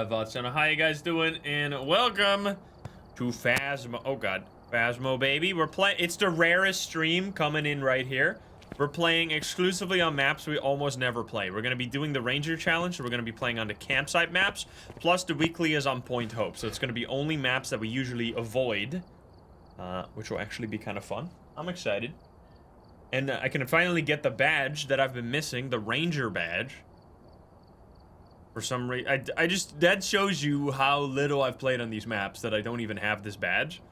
Vatsana, how you guys doing? And welcome to Phasmo. Oh god, Phasmo baby. We're playing. It's the rarest stream coming in right here. We're playing exclusively on maps we almost never play. We're gonna be doing the Ranger Challenge. So we're gonna be playing on the campsite maps. Plus the weekly is on Point Hope. So it's gonna be only maps that we usually avoid, which will actually be kind of fun. I'm excited, and I can finally get the badge that I've been missing, the Ranger badge. For some reason, I just, that shows you how little I've played on these maps that I don't even have this badge.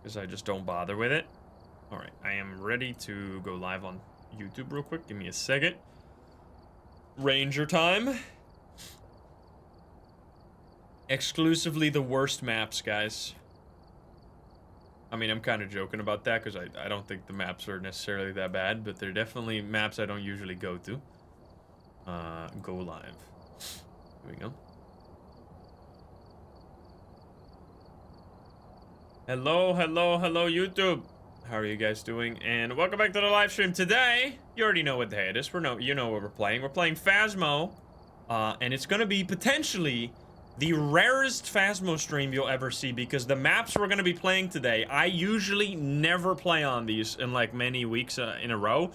Because I just don't bother with it. Alright, I am ready to go live on YouTube real quick. Give me a second. Ranger time. Exclusively the worst maps, guys. I mean, I'm kind of joking about that because I don't think the maps are necessarily that bad, but they're definitely maps I don't usually go to. Go live. Here we go. Hello, hello, hello, YouTube. How are you guys doing? And welcome back to the live stream. Today, you already know what day it is. You know what we're playing. We're playing Phasmo, and it's gonna be potentially the rarest Phasmo stream you'll ever see because the maps we're gonna be playing today, I usually never play on these in like many weeks in a row.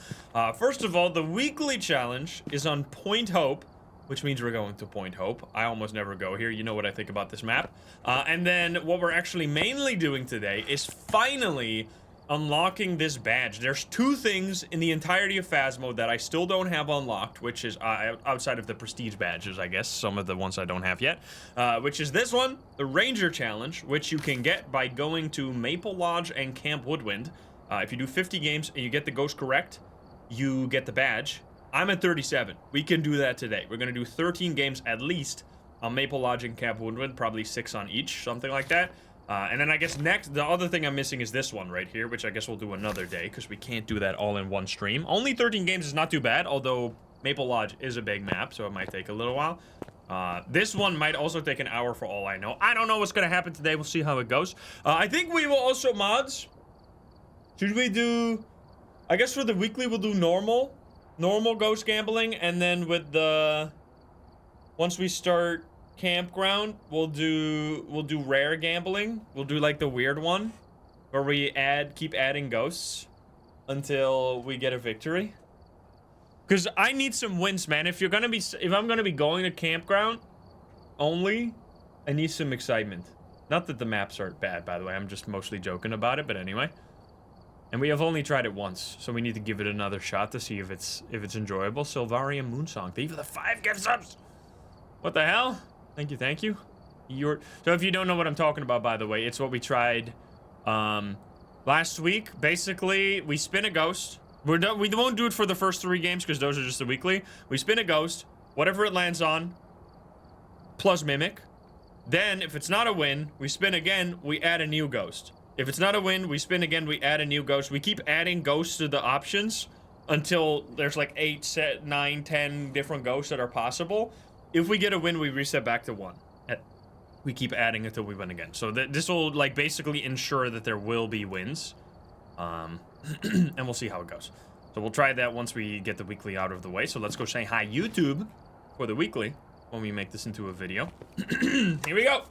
First of all, the weekly challenge is on Point Hope, which means we're going to Point Hope. I almost never go here. You know what I think about this map. And then what we're actually mainly doing today is finally unlocking this badge. There's two things in the entirety of Phasmo that I still don't have unlocked, which is outside of the prestige badges, I guess, some of the ones I don't have yet, which is this one, the Ranger Challenge, which you can get by going to Maple Lodge and Camp Woodwind. If you do 50 games and you get the ghost correct, you get the badge. I'm at 37. We can do that today. We're gonna do 13 games at least on Maple Lodge and Camp Woodwind, probably 6 on each, something like that. And then I guess next, the other thing I'm missing is this one right here, which I guess we'll do another day, because we can't do that all in one stream. Only 13 games is not too bad, although Maple Lodge is a big map, so it might take a little while. This one might also take an hour for all I know. I don't know what's going to happen today. We'll see how it goes. I think we will also, mods, should we do, I guess for the weekly, we'll do normal ghost gambling, and then with the, once we start campground, we'll do rare gambling. We'll do like the weird one where we keep adding ghosts until we get a victory, because I need some wins, man. If I'm gonna be going to campground only, I need some excitement. Not that the maps aren't bad, by the way. I'm just mostly joking about it, but anyway. And we have only tried it once, so we need to give it another shot to see if it's enjoyable. Silvaria Moonsong, thank you for the 5 gift subs. What the hell? Thank you, thank you. So if you don't know what I'm talking about, by the way, it's what we tried last week. Basically, we spin a ghost. We won't do it for the first 3 games because those are just the weekly. We spin a ghost, whatever it lands on, plus mimic. Then, if it's not a win, we spin again, we add a new ghost. If it's not a win, we spin again, we add a new ghost. We keep adding ghosts to the options until there's like 8, 9, 10 different ghosts that are possible. If we get a win, we reset back to 1. We keep adding until we win again. So this will like basically ensure that there will be wins. And we'll see how it goes. So we'll try that once we get the weekly out of the way. So let's go say hi YouTube for the weekly when we make this into a video. Here we go.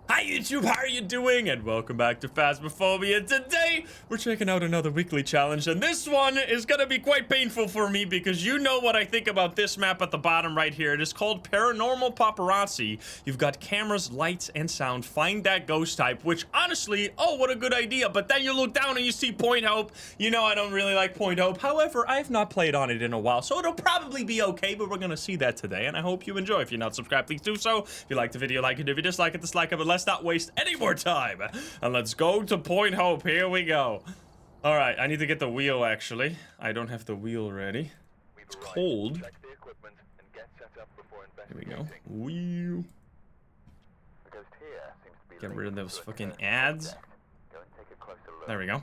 Hi YouTube, how are you doing? And welcome back to Phasmophobia. Today, we're checking out another weekly challenge, and this one is gonna be quite painful for me because you know what I think about this map at the bottom right here. It is called Paranormal Paparazzi. You've got cameras, lights, and sound. Find that ghost type, which honestly, oh, what a good idea. But then you look down and you see Point Hope. You know I don't really like Point Hope. However, I have not played on it in a while, so it'll probably be okay, but we're gonna see that today, and I hope you enjoy. If you're not subscribed, please do so. If you like the video, like it. If you dislike it, dislike it, but let's not waste any more time, and let's go to Point Hope. Here we go. All right, I need to get the wheel. Actually, I don't have the wheel ready. It's cold. Here we go. Wheel. Get rid of those fucking ads. There we go.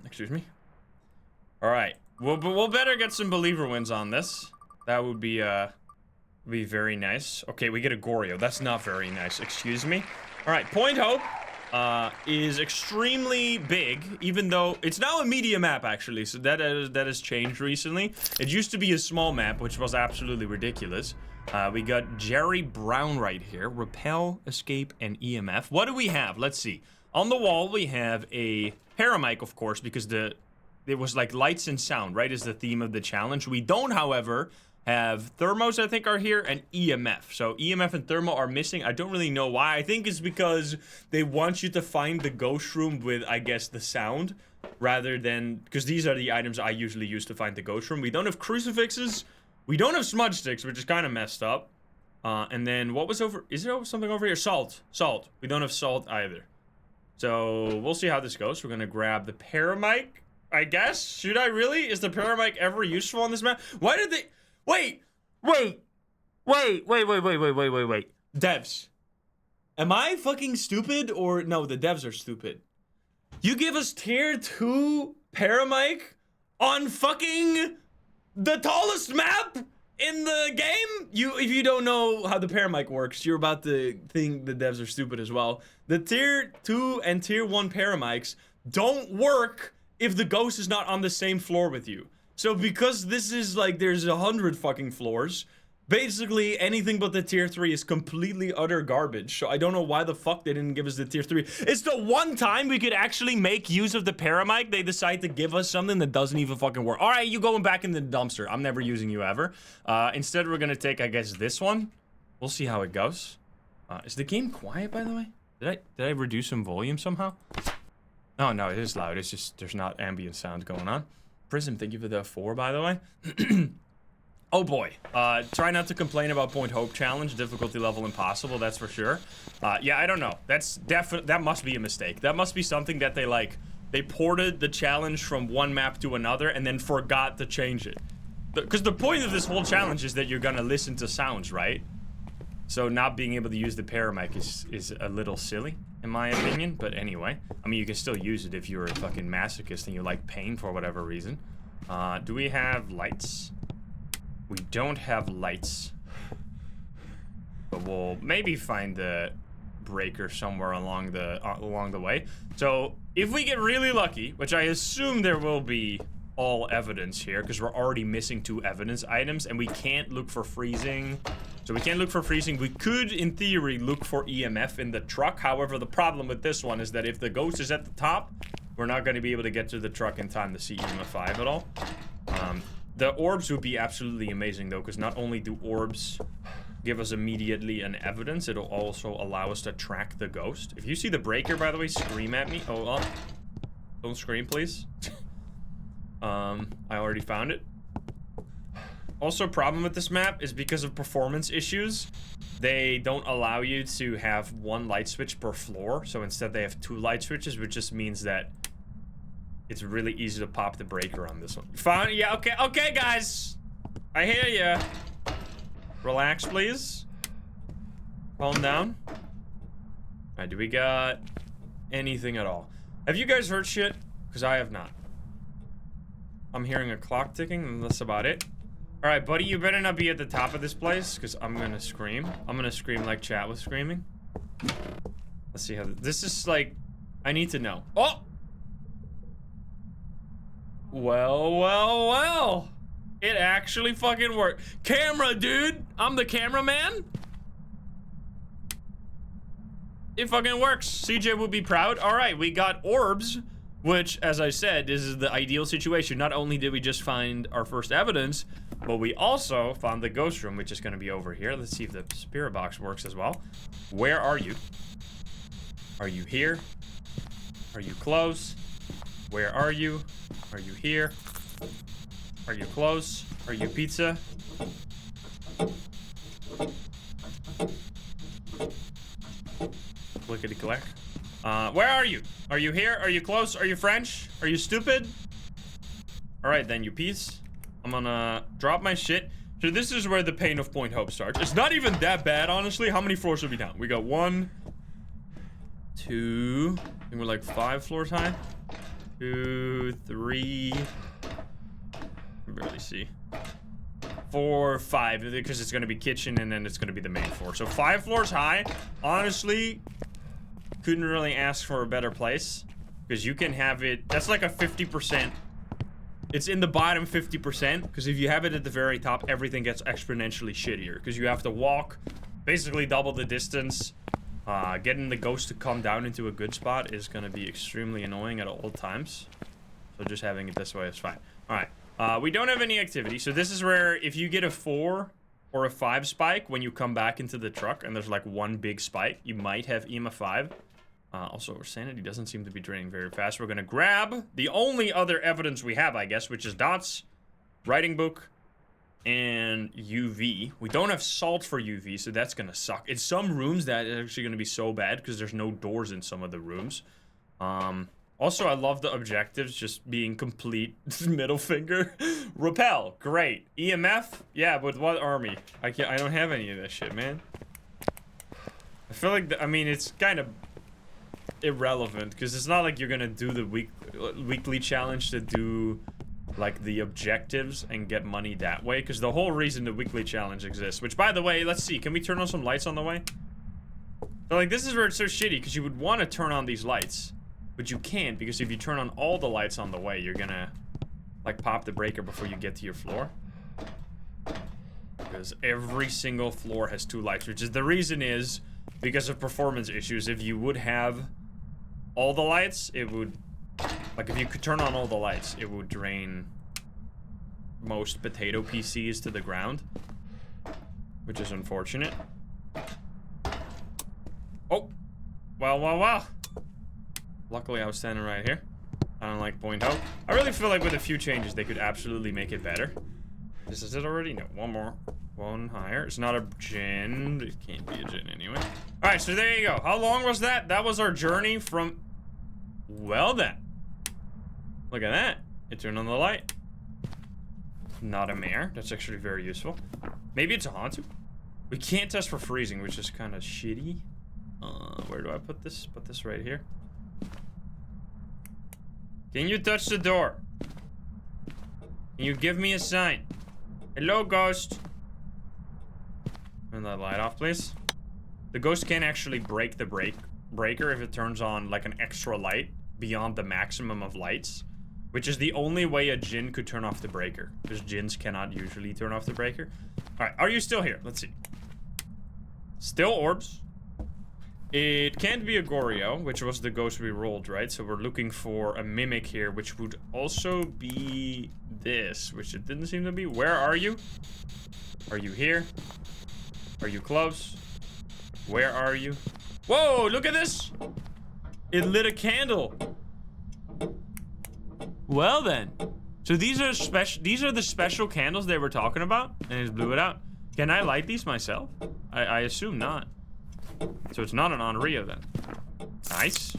Excuse me. All right, we'll better get some believer wins on this. That would be very nice. Okay, we get a Goryo. That's not very nice. Excuse me. All right, Point Hope. is extremely big, even though it's now a media map, actually. So that has changed recently. It used to be a small map, which was absolutely ridiculous. We got Jerry Brown right here. Repel, escape, and EMF. What do we have? Let's see. On the wall, we have a paramic, of course, because it was like lights and sound, right, is the theme of the challenge. We don't, however, have thermos, I think, are here, and EMF. So EMF and thermo are missing. I don't really know why. I think it's because they want you to find the ghost room with, I guess, the sound, rather than, because these are the items I usually use to find the ghost room. We don't have crucifixes. We don't have smudge sticks, which is kind of messed up. And then what was over? Is there something over here? Salt. Salt. We don't have salt either. So we'll see how this goes. We're gonna grab the paramic, I guess. Should I really? Is the paramic ever useful on this map? Why did they? Wait. Devs. Am I fucking stupid, or no? The devs are stupid. You give us tier 2 paramic on fucking the tallest map in the game? If you don't know how the paramic works, you're about to think the devs are stupid as well. The tier 2 and tier 1 paramics don't work if the ghost is not on the same floor with you. So because this is like, there's 100 fucking floors, basically anything but the tier 3 is completely utter garbage. So I don't know why the fuck they didn't give us the tier 3. It's the one time we could actually make use of the paramic. They decide to give us something that doesn't even fucking work. All right, you going back in the dumpster. I'm never using you ever. Instead, we're gonna take, I guess, this one. We'll see how it goes. Is the game quiet, by the way? Did I reduce some volume somehow? Oh, no, it is loud. It's just, there's not ambient sound going on. Prism, thank you for the 4, by the way. Oh boy, try not to complain about Point Hope challenge, difficulty level impossible, that's for sure. Yeah, I don't know, that must be a mistake. That must be something that they ported the challenge from one map to another and then forgot to change it. Because the point of this whole challenge is that you're gonna listen to sounds, right? So not being able to use the paramic is a little silly, in my opinion, but anyway. I mean, you can still use it if you're a fucking masochist and you like pain for whatever reason. Do we have lights? We don't have lights. But we'll maybe find the breaker somewhere along the way. So, if we get really lucky, which I assume there will be all evidence here, because we're already missing 2 evidence items, and we can't look for freezing. So we can't look for freezing. We could, in theory, look for EMF in the truck. However, the problem with this one is that if the ghost is at the top, we're not going to be able to get to the truck in time to see EMF 5 at all. The orbs would be absolutely amazing, though, because not only do orbs give us immediately an evidence, it'll also allow us to track the ghost. If you see the breaker, by the way, scream at me. Oh, don't scream, please. I already found it. Also, problem with this map is because of performance issues, they don't allow you to have 1 light switch per floor. So instead they have 2 light switches, which just means that it's really easy to pop the breaker on this one. Fine, yeah, okay, guys. I hear ya. Relax, please. Calm down. All right, do we got anything at all? Have you guys heard shit? Because I have not. I'm hearing a clock ticking, and that's about it. All right, buddy, you better not be at the top of this place, because I'm gonna scream. I'm gonna scream like chat was screaming. Let's see how this is like. I need to know. Oh! Well. It actually fucking worked. Camera, dude! I'm the cameraman. It fucking works. CJ would be proud. All right, we got orbs, which, as I said, this is the ideal situation. Not only did we just find our first evidence, but we also found the ghost room, which is going to be over here. Let's see if the spirit box works as well. Where are you? Are you here? Are you close? Where are you? Are you here? Are you close? Are you pizza? Clickety clack. Where are you? Are you here? Are you close? Are you French? Are you stupid? Alright then, you piece. I'm gonna drop my shit. So this is where the pain of Point Hope starts. It's not even that bad, honestly. How many floors are we down? We got 1, 2, I think we're like 5 floors high. 2, 3, I can barely see. 4, 5, because it's gonna be kitchen and then it's gonna be the main floor. So 5 floors high. Honestly, couldn't really ask for a better place. Because you can have it, that's like a 50%. It's in the bottom 50%, because if you have it at the very top, everything gets exponentially shittier. Because you have to walk basically double the distance. Getting the ghost to come down into a good spot is going to be extremely annoying at all times. So just having it this way is fine. Alright, we don't have any activity. So this is where if you get a 4 or a 5 spike when you come back into the truck, and there's like one big spike, you might have EMA 5. Also, our sanity doesn't seem to be draining very fast. We're gonna grab the only other evidence we have, I guess, which is dots, writing book, and UV. We don't have salt for UV, so that's gonna suck. In some rooms, that is actually gonna be so bad because there's no doors in some of the rooms. Also, I love the objectives just being complete middle finger. Repel, great. EMF, yeah, but what army? I don't have any of that shit, man. I feel like, I mean, it's kind of irrelevant because it's not like you're gonna do the weekly challenge to do like the objectives and get money that way, because the whole reason the weekly challenge exists, which by the way, let's see, can we turn on some lights on the way? So like this is where it's so shitty, because you would want to turn on these lights, but you can't, because if you turn on all the lights on the way, you're gonna like pop the breaker before you get to your floor, because every single floor has 2 lights, which is the reason is because of performance issues. If you would have all the lights, it would, like if you could turn on all the lights, it would drain most potato PCs to the ground, which is unfortunate. Oh, wow. Luckily I was standing right here. I don't like point out. I really feel like with a few changes they could absolutely make it better. This is it already? No, one more. One higher. It's not a gin. It can't be a gin anyway. Alright, so there you go. How long was that? That was our journey from... Well then. Look at that. It turned on the light. Not a mare. That's actually very useful. Maybe it's a Hantu. We can't test for freezing, which is kind of shitty. Where do I put this? Put this right here. Can you touch the door? Can you give me a sign? Hello, ghost. Turn that light off, please. The ghost can actually break the breaker if it turns on like an extra light beyond the maximum of lights, which is the only way a djinn could turn off the breaker, because djinns cannot usually turn off the breaker. All right, are you still here? Let's see. Still orbs. It can't be a Goryo, which was the ghost we rolled, right? So we're looking for a mimic here, which would also be this, which it didn't seem to be. Where are you? Are you here? Are you close? Where are you? Whoa, look at this! It lit a candle. Well then. So these are the special candles they were talking about, and it just blew it out. Can I light these myself? I assume not. So it's not an Onryo then. Nice.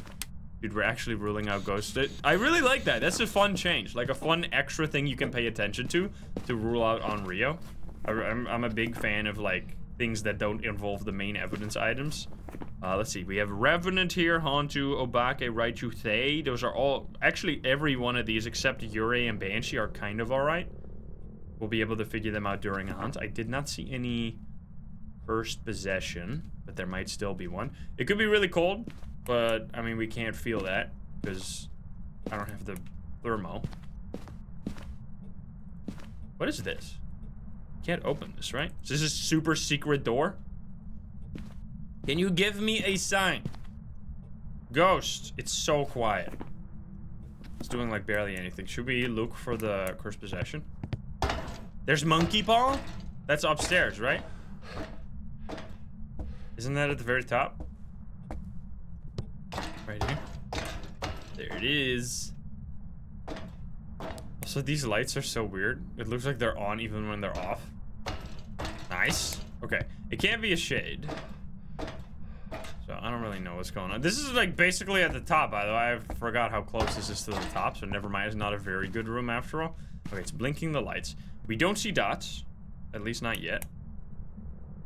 Dude, we're actually ruling out ghosts. I really like that. That's a fun change. Like a fun extra thing you can pay attention to rule out Onryo. I'm a big fan of like things that don't involve the main evidence items. Let's see. We have Revenant here, Hantu, Obake, Raichu, Thay. Those are all... Actually, every one of these except Yurei and Banshee are kind of alright. We'll be able to figure them out during a hunt. I did not see any first possession, but there might still be one. It could be really cold, but, I mean, we can't feel that because I don't have the thermo. What is this? Can't open this, right? So this is a super secret door? Can you give me a sign? Ghost. It's so quiet. It's doing like barely anything. Should we look for the cursed possession? There's Monkey Paw? That's upstairs, right? Isn't that at the very top? Right here. There it is. Also, these lights are so weird. It looks like they're on even when they're off. Nice. Okay. It can't be a shade. So I don't really know what's going on. This is like basically at the top, by the way. I forgot how close this is to the top, so never mind. It's not a very good room after all. Okay, it's blinking the lights. We don't see dots. At least not yet.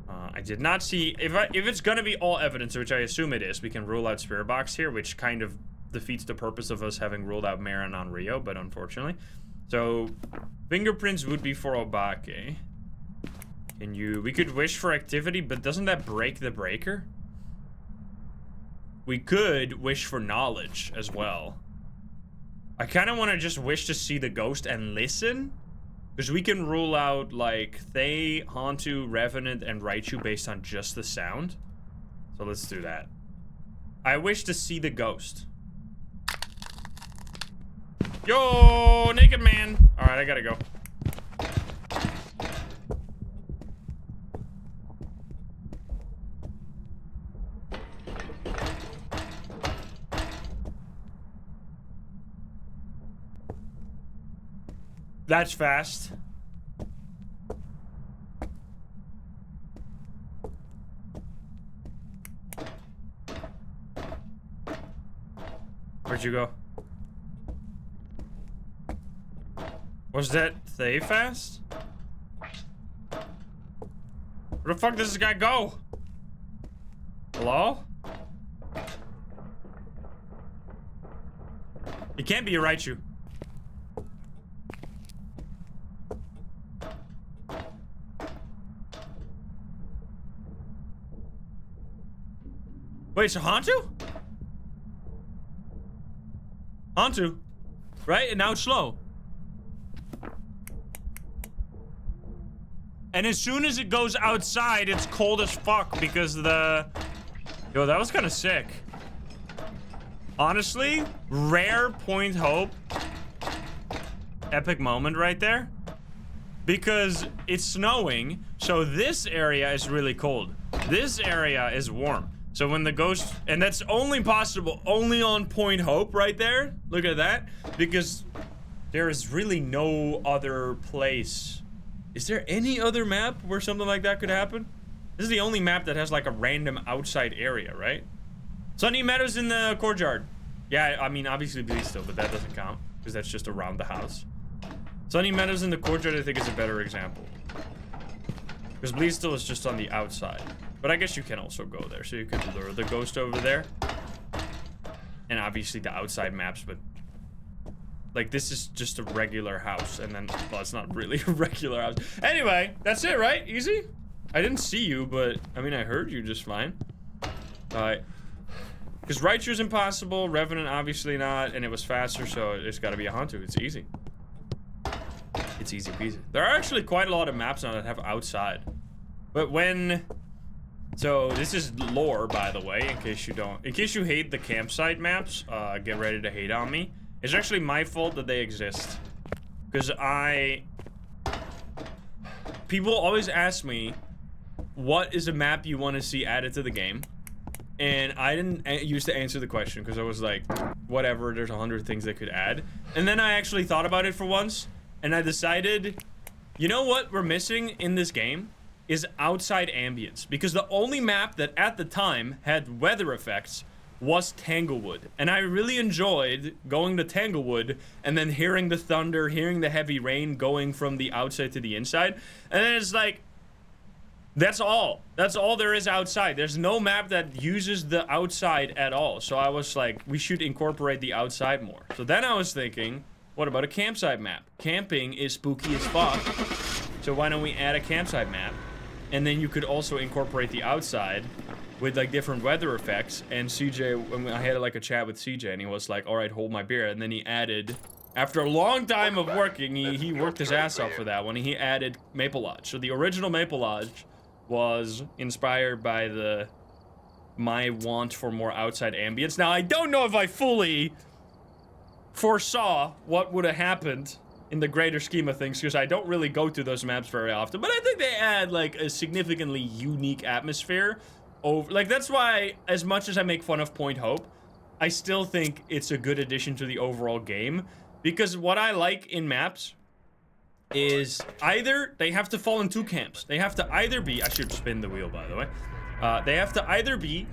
I did not see... If it's gonna be all evidence, which I assume it is, we can rule out Spirit Box here, which kind of defeats the purpose of us having ruled out Mare and Onryo, but unfortunately. So, fingerprints would be for Obake. Can you... We could wish for activity, but doesn't that break the breaker? we could wish for knowledge as well. I kind of want to just wish to see the ghost and listen. Because we can rule out, like, Thay, Hantu, Revenant, and Raichu based on just the sound. So let's do that. I wish to see the ghost. Yo, naked man. Alright, I gotta go. That's fast. Where'd you go? Was that Thay fast? Where the fuck does this guy go? Hello? He can't be a Raichu. Wait, so Hantu? Hantu, right? And now it's slow. And as soon as it goes outside, it's cold as fuck because the... Yo, that was kind of sick. Honestly, rare point hope. Epic moment right there. Because it's snowing, so this area is really cold. This area is warm. So when the ghost, and that's only possible, only on Point Hope right there. Look at that, because there is really no other place. Is there any other map where something like that could happen? This is the only map that has like a random outside area, right? Sunny Meadows in the courtyard. Yeah, I mean, obviously Bleedstill, but that doesn't count, because that's just around the house. Sunny Meadows in the courtyard, I think, is a better example. Because Bleedstill is just on the outside. But I guess you can also go there, so you could lure the ghost over there. And obviously the outside maps, but... Like, this is just a regular house, and then... Well, it's not really a regular house. Anyway, that's it, right? Easy? I didn't see you, but... I mean, I heard you just fine. Alright. Because Raichu's impossible, Revenant obviously not, and it was faster, so it's gotta be a Hantu. It's easy. It's easy peasy. There are actually quite a lot of maps now that have outside. But when... So, this is lore, by the way, in case you hate the campsite maps, get ready to hate on me. It's actually my fault that they exist. Because people always ask me, what is a map you want to see added to the game? And I didn't used to answer the question, because I was like, whatever, there's 100 things they could add. And then I actually thought about it for once, and I decided, you know what we're missing in this game? Is outside ambience, because the only map that at the time had weather effects was Tanglewood, and I really enjoyed going to Tanglewood and then hearing the thunder, hearing the heavy rain going from the outside to the inside, and then it's like, that's all there is outside. There's no map that uses the outside at all. So I was like, we should incorporate the outside more. So then I was thinking, what about a campsite map? Camping is spooky as fuck, so why don't we add a campsite map? And then you could also incorporate the outside with like different weather effects. And CJ, I had like a chat with CJ, and he was like, all right, hold my beer. And then he added, after a long time of working, he worked his ass off for that one. He added Maple Lodge. So the original Maple Lodge was inspired by my want for more outside ambience. Now, I don't know if I fully foresaw what would have happened in the greater scheme of things, because I don't really go to those maps very often, but I think they add like a significantly unique atmosphere over, like, that's why, as much as I make fun of Point Hope, I still think it's a good addition to the overall game, because what I like in maps is either they have to fall in two camps. They have to either be, I should spin the wheel, by the way, they have to either be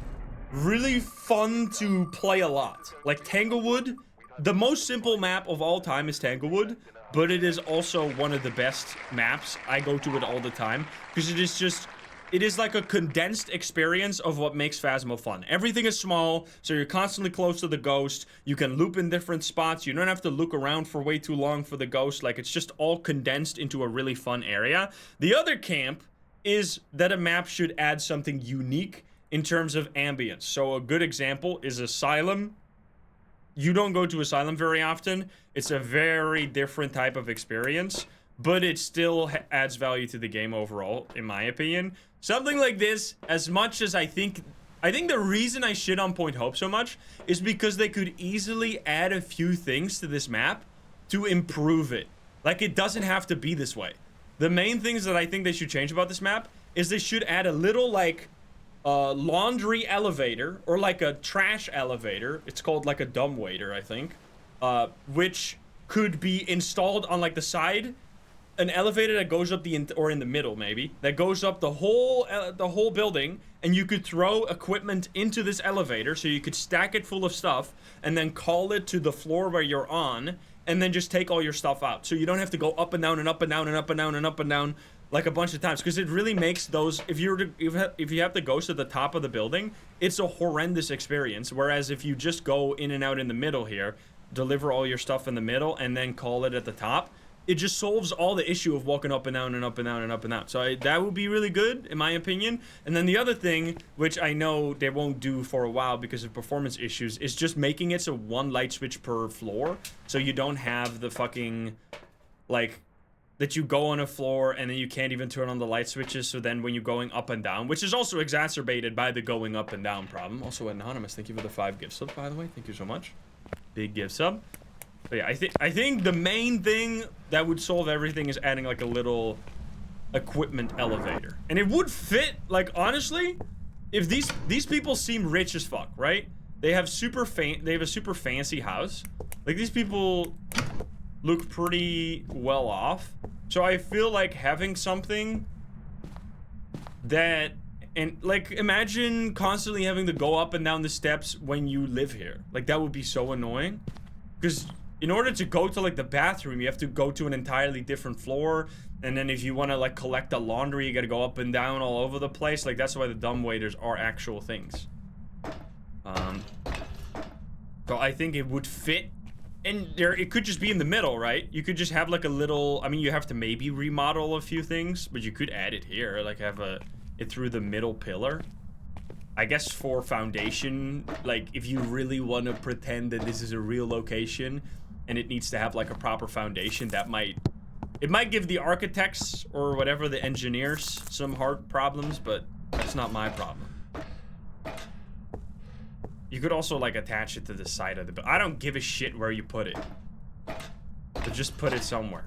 really fun to play a lot, like Tanglewood. The most simple map of all time is Tanglewood, but it is also one of the best maps. I go to it all the time, because it is like a condensed experience of what makes Phasmo fun. Everything is small, so you're constantly close to the ghost. You can loop in different spots. You don't have to look around for way too long for the ghost. Like, it's just all condensed into a really fun area. The other camp is that a map should add something unique in terms of ambience. So a good example is Asylum. You don't go to Asylum very often. It's a very different type of experience, but it still adds value to the game overall, in my opinion. Something like this, as much as I think the reason I shit on Point Hope so much is because they could easily add a few things to this map to improve it. Like, it doesn't have to be this way. The main things that I think they should change about this map is they should add a little, like, laundry elevator, or like a trash elevator. It's called like a dumbwaiter, I think, which could be installed on like the side, an elevator that goes up or in the middle maybe, that goes up the whole building, and you could throw equipment into this elevator, so you could stack it full of stuff and then call it to the floor where you're on, and then just take all your stuff out, so you don't have to go up and down and up and down and up and down and up and down like a bunch of times, because it really makes those, if you have to go to the top of the building, it's a horrendous experience. Whereas if you just go in and out in the middle here, deliver all your stuff in the middle, and then call it at the top, it just solves all the issue of walking up and down and up and down and up and down. So that would be really good, in my opinion. And then the other thing, which I know they won't do for a while because of performance issues, is just making it so one light switch per floor, so you don't have the fucking, like, that you go on a floor and then you can't even turn on the light switches, so then when you're going up and down, which is also exacerbated by the going up and down problem. Also, Anonymous, thank you for the 5 gift subs, by the way. Thank you so much. Big gift sub. But yeah, I think the main thing that would solve everything is adding like a little equipment elevator. And it would fit, like, honestly, if these people seem rich as fuck, right? They have a super fancy house. Like, these people look pretty well off. So I feel like having something that, and like, imagine constantly having to go up and down the steps when you live here. Like, that would be so annoying. Because in order to go to like the bathroom, you have to go to an entirely different floor. And then if you want to like collect the laundry, you got to go up and down all over the place. Like, that's why the dumbwaiters are actual things. So I think it would fit. And it could just be in the middle, right? You could just have like a little, I mean, you have to maybe remodel a few things, but you could add it here, like have it through the middle pillar. I guess for foundation, like if you really want to pretend that this is a real location and it needs to have like a proper foundation, it might give the architects or whatever, the engineers, some hard problems, but that's not my problem. You could also like attach it to the side of the building. I don't give a shit where you put it, but just put it somewhere.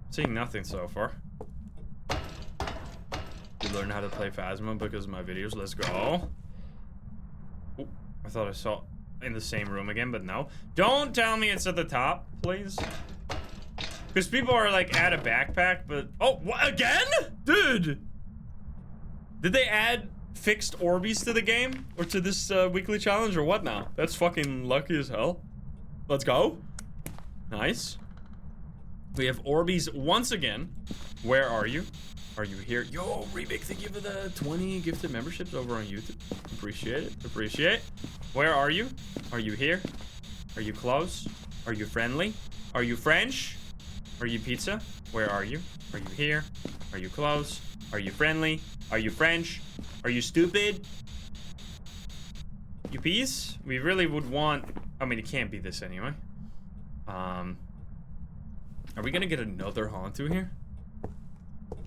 Seeing nothing so far. You learn how to play Phasmo because of my videos. Let's go. Ooh, I thought I saw in the same room again, but no. Don't tell me it's at the top, please. Because people are like, add a backpack, but... Oh, what, again? Dude! Did they add fixed Orbeez to the game? Or to this weekly challenge, or what now? That's fucking lucky as hell. Let's go. Nice. We have Orbeez once again. Where are you? Are you here? Yo, Remake, thank you for the 20 gifted memberships over on YouTube. Appreciate it. Appreciate. Where are you? Are you here? Are you close? Are you friendly? Are you French? Are you pizza? Where are you? Are you here? Are you close? Are you friendly? Are you French? Are you stupid? You peace? We really would want... I mean, it can't be this anyway. Are we gonna get another Hauntu here?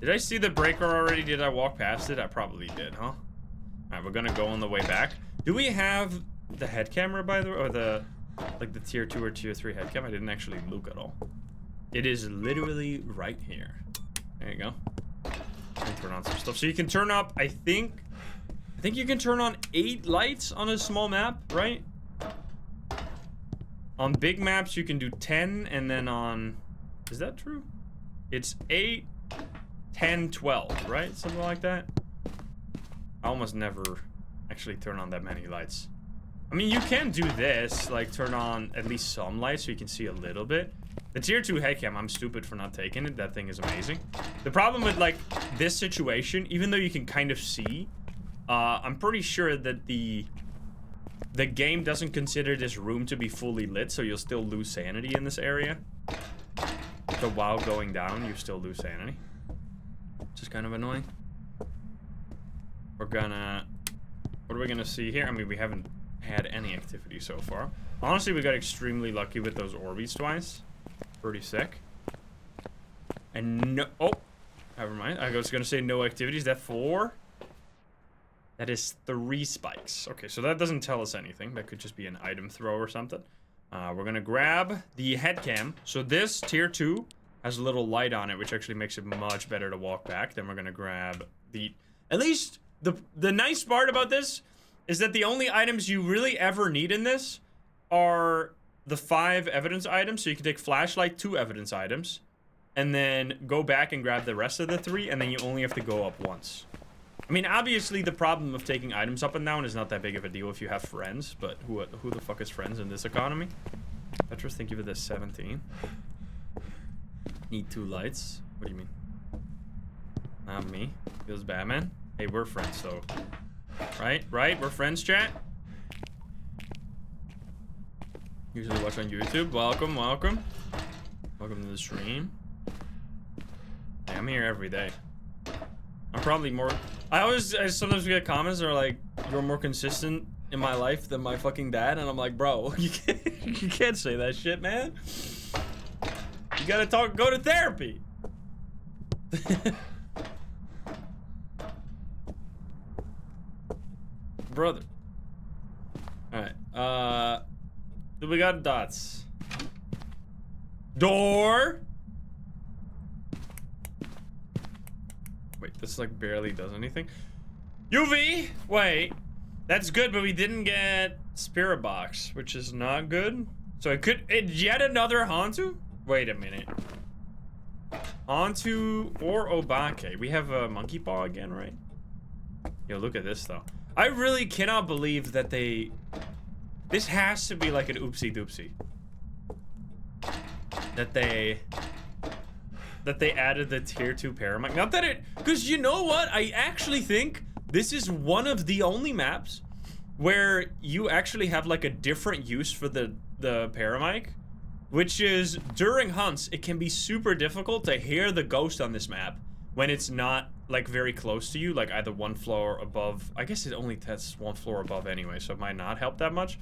Did I see the breaker already? Did I walk past it? I probably did, huh? Alright, we're gonna go on the way back. Do we have the head camera, by the way? Or the... like the tier 2 or tier 3 head cam? I didn't actually look at all. It is literally right here. There you go. Turn on some stuff. So you can turn up, I think you can turn on 8 lights on a small map, right? On big maps, you can do 10, and then on... Is that true? It's 8, 10, 12, right? Something like that. I almost never actually turn on that many lights. I mean, you can do this, like turn on at least some lights so you can see a little bit. The tier 2 headcam, I'm stupid for not taking it. That thing is amazing. The problem with like this situation, even though you can kind of see, I'm pretty sure that the game doesn't consider this room to be fully lit, so you'll still lose sanity in this area. So while going down, you still lose sanity. Which is kind of annoying. We're gonna... What are we gonna see here? I mean, we haven't had any activity so far. Honestly, we got extremely lucky with those Orbeez twice. Pretty sick. And no... Oh! Never mind. I was gonna say no activities. Is that 4? That is 3 spikes. Okay, so that doesn't tell us anything. That could just be an item throw or something. We're gonna grab the head cam. So this tier 2 has a little light on it, which actually makes it much better to walk back. Then we're gonna grab the... At least the nice part about this is that the only items you really ever need in this are the 5 evidence items. So you can take flashlight, 2 evidence items, and then go back and grab the rest of the 3, and then you only have to go up once. I mean, obviously, the problem of taking items up and down is not that big of a deal if you have friends, but who the fuck is friends in this economy? Petrus, thank you for this 17. Need 2 lights. What do you mean? Not me. Feels bad, man. Hey, we're friends, though. Right? We're friends, chat? Usually watch on YouTube. Welcome. Welcome to the stream. Hey, I'm here every day. I'm probably more... I sometimes get comments that are like, you're more consistent in my life than my fucking dad, and I'm like, bro, you can't say that shit, man. You gotta go to therapy. Brother. Alright, we got dots. Door! Wait, this like barely does anything. UV! Wait. That's good, but we didn't get Spirit Box, which is not good. So yet another Hantu? Wait a minute. Hantu or Obake. We have a Monkey Paw again, right? Yo, look at this though. I really cannot believe that this has to be like an oopsie doopsie. That they added the tier 2 Paramount. Not that because you know what? I actually think this is one of the only maps where you actually have like a different use for the Paramic, which is during hunts, it can be super difficult to hear the ghost on this map when it's not like very close to you, like either 1 floor above. I guess it only tests 1 floor above anyway, so it might not help that much.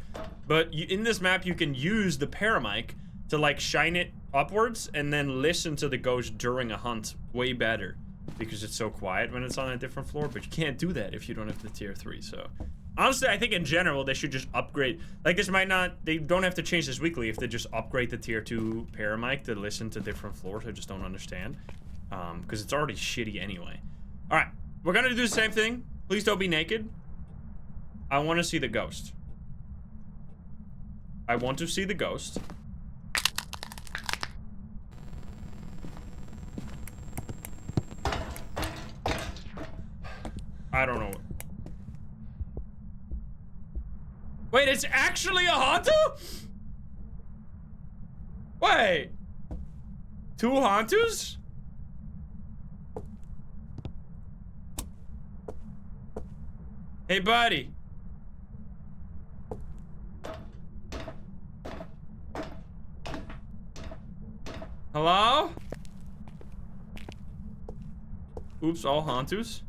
But in this map, you can use the Paramic to like shine it upwards and then listen to the ghost during a hunt way better because it's so quiet when it's on a different floor, but you can't do that if you don't have the tier 3. So honestly, I think in general they should just upgrade, like they don't have to change this weekly if they just upgrade the tier 2 Paramic to listen to different floors. I just don't understand because it's already shitty anyway. All right, we're gonna do the same thing. Please don't be naked. I want to see the ghost. I want to see the ghost. I don't know. Wait, it's actually a Hantu? Wait. 2 Hantus? Hey, buddy. Hello? Oops, all Hantus?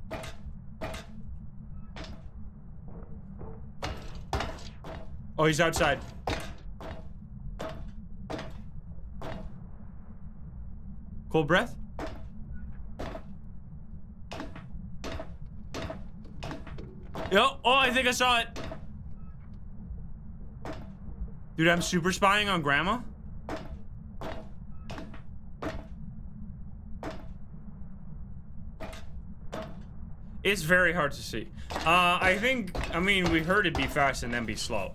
Oh, he's outside. Cold breath? Yo, oh, I think I saw it. Dude, I'm super spying on Grandma. It's very hard to see. I mean, we heard it be fast and then be slow.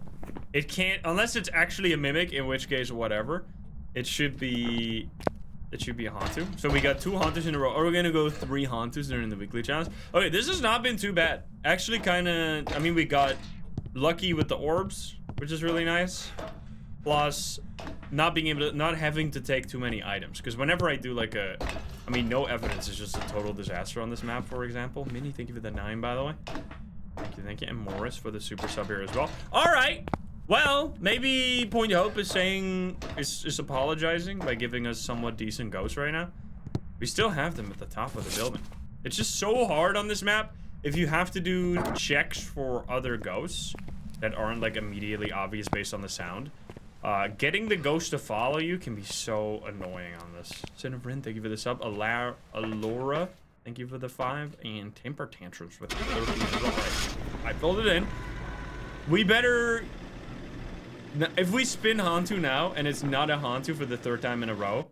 It can't, unless it's actually a mimic, in which case, whatever. It should be a Hantu. So we got 2 Hantus in a row. Or we're gonna go 3 Hantus during the weekly challenge. Okay, this has not been too bad. Actually, kinda, I mean, we got lucky with the orbs, which is really nice. Plus, not having to take too many items. Because whenever I do like I mean, no evidence is just a total disaster on this map, for example. Minnie, thank you for the 9, by the way. Thank you, and Morris for the super sub here as well. All right. Well, maybe Point Hope is saying, is apologizing by giving us somewhat decent ghosts right now. We still have them at the top of the building. It's just so hard on this map if you have to do checks for other ghosts that aren't like immediately obvious based on the sound. Getting the ghost to follow you can be so annoying on this. Cinebrin, thank you for the sub. Alora, thank you for the 5. And Temper Tantrums with the 13 as well. Right. I filled it in. We better... If we spin Hantu now, and it's not a Hantu for the 3rd time in a row,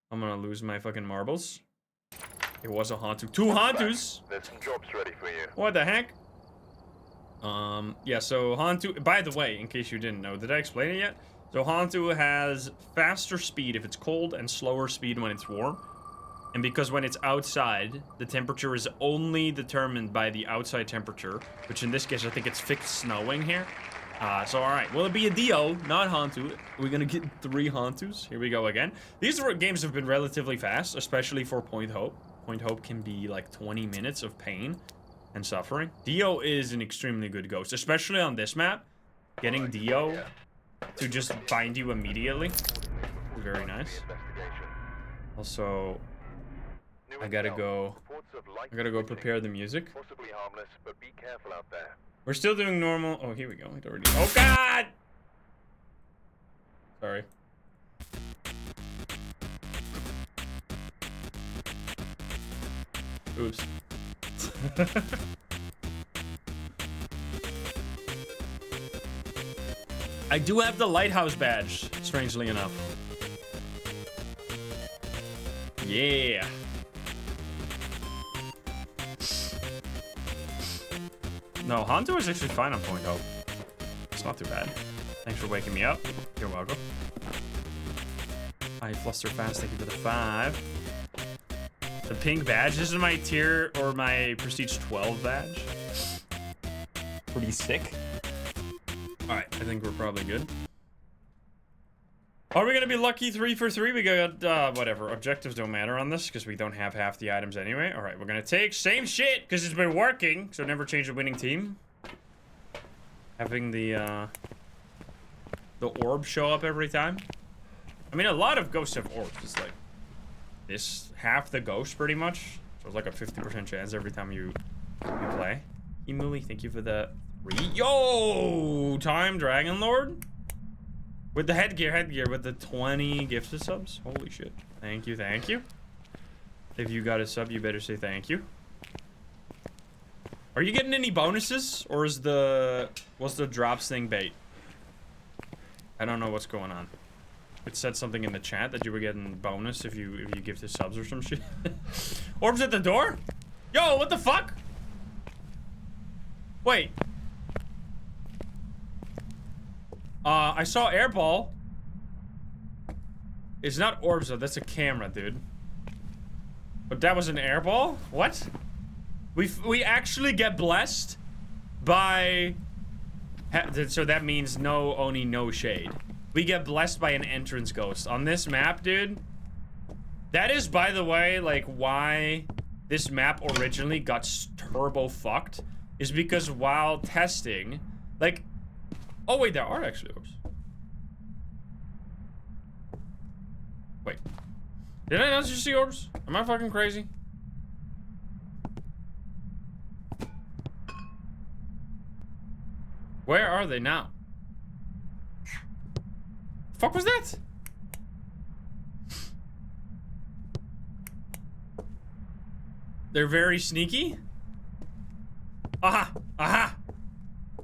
I'm gonna lose my fucking marbles. It was a Hantu. 2 Hantus! There's some jobs ready for you. What the heck? Yeah, so Hantu... By the way, in case you didn't know, did I explain it yet? So Hantu has faster speed if it's cold and slower speed when it's warm. And because when it's outside, the temperature is only determined by the outside temperature, which in this case, I think it's fixed snowing here. So alright, will it be a Dio, not Hantu? We're gonna get 3 Hantus. Here we go again. These games have been relatively fast, especially for Point Hope. Point Hope can be like 20 minutes of pain and suffering. Dio is an extremely good ghost, especially on this map. Getting Dio to just find you immediately is very nice. Also, I gotta go prepare the music. Possibly harmless, but be careful out there. We're still doing normal. Oh, here we go. It already. Oh God! Sorry. Oops. I do have the lighthouse badge, strangely enough. Yeah. No, Hantu is actually fine on Point Hope. It's not too bad. Thanks for waking me up. You're welcome. I fluster fast. Thank you for the 5. The pink badge. This is my tier or my prestige 12 badge. Pretty sick. All right, I think we're probably good. Are we gonna be lucky 3 for 3? We got whatever. Objectives don't matter on this because we don't have half the items anyway. All right, we're gonna take same shit because it's been working. So never change the winning team. Having the orb show up every time. I mean, a lot of ghosts have orbs. It's like this half the ghost pretty much. So it's like a 50% chance every time you play. Emily, thank you for the 3. Yo, Time Dragon Lord. With the headgear with the 20 gifted subs. Holy shit. Thank you, thank you. If you got a sub, you better say thank you. Are you getting any bonuses? Or is what's the drops thing bait? I don't know what's going on. It said something in the chat that you were getting bonus if you gifted subs or some shit. Orbs at the door? Yo, what the fuck? Wait. I saw airball. It's not orbs though, that's a camera, dude. But that was an airball? What? We actually get blessed by... So that means no Oni, no shade. We get blessed by an entrance ghost. On this map, dude. That is, by the way, like why this map originally got turbo fucked. Is because while testing, like... Oh wait, there are actually orbs. Wait. Did I not just see orbs? Am I fucking crazy? Where are they now? Fuck was that? They're very sneaky. Aha! Aha!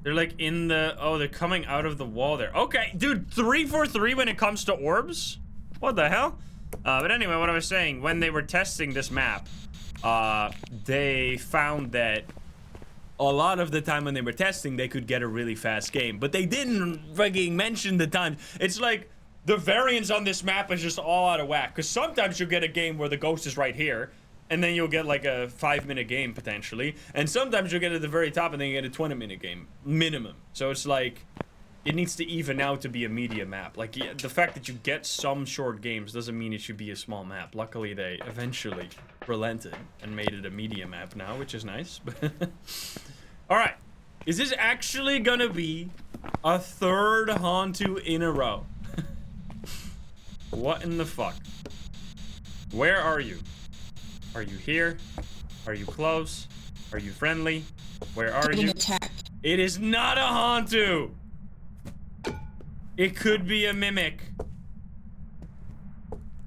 They're like in the... Oh, they're coming out of the wall there. Okay, dude, 3 for 3 when it comes to orbs? What the hell? But anyway, what I was saying, when they were testing this map, they found that a lot of the time when they were testing, they could get a really fast game. But they didn't fucking mention the time. It's like the variance on this map is just all out of whack. Because sometimes you'll get a game where the ghost is right here. And then you'll get like a 5-minute game potentially. And sometimes you'll get at the very top and then you get a 20-minute game minimum. So it's like, it needs to even out to be a media map. Like the fact that you get some short games doesn't mean it should be a small map. Luckily they eventually relented and made it a media map now, which is nice. All right, Is this actually gonna be a third Hantu in a row? What in the fuck? Where are you? Are you here? Are you close? Are you friendly? Where are you? It is not a Hantu! It could be a mimic.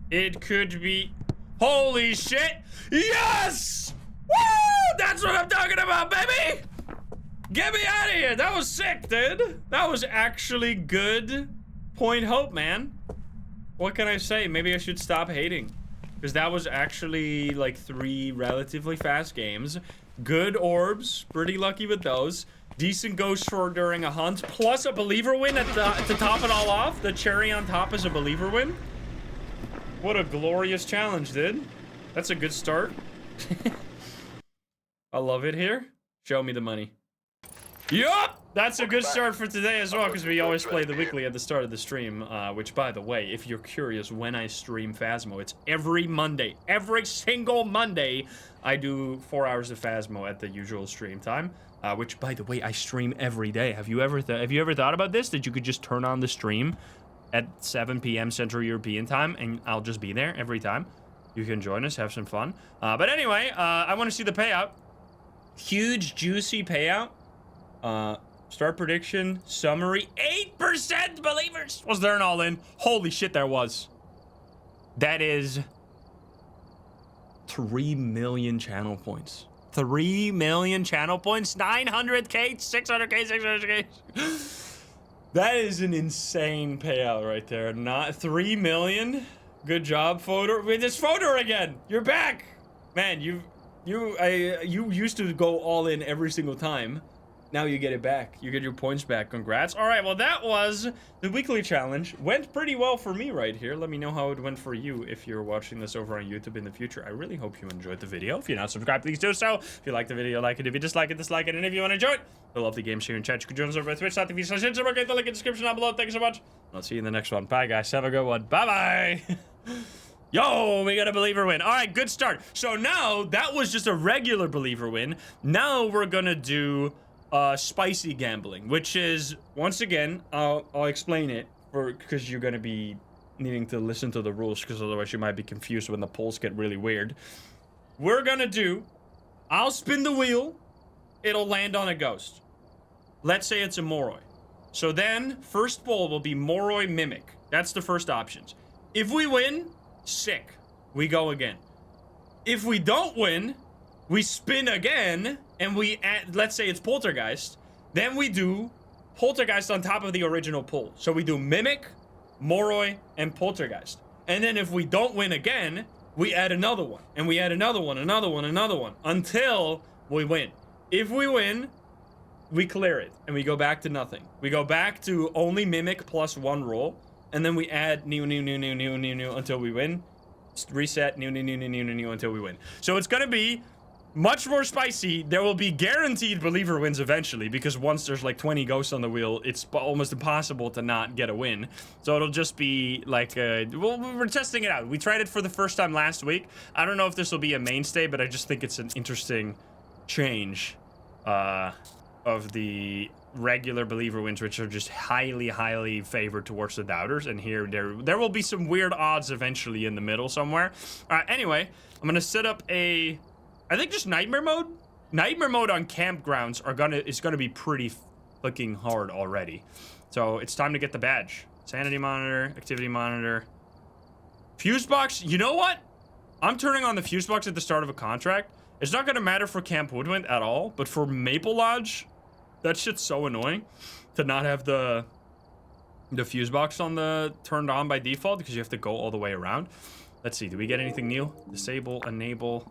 It could be... Holy shit! Yes! Woo! That's what I'm talking about, baby! Get me out of here! That was sick, dude. That was actually good. Point hope, man. What can I say? Maybe I should stop hating. Because that was actually like 3 relatively fast games. Good orbs. Pretty lucky with those. Decent ghost for during a hunt. Plus a believer win at to top it all off. The cherry on top is a believer win. What a glorious challenge, dude. That's a good start. I love it here. Show me the money. Yup! That's a good start for today as well, because we always play the weekly at the start of the stream, which, by the way, if you're curious when I stream Phasmo, it's every Monday. Every single Monday, I do 4 hours of Phasmo at the usual stream time, which, by the way, I stream every day. Have you ever thought about this? That you could just turn on the stream at 7 p.m. Central European time, and I'll just be there every time. You can join us, have some fun. But anyway, I want to see the payout. Huge, juicy payout. Start prediction, summary, 8% believers. Was there an all-in? Holy shit, there was. That is 3 million channel points. 3 million channel points, 900k, 600k, 600k. That is an insane payout right there. Not 3 million. Good job, Fodor. Wait, it's Fodor again. You're back, man. You used to go all in every single time. Now you get it back. You get your points back. Congrats. All right, well, that was the weekly challenge. Went pretty well for me right here. Let me know how it went for you if you're watching this over on YouTube in the future. I really hope you enjoyed the video. If you're not subscribed, please do so. If you like the video, like it. If you dislike it, dislike it. And if you want to enjoy it, I love the game share and chat. You can join us over at twitch.tv/Insym. I'll get the link in the description down below. Thank you so much. I'll see you in the next one. Bye, guys. Have a good one. Bye-bye. Yo, we got a believer win. All right, good start. So now, that was just a regular believer win. Now we're going to do... spicy gambling, which is, once again, I'll explain it because you're gonna be needing to listen to the rules, because otherwise you might be confused when the polls get really weird. We're gonna do, I'll spin the wheel, it'll land on a ghost. Let's say it's a Moroi. So then, first poll will be Moroi Mimic. That's the first options. If we win, sick. We go again. If we don't win, we spin again, and we add, let's say it's Poltergeist, then we do Poltergeist on top of the original pool. So we do Mimic, Moroi, and Poltergeist. And then if we don't win again, we add another one. And we add another one, another one, another one, until we win. If we win, we clear it, and we go back to nothing. We go back to only Mimic plus 1 roll, and then we add new until we win. Reset, new until we win. So it's gonna be much more spicy. There will be guaranteed believer wins eventually, because once there's like 20 ghosts on the wheel, it's almost impossible to not get a win. So it'll just be like, well, we're testing it out. We tried it for the first time last week. I don't know if this will be a mainstay, but I just think it's an interesting change of the regular believer wins, which are just highly favored towards the doubters. And here, there will be some weird odds eventually in the middle somewhere. Anyway, I'm gonna set up a... I think just nightmare mode. Nightmare mode on campgrounds is gonna be pretty fucking hard already. So it's time to get the badge. Sanity monitor, activity monitor, fuse box. You know what? I'm turning on the fuse box at the start of a contract. It's not gonna matter for Camp Woodwind at all, but for Maple Lodge, that shit's so annoying to not have the fuse box turned on by default, because you have to go all the way around. Let's see. Do we get anything new? Disable, enable.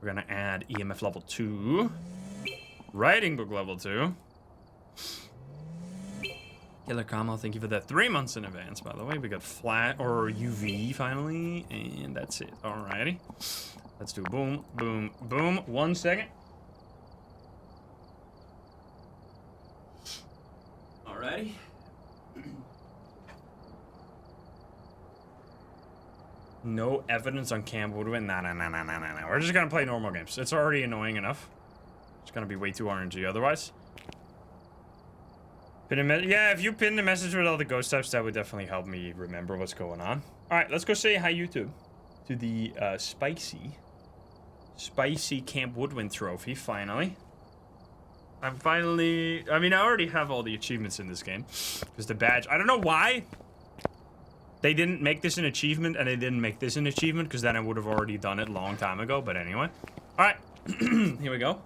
We're gonna add EMF level 2. Writing book level 2. Killer Camo, thank you for that. 3 months in advance, by the way. We got flat or UV finally, and that's it. Alrighty. Let's do boom, boom, boom. 1 second. Alrighty. No evidence on Camp Woodwind. Nah. We're just gonna play normal games. It's already annoying enough. It's gonna be way too RNG otherwise. Yeah, if you pin the message with all the ghost types, that would definitely help me remember what's going on. All right, let's go say hi, YouTube, to the spicy Camp Woodwind trophy, finally. I mean, I already have all the achievements in this game. Because the badge, I don't know why they didn't make this an achievement and they didn't make this an achievement, because then I would have already done it a long time ago, but anyway. All right, here we go.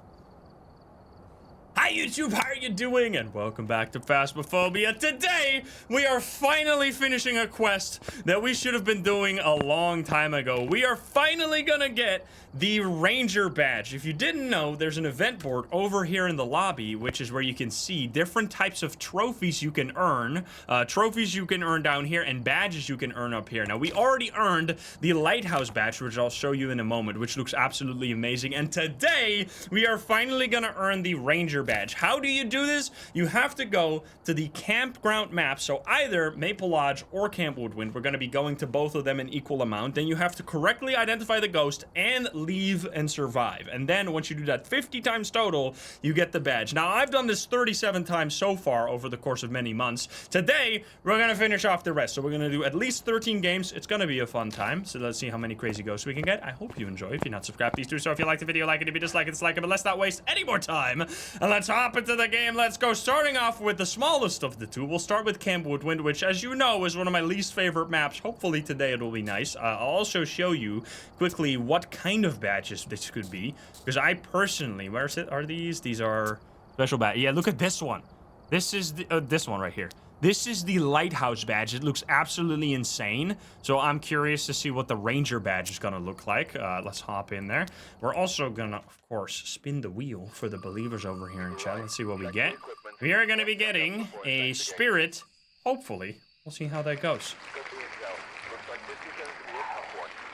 Hi YouTube, how are you doing? And welcome back to Phasmophobia. Today, we are finally finishing a quest that we should have been doing a long time ago. We are finally gonna get the Ranger badge. If you didn't know, there's an event board over here in the lobby, which is where you can see different types of trophies you can earn. Trophies you can earn down here and badges you can earn up here. Now, we already earned the Lighthouse badge, which I'll show you in a moment, which looks absolutely amazing. And today, we are finally gonna earn the Ranger badge. How do you do this? You have to go to the campground map, so either Maple Lodge or Camp Woodwind. We're going to be going to both of them in equal amount. Then you have to correctly identify the ghost and leave and survive. And then once you do that 50 times total, you get the badge. Now, I've done this 37 times so far over the course of many months. Today, we're going to finish off the rest. So we're going to do at least 13 games. It's going to be a fun time. So let's see how many crazy ghosts we can get. I hope you enjoy. If you're not subscribed, please do so. If you like the video, like it. If you dislike it, dislike it. But let's not waste any more time. And let's hop into the game. Let's go. Starting off with the smallest of the two. We'll start with Camp Woodwind, which, as you know, is one of my least favorite maps. Hopefully today it'll be nice. I'll also show you quickly what kind of badges this could be, because I personally, where is it? Are these are special badge. Yeah, look at this one. This is the, this one right here. This is the Lighthouse badge. It looks absolutely insane. So I'm curious to see what the Ranger badge is gonna look like. Let's hop in there. We're also gonna, of course, spin the wheel for the believers over here in chat. Let's see what we get. We are gonna be getting a spirit, hopefully. We'll see how that goes.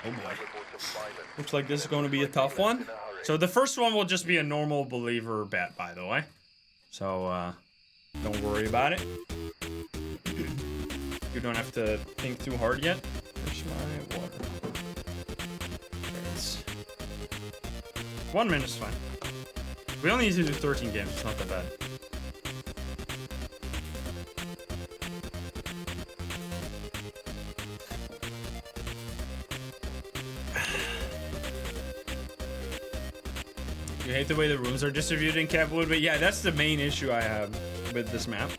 Oh boy. Looks like this is gonna be a tough one. So the first one will just be a normal believer bet, by the way. So, don't worry about it. You don't have to think too hard yet. Where's my water? There it is. 1 minute is fine. We only need to do 13 games. It's not that bad. You hate the way the rooms are distributed in Camp Wood, but yeah, that's the main issue I have with this map.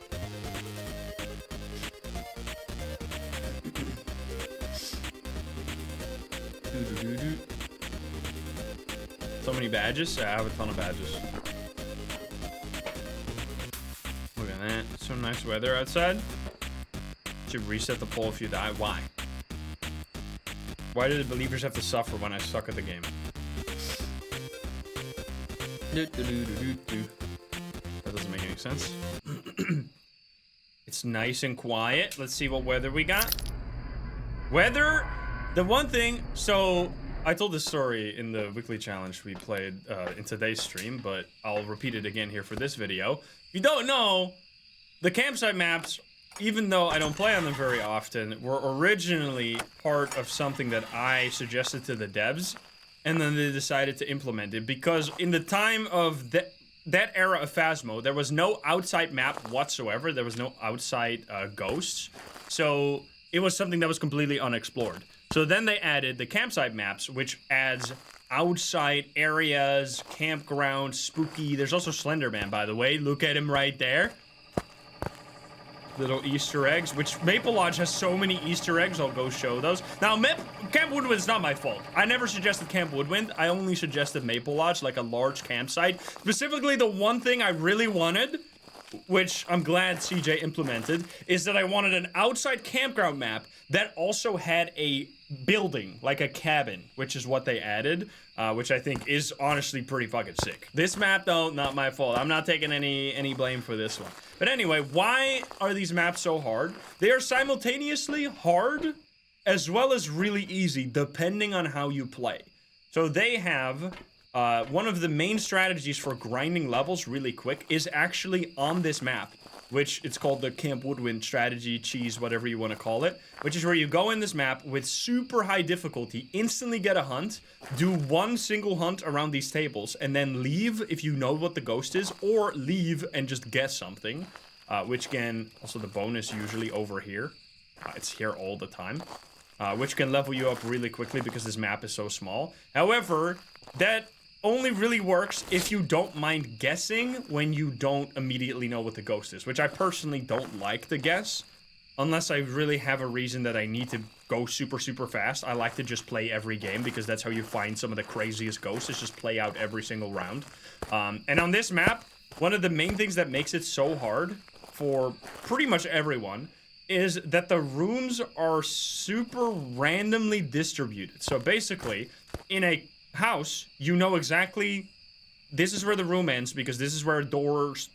So many badges? Yeah, I have a ton of badges. Look at that. So nice weather outside. Should reset the poll if you die. Why? Why do the believers have to suffer when I suck at the game? That doesn't make any sense. It's nice and quiet. Let's see what weather we got. Weather, the one thing, so I told this story in the weekly challenge we played in today's stream, but I'll repeat it again here for this video. If you don't know, the campsite maps, even though I don't play on them very often, were originally part of something that I suggested to the devs, and then they decided to implement it, because in the time of that era of Phasmo, there was no outside map whatsoever. There was no outside ghosts. So it was something that was completely unexplored. So then they added the campsite maps, which adds outside areas, campground, spooky. There's also Slenderman, by the way. Look at him right there. Little Easter eggs, which Maple Lodge has so many Easter eggs. I'll go show those. Now, Camp Woodwind is not my fault. I never suggested Camp Woodwind. I only suggested Maple Lodge, like a large campsite. Specifically, the one thing I really wanted, which I'm glad CJ implemented, is that I wanted an outside campground map that also had a building, like a cabin, which is what they added, which I think is honestly pretty fucking sick. This map, though, not my fault. I'm not taking any blame for this one. But anyway, why are these maps so hard? They are simultaneously hard as well as really easy, depending on how you play. So they have one of the main strategies for grinding levels really quick is actually on this map, which it's called the Camp Woodwind strategy, cheese, whatever you want to call it, which is where you go in this map with super high difficulty, instantly get a hunt, do one single hunt around these tables, and then leave if you know what the ghost is, or leave and just guess something. which can, also the bonus usually over here. It's here all the time, which can level you up really quickly because this map is so small. However, that only really works if you don't mind guessing when you don't immediately know what the ghost is, which I personally don't like to guess. Unless I really have a reason that I need to go super, super fast. I like to just play every game because that's how you find some of the craziest ghosts, is just play out every single round. And on this map, one of the main things that makes it so hard for pretty much everyone is that the rooms are super randomly distributed. So basically, in a house, you know exactly this is where the room ends because this is where doors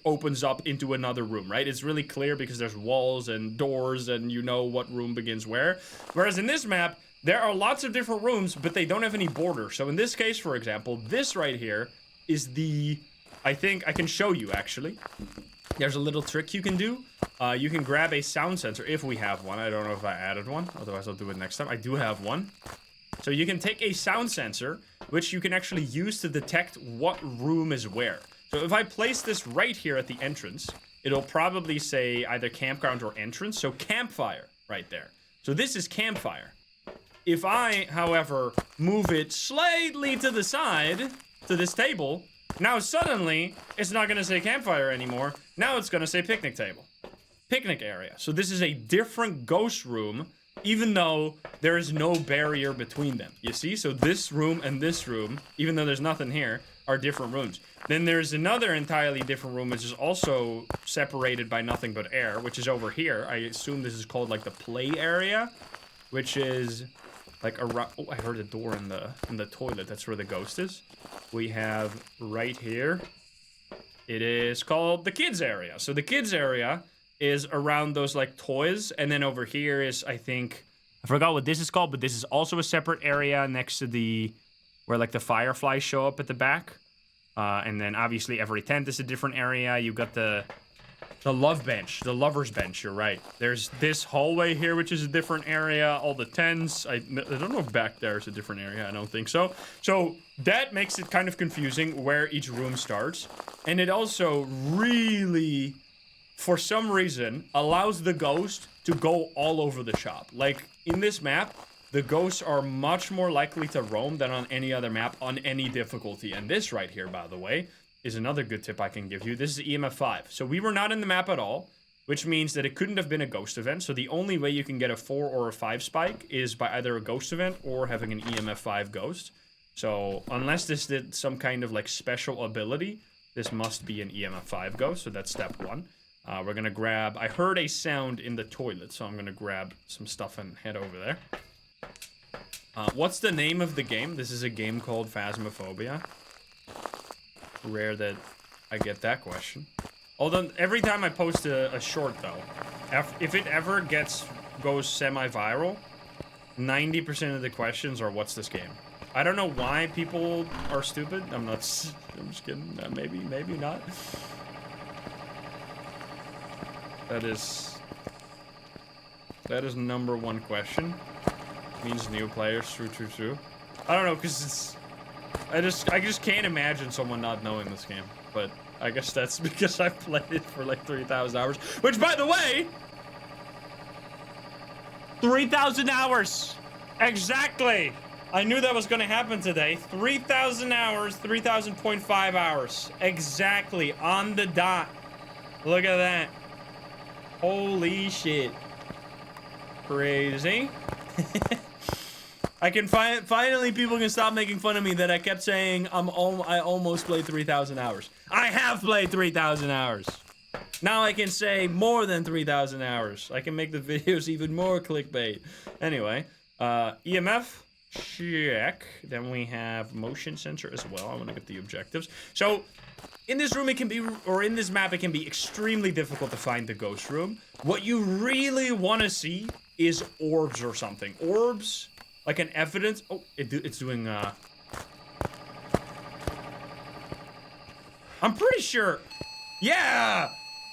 opens up into another room, right? It's really clear because there's walls and doors and you know what room begins where. Whereas in this map, there are lots of different rooms, but they don't have any borders. So in this case, for example, this right here is the... I think I can show you, actually. There's a little trick you can do. You can grab a sound sensor, if we have one. I don't know if I added one, otherwise I'll do it next time. I do have one. So you can take a sound sensor, which you can actually use to detect what room is where. So if I place this right here at the entrance, it'll probably say either campground or entrance. So campfire right there. So this is campfire. If I, however, move it slightly to the side to this table, now suddenly it's not going to say campfire anymore. Now it's going to say picnic table. Picnic area. So this is a different ghost room, even though there is no barrier between them. You see? So this room and this room, even though there's nothing here, are different rooms. Then there's another entirely different room, which is also separated by nothing but air, which is over here. I assume this is called like the play area, which is like around... Oh, I heard a door in the toilet. That's where the ghost is. We have right here. It is called the kids area. So the kids area is around those like toys, and then over here is, I think, I forgot what this is called, but this is also a separate area next to the where like the fireflies show up at the back. And then obviously every tent is a different area. You got the love bench, the lover's bench. You're right. There's this hallway here, which is a different area. All the tents. I don't know if back there is a different area. I don't think so. So that makes it kind of confusing where each room starts. And it also really, for some reason, allows the ghost to go all over the shop. Like in this map, the ghosts are much more likely to roam than on any other map on any difficulty. And this right here, by the way, is another good tip I can give you. This is EMF 5. So we were not in the map at all, which means that it couldn't have been a ghost event. So the only way you can get a 4 or a 5 spike is by either a ghost event or having an EMF 5 ghost. So unless this did some kind of like special ability, this must be an EMF 5 ghost. So that's step 1. We're going to grab... I heard a sound in the toilet, so I'm going to grab some stuff and head over there. What's the name of the game? This is a game called Phasmophobia. Rare that I get that question. Although every time I post a short though, if it ever goes semi-viral, 90% of the questions are, what's this game? I don't know why people are stupid. I'm just kidding. Maybe not. That is number 1 question. Means new players. True. I don't know, because it's... I just can't imagine someone not knowing this game. But I guess that's because I've played it for like 3,000 hours. Which, by the way... 3,000 hours! Exactly! I knew that was going to happen today. 3,000 hours, 3,000.5 hours. Exactly, on the dot. Look at that. Holy shit. Crazy. I can finally people can stop making fun of me that I kept saying I almost played 3,000 hours. I have played 3,000 hours. Now I can say more than 3,000 hours. I can make the videos even more clickbait. Anyway, EMF check. Then we have motion sensor as well. I want to get the objectives. So in this room, it can be, or in this map, it can be extremely difficult to find the ghost room. What you really want to see is orbs or something. Orbs, like an evidence. Oh, it's doing, I'm pretty sure. Yeah!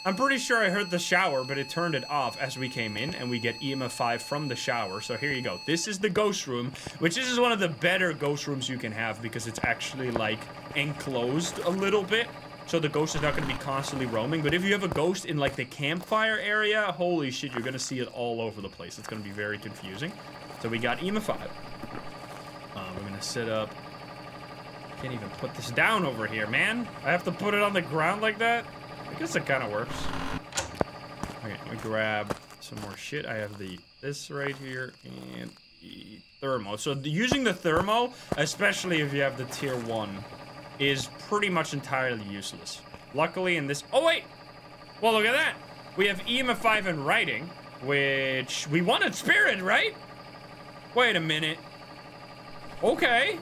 I'm pretty sure I heard the shower, but it turned it off as we came in, and we get EMF 5 from the shower. So here you go. This is the ghost room, which is one of the better ghost rooms you can have because it's actually, like, enclosed a little bit. so the ghost is not going to be constantly roaming. But if you have a ghost in like the campfire area, holy shit, you're going to see it all over the place. It's going to be very confusing. So we got EMA 5. We're going to set up. Can't even put this down over here, man. I have to put it on the ground like that. I guess it kind of works. Okay, let me grab some more shit. I have this right here and the thermo. So using the thermo, especially if you have the tier 1, is pretty much entirely useless. Luckily in this... Oh, wait! Well, look at that! We have EMA 5 in writing, which we wanted spirit, right? Wait a minute. Okay.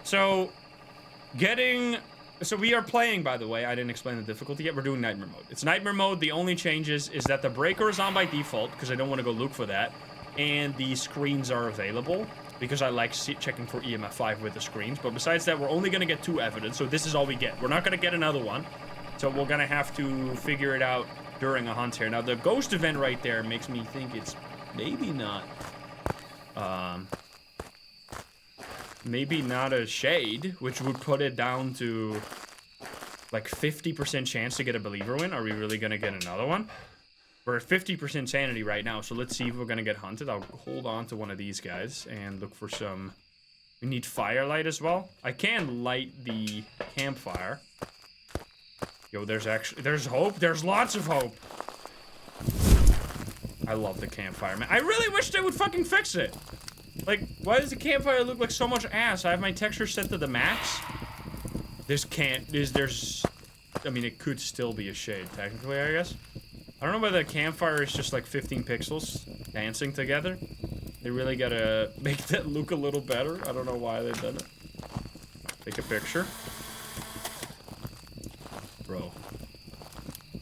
So, So we are playing, by the way, I didn't explain the difficulty yet. We're doing nightmare mode. It's nightmare mode. The only changes is that the breaker is on by default, because I don't want to go look for that. And the screens are available, because I like checking for EMF 5 with the screens. But besides that, we're only going to get 2 evidence, so this is all we get. We're not going to get another one. So we're going to have to figure it out during a hunt here. Now, the ghost event right there makes me think it's maybe not... maybe not a shade, which would put it down to like 50% chance to get a believer win. Are we really gonna get another one? We're at 50% sanity right now, so let's see if we're gonna get hunted. I'll hold on to one of these guys and look for some... We need firelight as well. I can light the campfire. Yo, there's hope. There's lots of hope. I love the campfire, man. I really wish they would fucking fix it. Like, why does the campfire look like so much ass? I have my texture set to the max. I mean, it could still be a shade, technically, I guess. I don't know whether the campfire is just like 15 pixels dancing together. They really gotta make that look a little better. I don't know why they've done it. Take a picture. Bro.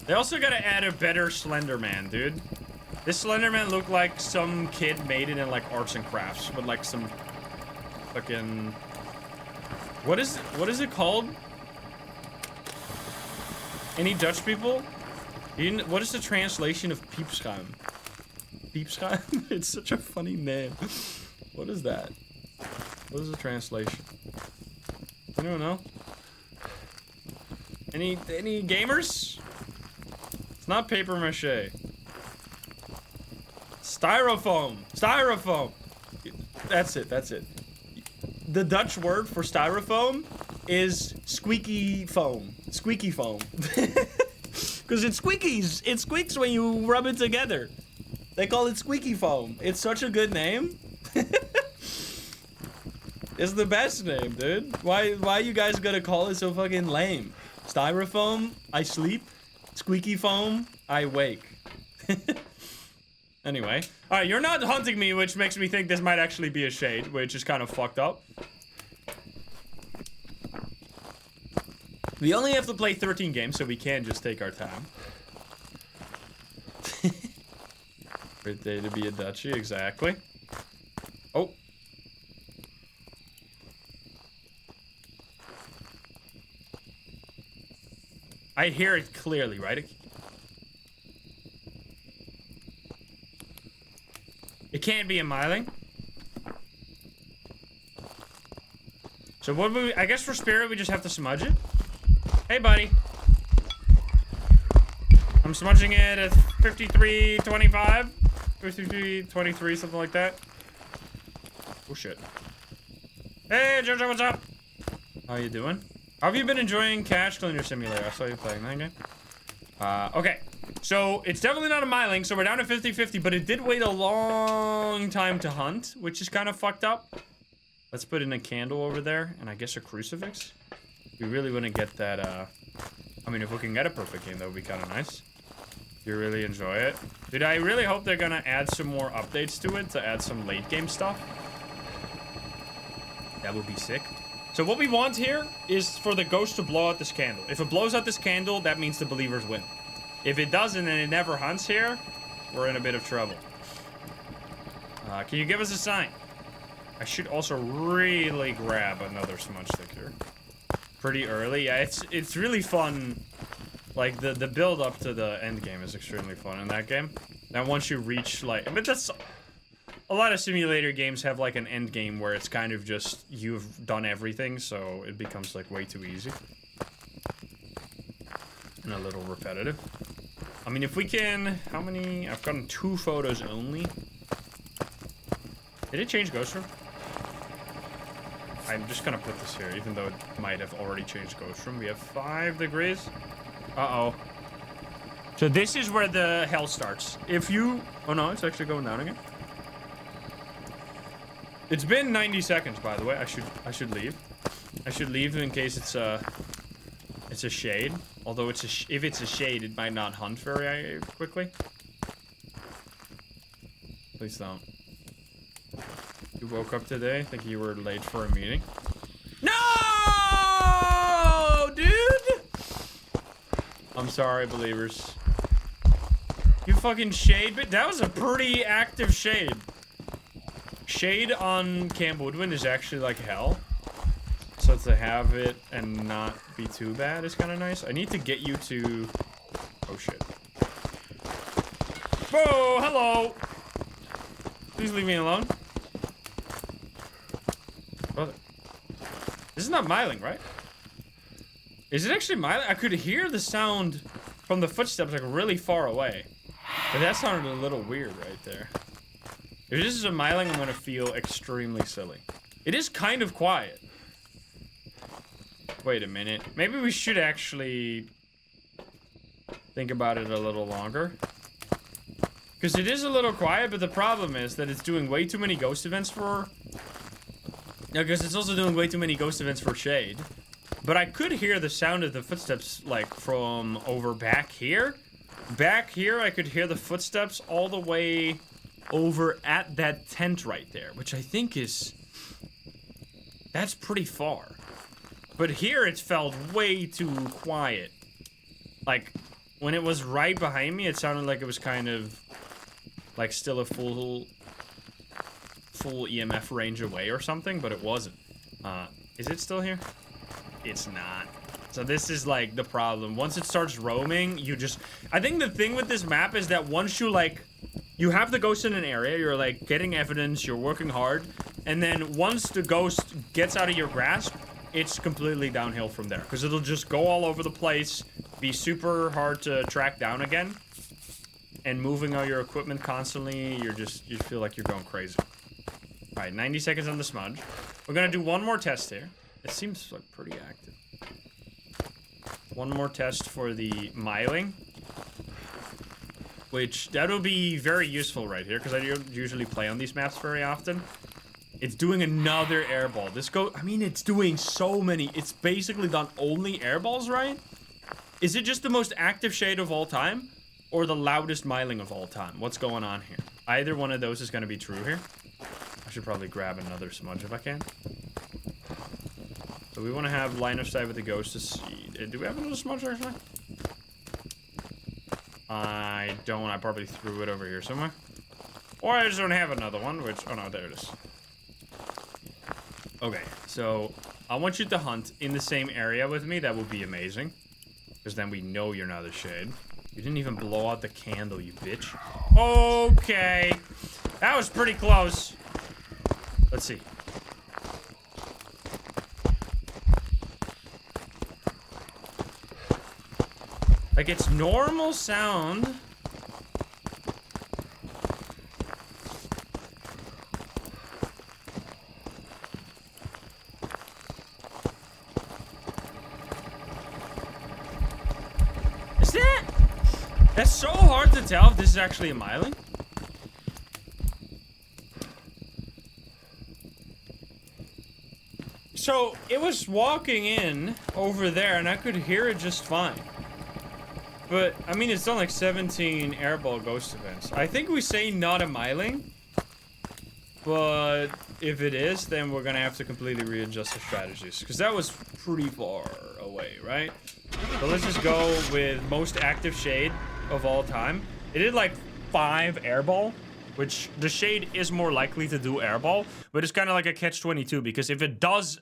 They also gotta add a better Slenderman, dude. This Slenderman looked like some kid made it in like arts and crafts with like some fucking... What is it called? Any Dutch people? What is the translation of piepschuim? Piepschuim? It's such a funny name. What is that? What is the translation? Anyone know? Any gamers? It's not paper mache. Styrofoam. Styrofoam. That's it. The Dutch word for styrofoam is squeaky foam. Squeaky foam. Because it squeakies. It squeaks when you rub it together. They call it squeaky foam. It's such a good name. It's the best name, dude. Why you guys gotta call it so fucking lame? Styrofoam, I sleep. Squeaky foam, I wake. Anyway. Alright, you're not hunting me, which makes me think this might actually be a shade, which is kind of fucked up. We only have to play 13 games, so we can just take our time. Birthday to be a Dutchie, exactly. Oh. I hear it clearly, right? It can't be a miling. So what would we... I guess for spirit, we just have to smudge it. Hey, buddy. I'm smudging it at 53.25. 53.23, something like that. Oh, shit. Hey, Jojo, what's up? How you doing? How have you been enjoying Cash Cleaner Simulator? I saw you playing that game. Okay. So, it's definitely not a miling, so we're down to 50-50, but it did wait a long time to hunt, which is kind of fucked up. Let's put in a candle over there, and I guess a crucifix. We really wouldn't get that, I mean, if we can get a perfect game, that would be kind of nice. You really enjoy it. Dude, I really hope they're gonna add some more updates to it, to add some late game stuff. That would be sick. So what we want here is for the ghost to blow out this candle. If it blows out this candle, that means the believers win. If it doesn't and it never hunts here, we're in a bit of trouble. Can you give us a sign? I should also really grab another smudge stick here. Pretty early. Yeah, it's really fun. Like, the build up to the end game is extremely fun in that game. Now, once you reach, like... I mean, that's... A lot of simulator games have, like, an end game where it's kind of just... You've done everything, so it becomes, like, way too easy. and a little repetitive. I mean, if we can... How many? I've gotten 2 photos only. Did it change Ghost Room? I'm just gonna put this here, even though it might have already changed Ghost Room. We have 5 degrees. Uh-oh. So this is where the hell starts. If you... Oh, no, it's actually going down again. It's been 90 seconds, by the way. I should leave. I should leave in case it's a shade. Although if it's a shade, it might not hunt very quickly. Please don't. You woke up today thinking you were late for a meeting. No, dude! I'm sorry, believers. You fucking shade bit. That was a pretty active shade. Shade on Camp Woodwind is actually like hell. So to have it and not be too bad is kind of nice. I need to get you to... Oh, shit. Whoa, hello! Please leave me alone. Brother. This is not Myling, right? Is it actually Myling? I could hear the sound from the footsteps like really far away. But that sounded a little weird right there. If this is a Myling, I'm gonna feel extremely silly. It is kind of quiet. Wait a minute. Maybe we should actually think about it a little longer. Because it is a little quiet, but the problem is that it's doing way too many ghost events for... I guess it's also doing way too many ghost events for Shade. But I could hear the sound of the footsteps, like, from over back here. Back here, I could hear the footsteps all the way over at that tent right there, which I think is... That's pretty far. But here, it felt way too quiet. Like, when it was right behind me, it sounded like it was kind of... Like, still a full EMF range away or something, but it wasn't. Is it still here? It's not. So this is, like, the problem. Once it starts roaming, you just... I think the thing with this map is that once you, like... You have the ghost in an area, you're, like, getting evidence, you're working hard, and then once the ghost gets out of your grasp, it's completely downhill from there. Because it'll just go all over the place, be super hard to track down again, and moving all your equipment constantly, you feel like you're going crazy. Alright, 90 seconds on the smudge. We're gonna do one more test here. It seems like pretty active. One more test for the Myling. Which, that'll be very useful right here, because I don't usually play on these maps very often. It's doing another airball. I mean, it's doing so many. It's basically done only airballs, right? Is it just the most active shade of all time? Or the loudest Myling of all time? What's going on here? Either one of those is going to be true here. I should probably grab another smudge if I can. So we want to have line of sight with the ghost to see. Do we have another smudge actually? I don't. I probably threw it over here somewhere. Or I just don't have another one, which... Oh no, there it is. Okay, so I want you to hunt in the same area with me. That would be amazing. Because then we know you're not a shade. You didn't even blow out the candle, you bitch. Okay. That was pretty close. Let's see. Like, it's normal sound. Is that? That's so hard to tell if this is actually a Myling. So, it was walking in over there, and I could hear it just fine. But, I mean, it's done like 17 airball ghost events. I think we say not a Myling. But if it is, then we're gonna have to completely readjust the strategies. Because that was pretty far away, right? So let's just go with most active shade of all time. It did like 5 airball, which the shade is more likely to do airball. But it's kind of like a catch-22, because if it does...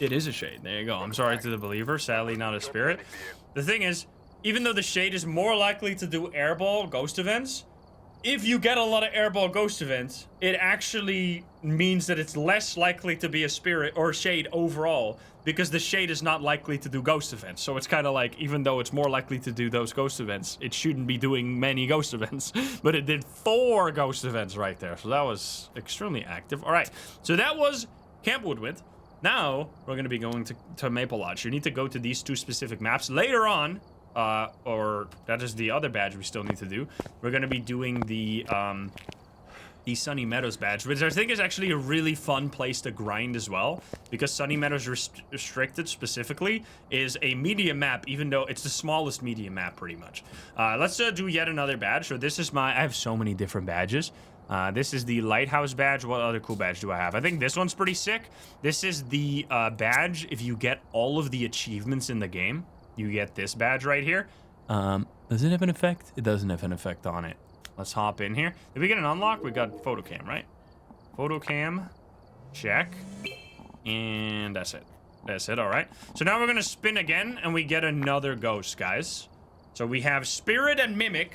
It is a shade. There you go. I'm sorry to the believer. Sadly, not a spirit. The thing is... Even though the shade is more likely to do airball ghost events, if you get a lot of airball ghost events, it actually means that it's less likely to be a spirit or a shade overall, because the shade is not likely to do ghost events. So it's kind of like, even though it's more likely to do those ghost events, it shouldn't be doing many ghost events, but it did 4 ghost events right there. So that was extremely active. All right, so that was Camp Woodwind. Now we're going to be going to Maple Lodge. You need to go to these 2 specific maps. Later on, or that is the other badge we still need to do. We're going to be doing the Sunny Meadows badge, which I think is actually a really fun place to grind as well, because Sunny Meadows Restricted specifically is a medium map, even though it's the smallest medium map pretty much. Let's do yet another badge. So this is I have so many different badges. This is the Lighthouse badge. What other cool badge do I have? I think this one's pretty sick. This is the badge if you get all of the achievements in the game. You get this badge right here. Does it have an effect? It doesn't have an effect on it. Let's hop in here. Did we get an unlock? We got photo cam, right? Photo cam. Check. And that's it. That's it, all right. So now we're gonna spin again, and we get another ghost, guys. So we have Spirit and Mimic.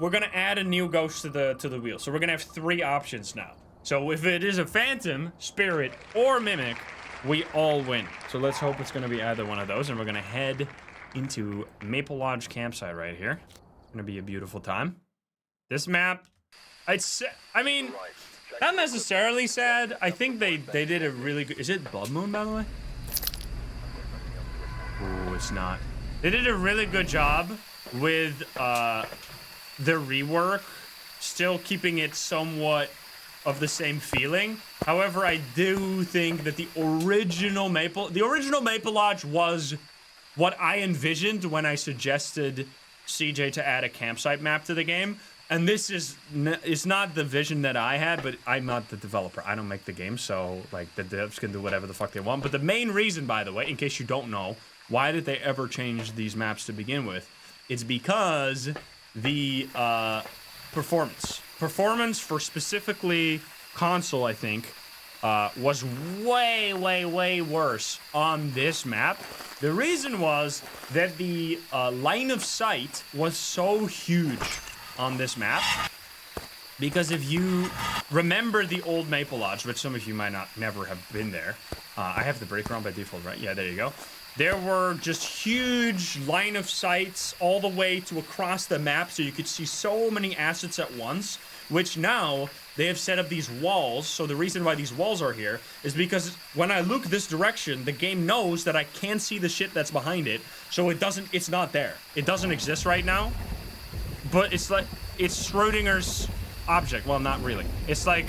We're gonna add a new ghost to the wheel. So we're gonna have 3 options now. So if it is a Phantom, Spirit, or Mimic, we all win. So let's hope it's gonna be either one of those, and we're gonna head into Maple Lodge campsite right here. It's gonna be a beautiful time. This map, I mean, not necessarily sad. I think they did a really good. Is it Blood Moon, by the way? Oh, it's not. They did a really good job with the rework, still keeping it somewhat of the same feeling. However, I do think that the original Maple Lodge was what I envisioned when I suggested CJ to add a campsite map to the game. And this is it's not the vision that I had, but I'm not the developer. I don't make the game, so like the devs can do whatever the fuck they want. But the main reason, by the way, in case you don't know, why did they ever change these maps to begin with? It's because the performance for specifically console, I think, was way worse on this map. The reason was that the line of sight was so huge on this map, because if you remember the old Maple Lodge, which some of you might never have been there, I have the breaker on by default, right? Yeah, there you go. There were just huge line of sights all the way to across the map, so you could see so many assets at once, which now they have set up these walls. So the reason why these walls are here is because when I look this direction, the game knows that I can't see the shit that's behind it, so it's not there. It doesn't exist right now, but it's like, it's Schrodinger's object. Well, not really. It's like,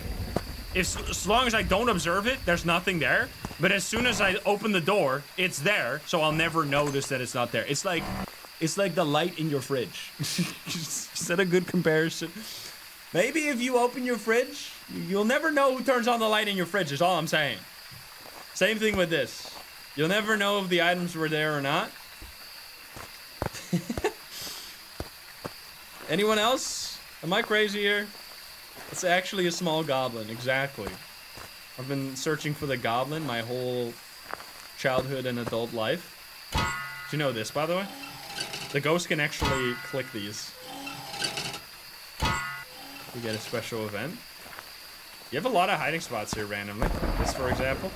as long as I don't observe it, there's nothing there. But as soon as I open the door, it's there, so I'll never notice that it's not there. It's like the light in your fridge. Is that a good comparison? Maybe if you open your fridge, you'll never know who turns on the light in your fridge, is all I'm saying. Same thing with this. You'll never know if the items were there or not. Anyone else? Am I crazy here? It's actually a small goblin, exactly. I've been searching for the goblin my whole childhood and adult life. Do you know this, by the way? The ghost can actually click these. You get a special event. You have a lot of hiding spots here randomly. This, for example.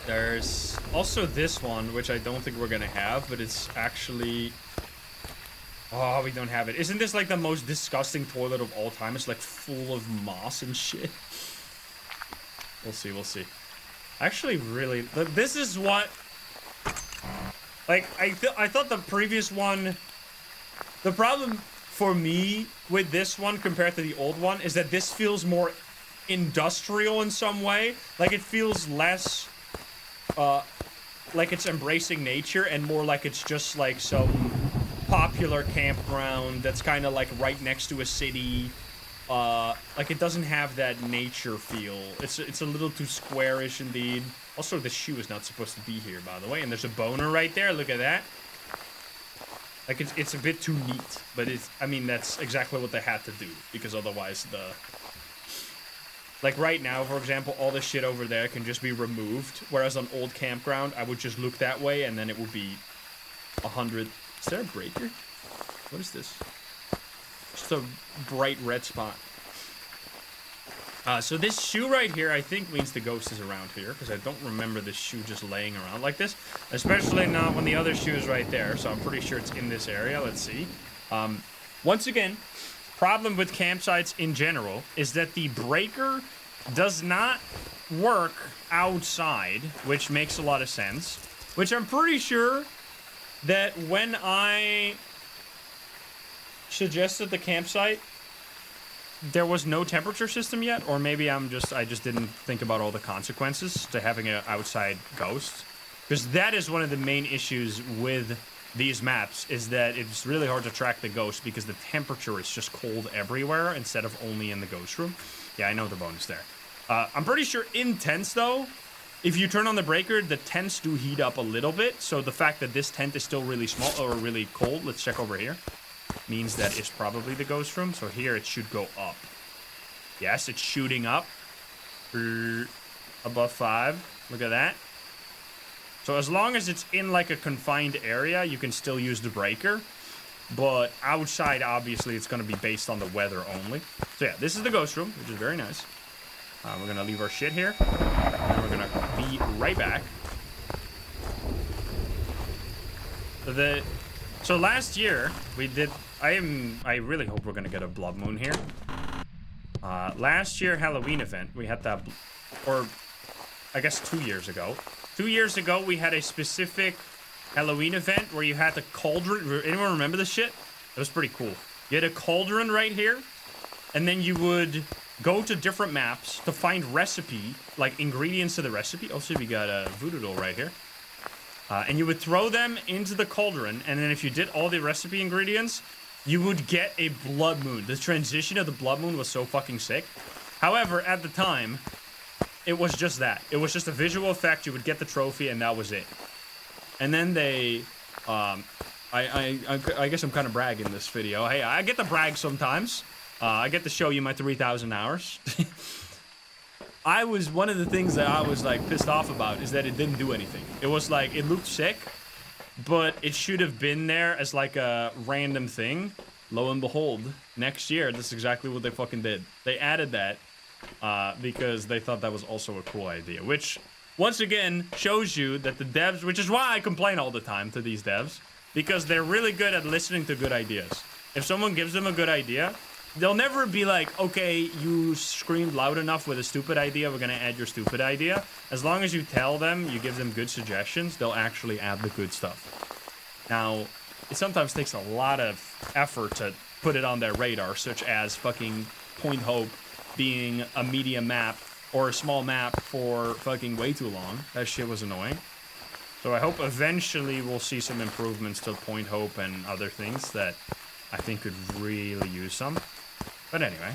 There's also this one, which I don't think we're gonna have, but it's actually... Oh, we don't have it. Isn't this like the most disgusting toilet of all time? It's like full of moss and shit. We'll see, we'll see. Actually, really, this is what... Like, I thought the previous one... The problem for me with this one compared to the old one is that this feels more industrial in some way. Like, it feels less... like it's embracing nature and more like it's just like some popular campground that's kind of like right next to a city. Like it doesn't have that nature feel. It's a little too squarish indeed. Also, the shoe is not supposed to be here, by the way. And there's a boner right there. Look at that. Like it's a bit too neat, but I mean that's exactly what they had to do, because otherwise like right now, for example, all this shit over there can just be removed. Whereas on old campground, I would just look that way and then it would be 100. Is there a breaker? What is this? Just a bright red spot. So this shoe right here, I think means the ghost is around here, because I don't remember this shoe just laying around like this, especially not when the other shoe is right there, so I'm pretty sure it's in this area. Let's see. Once again, problem with campsites in general is that the breaker does not work outside, which makes a lot of sense, which I'm pretty sure that when I suggested the campsite, there was no temperature system yet, or maybe I just didn't think about all the consequences to having an outside ghost. Because that is one of the main issues with these maps, is that it's really hard to track the ghost because the temperature is just cold everywhere instead of only in the ghost room. Yeah, I know the bonus there. I'm pretty sure in tents, though, if you turn on the breaker, the tents do heat up a little bit. So the fact that this tent is still really small or really cold, let's check over here, means that it's probably the ghost room. So here it should go up. Yes, it's shooting up. Above 5. Look at that. So as long as it's in like a confined area, you can still use the breaker. But outside, obviously, it's going to be based on the weather only. So yeah, this is the ghost room, which is very nice. We're going to leave our shit here. And we're going to be right back. So last year, we did... I really hope we're going to get a blood moon here. Last year, Halloween event, we had that... Or, I guess 2 years ago. 2 years ago, we had a specific Halloween event where you had the cauldron. Anyone remember this shit? It was pretty cool. You had a cauldron right here, and then you would go to different maps to find recipe, like ingredients to the recipe. Also, we got a voodoo doll right here. And you would throw them into the cauldron, and then if you did all the recipe ingredients, you would get a blood moon. The transition of the blood moon was so fucking sick. However, at the time, it was just that. It was just a visual effect. You would get the trophy, and that was it. And then they, I guess I'm kind of bragging this video. Hey, I get to brag sometimes. I get to show you my 3,000 hours. One of the things that I was like pissed off about is that it didn't do anything. It was like, it looked sick, but it should have been there as like a random thing. Lo and behold, next year, that's exactly what they fucking did. They added that. Because they thought that was also a cool idea, which once again shows you that the devs, which is why I complain all the time to these devs, because they're really good at listening to good ideas. If someone gives them a good idea, they'll never be like, okay, you screamed loud enough with a stupid idea, we're gonna add your stupid idea. As long as you tell them, you give them good suggestions, they'll actually add the good stuff. Now, it sometimes takes a lot of effort to put it on their radar, such as fucking Point Hope being a medium map or a small map for fucking way too long. That shit was annoying. So I hope eventually we'll see some improvements to Point Hope and other things that I think could really use some. But anyway.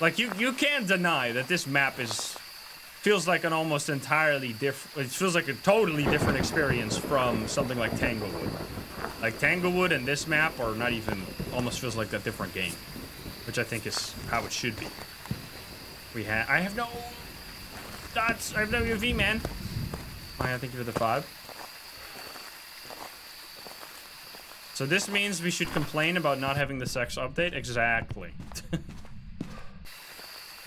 Like, you can't deny that this map feels like an almost entirely different... It feels like a totally different experience from something like Tanglewood. Like, Tanglewood and this map are not even... Almost feels like a different game. Which I think is how it should be. I have no... dots. I have no UV, man. I thank you for the 5. So this means we should complain about not having the sex update? Exactly.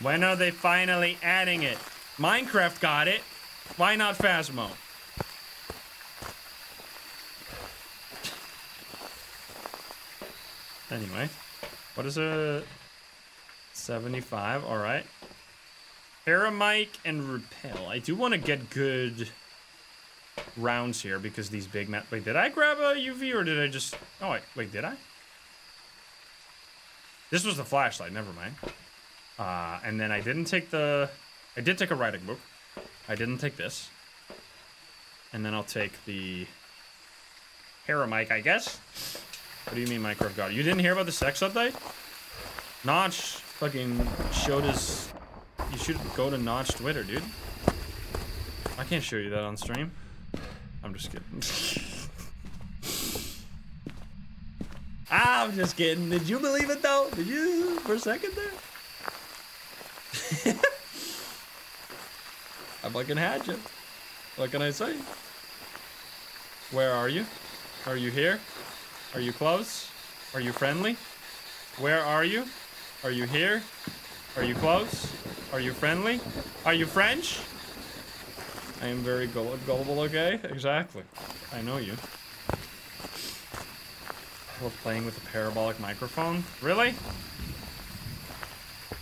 When are they finally adding it? Minecraft got it. Why not Phasmo? Anyway. What is a 75? All right. Paramike and Repel. I do want to get good rounds here because these big map... Wait, did I grab a UV or did I just... Oh, wait, did I? This was the flashlight. Never mind. And then I didn't take the... I did take a writing book. I didn't take this. And then I'll take the Paramike, I guess. What do you mean Minecraft got it? You didn't hear about the sex update? Notch fucking showed his... You should go to Notch Twitter, dude. I can't show you that on stream. I'm just kidding. I'm just kidding. Did you believe it, though? Did you for a second there? I fucking had you. What can I say? Where are you? Are you here? Are you close? Are you friendly? Where are you? Are you here? Are you close? Are you friendly? Are you French? I am very gullible, okay? Exactly. I know you. I love playing with a parabolic microphone. Really?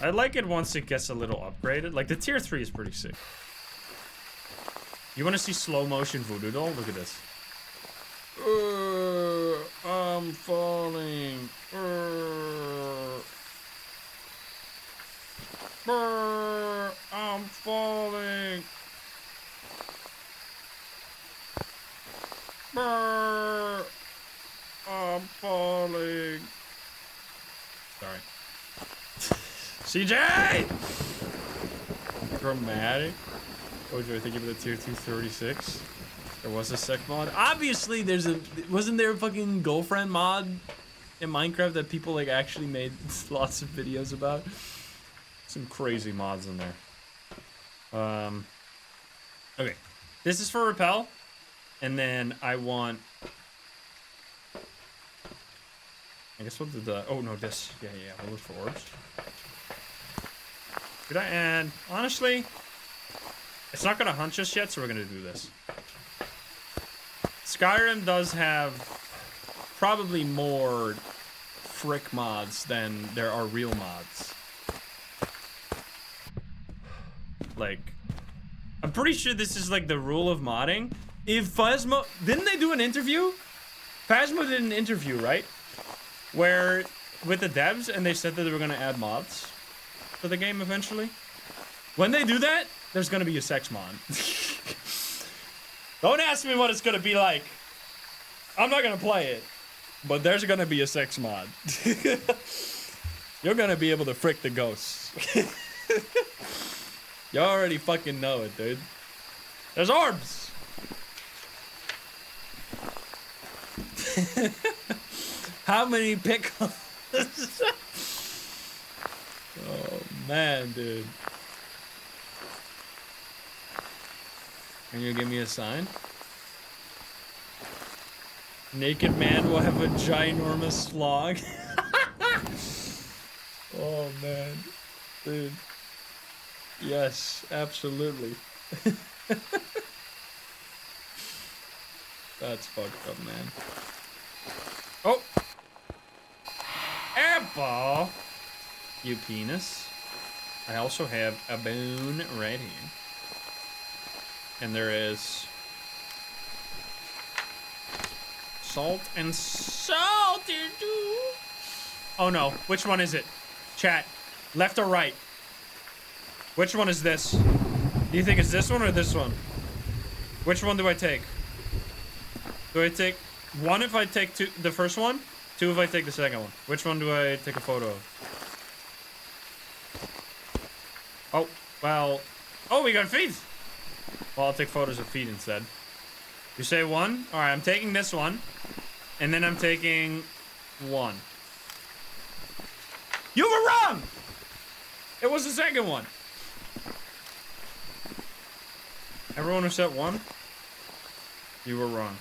I like it once it gets a little upgraded. Like, the tier 3 is pretty sick. You want to see slow motion voodoo doll? Look at this. I'm falling. I'm falling. I'm falling. Sorry. CJ! Dramatic. What do I think of the tier 236? There was a sec mod. Obviously, wasn't there a fucking girlfriend mod in Minecraft that people like actually made lots of videos about? Some crazy mods in there. Okay. This is for repel. And then I want... I guess what did the... Oh, no, this. Yeah, we'll look for orbs. Could I add... Honestly, it's not going to hunt us yet, so we're going to do this. Skyrim does have probably more frick mods than there are real mods. Like, I'm pretty sure this is like the rule of modding. If Phasmo... Didn't they do an interview? Phasmo did an interview, right? Where, with the devs, and they said that they were going to add mods to the game eventually. When they do that, there's going to be a sex mod. Don't ask me what it's going to be like. I'm not going to play it. But there's going to be a sex mod. You're going to be able to frick the ghosts. You already fucking know it, dude. There's orbs! How many pickles? Oh, man, dude. Can you give me a sign? Naked man will have a ginormous slog. Oh, man. Dude. Yes, absolutely. That's fucked up, man. Oh! Apple! You penis. I also have a bone right here. And there is... salt and salt, dude. Oh no, which one is it? Chat, left or right? Which one is this? Do you think it's this one or this one? Which one do I take? Do I take one if I take two, the first one? Two if I take the second one? Which one do I take a photo of? Oh, well. Oh, we got feet. Well, I'll take photos of feet instead. You say one? Alright, I'm taking this one. And then I'm taking one. You were wrong! It was the second one. Everyone who said one? You were wrong.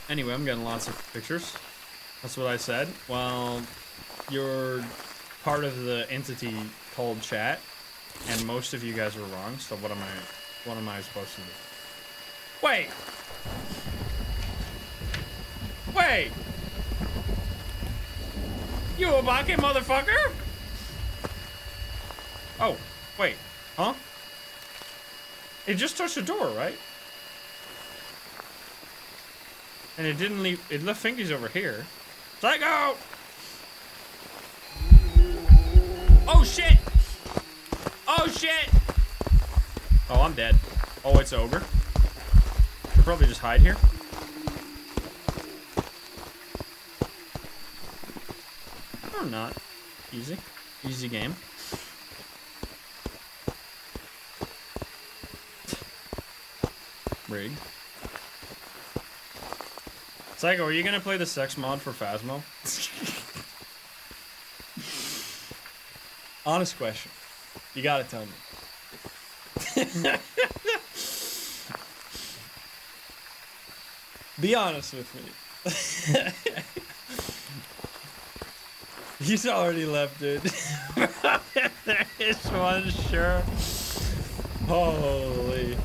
Anyway, I'm getting lots of pictures. That's what I said. Well, you're part of the entity called chat, and most of you guys were wrong, so what am I supposed to do? Wait! Wait! You a bucket, motherfucker? Oh, wait. Huh? It just touched the door, right? And it didn't leave... It left fingies over here. Psycho! Oh, shit! Oh, shit! Oh, I'm dead. Oh, it's ogre. Should probably just hide here. Or not. Easy. Easy game. Rigged. Psycho, are you gonna play the sex mod for Phasmo? Honest question. You gotta tell me. Be honest with me. He's already left, dude. There is one, sure. Holy.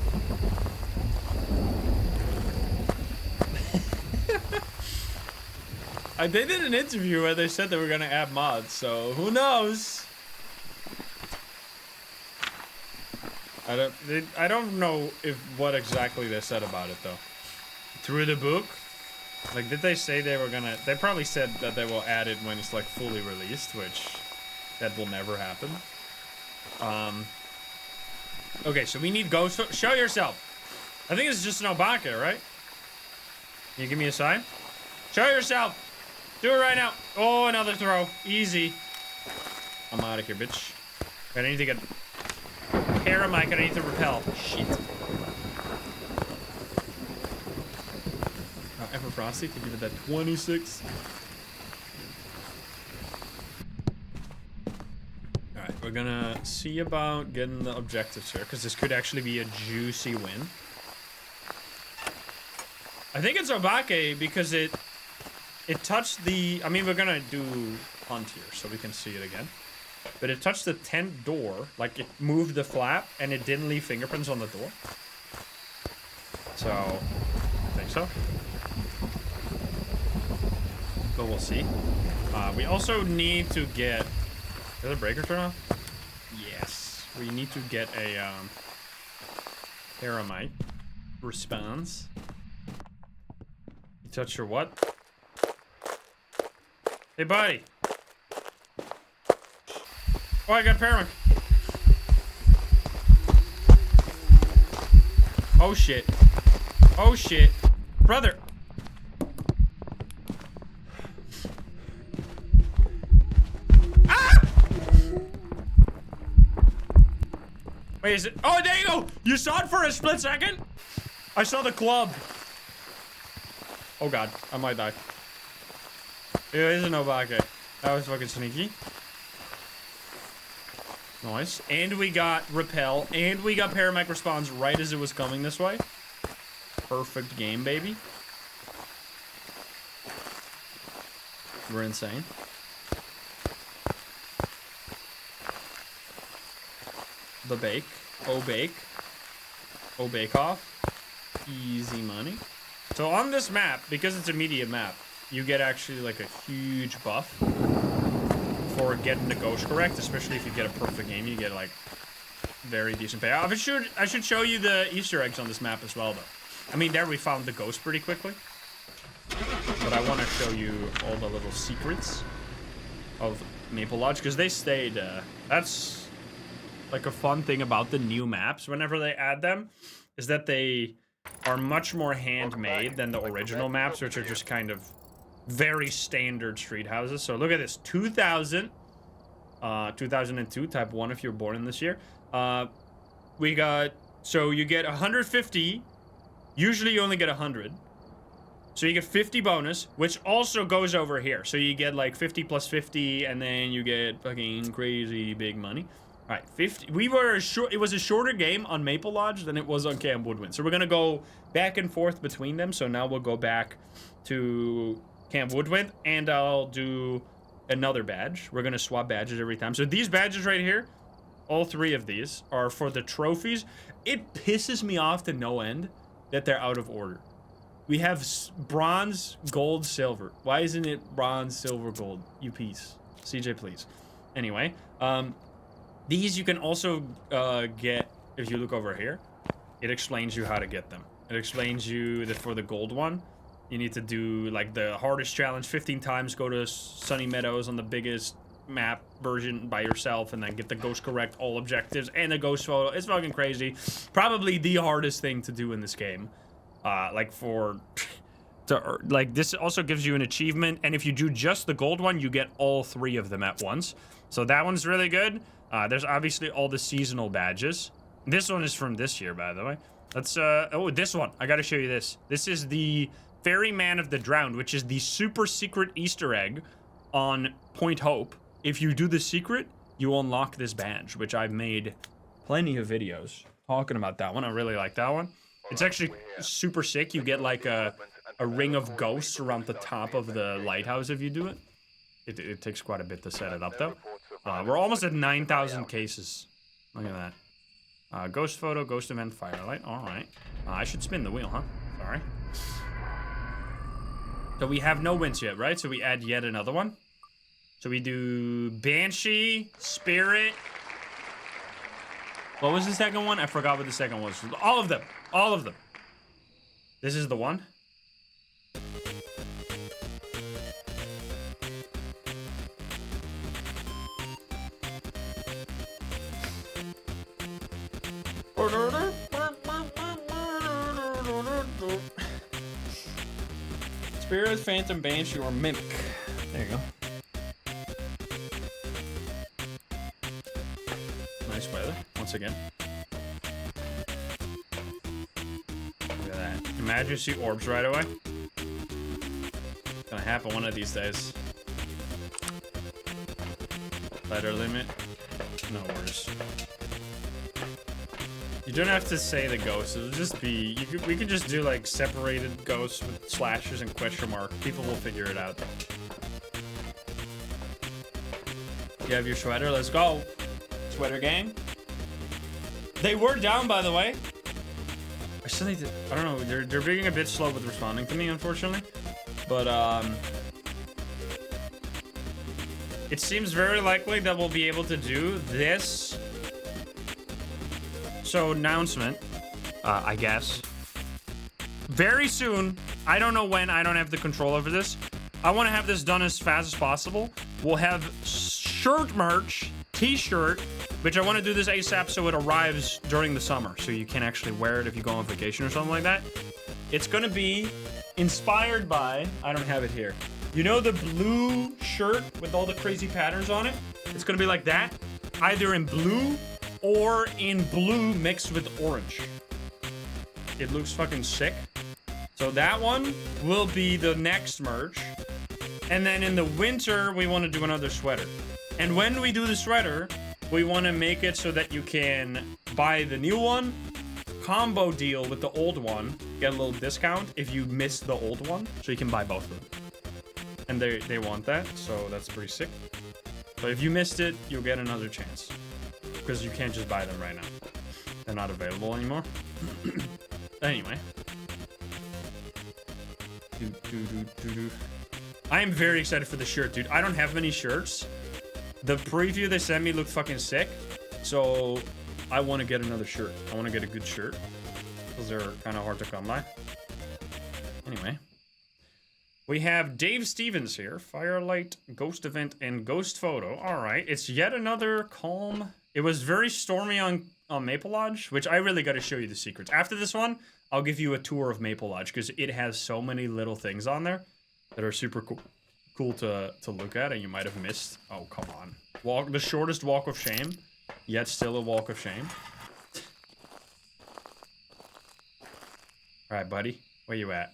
They did an interview where they said they were gonna add mods, so who knows? I don't know what exactly they said about it though. Through the book, like, did they say they were gonna? They probably said that they will add it when it's like fully released, which that will never happen. Okay, so we need ghost. Show yourself. I think it's just an Obaka, right? Can you give me a sign? Show yourself. Do it right now. Oh, another throw. Easy. I'm out of here, bitch. I need to get Paramike. I need to repel. Shit. Ever Frosty to give it that 26. Alright, we're gonna see about getting the objectives here, because this could actually be a juicy win. I think it's Obake because it touched the... I mean, we're gonna do hunt here, so we can see it again. But it touched the tent door, like it moved the flap, and it didn't leave fingerprints on the door. So, I think so. But we'll see. We also need to get... Did the breaker turn off? Yes. We need to get a Paramite response. You touch your what? Hey, buddy. Oh, I got Paramite. Oh, shit. Oh, shit. Brother. Wait, is it? Oh, there you go! You saw it for a split second? I saw the club. Oh god, I might die. It is an Obake. That was fucking sneaky. Nice. And we got repel, and we got Paramec response right as it was coming this way. Perfect game, baby. We're insane. The bake. O-bake. O-bake off. Easy money. So on this map, because it's a medium map, you get actually like a huge buff for getting the ghost correct, especially if you get a perfect game, you get like very decent payoff. I should show you the Easter eggs on this map as well though. I mean, there we found the ghost pretty quickly. But I want to show you all the little secrets of Maple Lodge, because they stayed, that's like a fun thing about the new maps whenever they add them, is that they are much more handmade than the original maps, which are just kind of very standard street houses. So look at this, 2002, type 1 if you're born in this year. We got, so you get 150, usually you only get 100. So you get 50 bonus, which also goes over here. So you get like 50 plus 50, and then you get fucking crazy big money. All right, 50. We were it was a shorter game on Maple Lodge than it was on Camp Woodwind. So we're gonna go back and forth between them. So now we'll go back to Camp Woodwind, and I'll do another badge. We're gonna swap badges every time. So these badges right here, all 3 of these are for the trophies. It pisses me off to no end that they're out of order. We have bronze, gold, silver. Why isn't it bronze, silver, gold? You piece. CJ, please. Anyway, these you can also get if you look over here. It explains you how to get them. It explains you that for the gold one, you need to do like the hardest challenge 15 times, go to Sunny Meadows on the biggest map version by yourself, and then get the ghost correct, all objectives, and a ghost photo. It's fucking crazy. Probably the hardest thing to do in this game. Like this also gives you an achievement, and if you do just the gold one, you get all 3 of them at once. So that one's really good. There's obviously all the seasonal badges. This one is from this year, by the way. Let's, oh, this one. I gotta show you this. This is the Ferryman of the Drowned, which is the super secret Easter egg on Point Hope. If you do the secret, you unlock this badge, which I've made plenty of videos talking about that one. I really like that one. It's actually super sick. You get like a a ring of ghosts around the top of the lighthouse if you do it. It takes quite a bit to set it up, though. We're almost at 9,000 cases. Look at that. Ghost photo, ghost event, firelight. All right. I should spin the wheel, huh? Sorry. So we have no wins yet, right? So we add yet another one. So we do Banshee, Spirit. What was the second one? I forgot what the second was. All of them. All of them. This is the one. Spirit, Phantom, Banshee, or Mimic. There you go. Nice weather, once again. Look at that. Imagine you see orbs right away. Gonna happen one of these days. Letter limit. No worries. You don't have to say the ghosts. It'll just be... we could just do, like, separated ghosts with slashes and question mark. People will figure it out. You have your sweater? Let's go. Sweater gang. They were down, by the way. I still need to... I don't know. They're being a bit slow with responding to me, unfortunately. But, it seems very likely that we'll be able to do this... So, announcement, I guess. Very soon, I don't know when, I don't have the control over this. I want to have this done as fast as possible. We'll have shirt merch, t-shirt, which I want to do this ASAP so it arrives during the summer. So you can actually wear it if you go on vacation or something like that. It's going to be inspired by, I don't have it here. You know the blue shirt with all the crazy patterns on it? It's going to be like that, either in blue or in blue mixed with orange. It looks fucking sick. So that one will be the next merch. And then in the winter, we want to do another sweater. And when we do the sweater, we want to make it so that you can buy the new one, combo deal with the old one, get a little discount if you missed the old one, so you can buy both of them. And they want that, so that's pretty sick. So if you missed it, you'll get another chance. Because you can't just buy them right now. They're not available anymore. Anyway. I am very excited for the shirt, dude. I don't have many shirts. The preview they sent me looked fucking sick. So, I want to get another shirt. I want to get a good shirt. Because they're kind of hard to come by. Anyway. We have Dave Stevens here. Firelight, Ghost Event, and Ghost Photo. Alright, it's yet another calm... It was very stormy on Maple Lodge, which I really got to show you the secrets. After this one, I'll give you a tour of Maple Lodge, because it has so many little things on there that are super cool to look at, and you might have missed. Oh, come on. The shortest walk of shame, yet still a walk of shame. Alright, buddy. Where you at?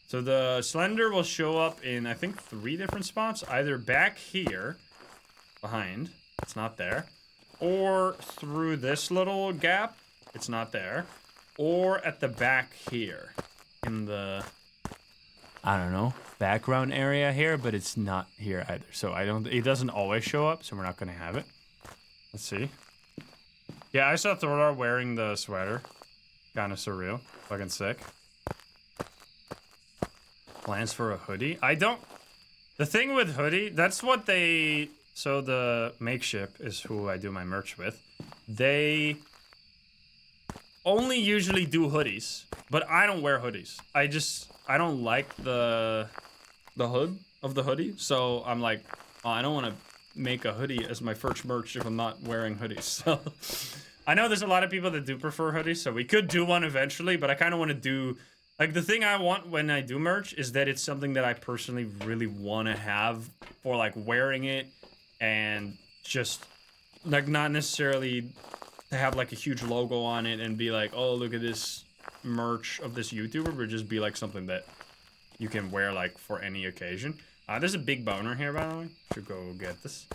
So the Slender will show up in, I think, 3 different spots. Either back here, behind, it's not there. Or through this little gap, it's not there. Or at the back here, in the, I don't know, background area here, but it's not here either. So it doesn't always show up, so we're not gonna have it. Let's see. Yeah, I saw Thordar wearing the sweater. Kinda surreal, fucking sick. Plans for a hoodie? The thing with hoodie, that's what they... So the Makeship is who I do my merch with. They only usually do hoodies, but I don't wear hoodies. I don't like the hood of the hoodie, so I'm like, oh, I don't want to make a hoodie as my first merch if I'm not wearing hoodies. So I know there's a lot of people that do prefer hoodies, so we could do one eventually, but I kind of want to do... Like, the thing I want when I do merch is that it's something that I personally really want to have for, like, wearing it and just, like, not necessarily to have, like, a huge logo on it and be like, oh, look at this merch of this YouTuber, but just be, like, something that you can wear, like, for any occasion. There's a big boner here, by the way. Should go get this.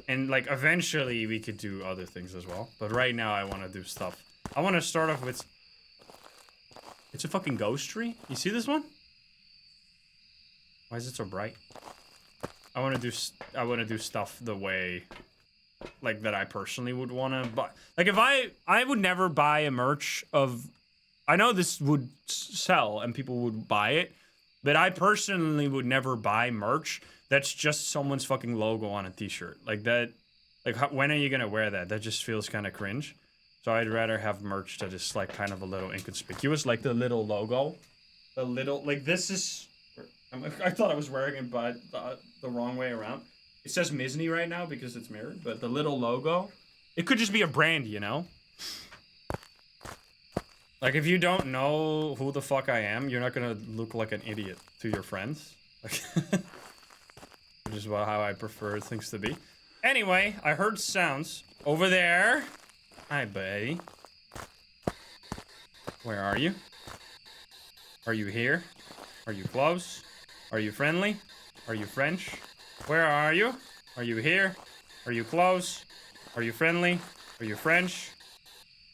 And, like, eventually we could do other things as well. But right now I want to do stuff I want to start off with... It's a fucking ghost tree. You see this one? Why is it so bright? I want to do stuff the way, like, that I personally would want to buy. Like, if I would never buy a merch of... I know this would sell and people would buy it, but I personally would never buy merch that's just someone's fucking logo on a t-shirt. Like that, like when are you gonna wear that? That just feels kind of cringe. So I'd rather have merch that is like kind of a little inconspicuous, like the little logo. The little, like this is, I thought I was wearing it, but the wrong way around. It says Misney right now because it's mirrored, but the little logo, it could just be a brand, you know? Like, if you don't know who the fuck I am, you're not gonna look like an idiot to your friends. Like, which is how I prefer things to be. Anyway, I heard sounds over there. Hi, buddy. Where are you? Are you here? Are you close? Are you friendly? Are you French? Where are you? Are you here? Are you close? Are you friendly? Are you French?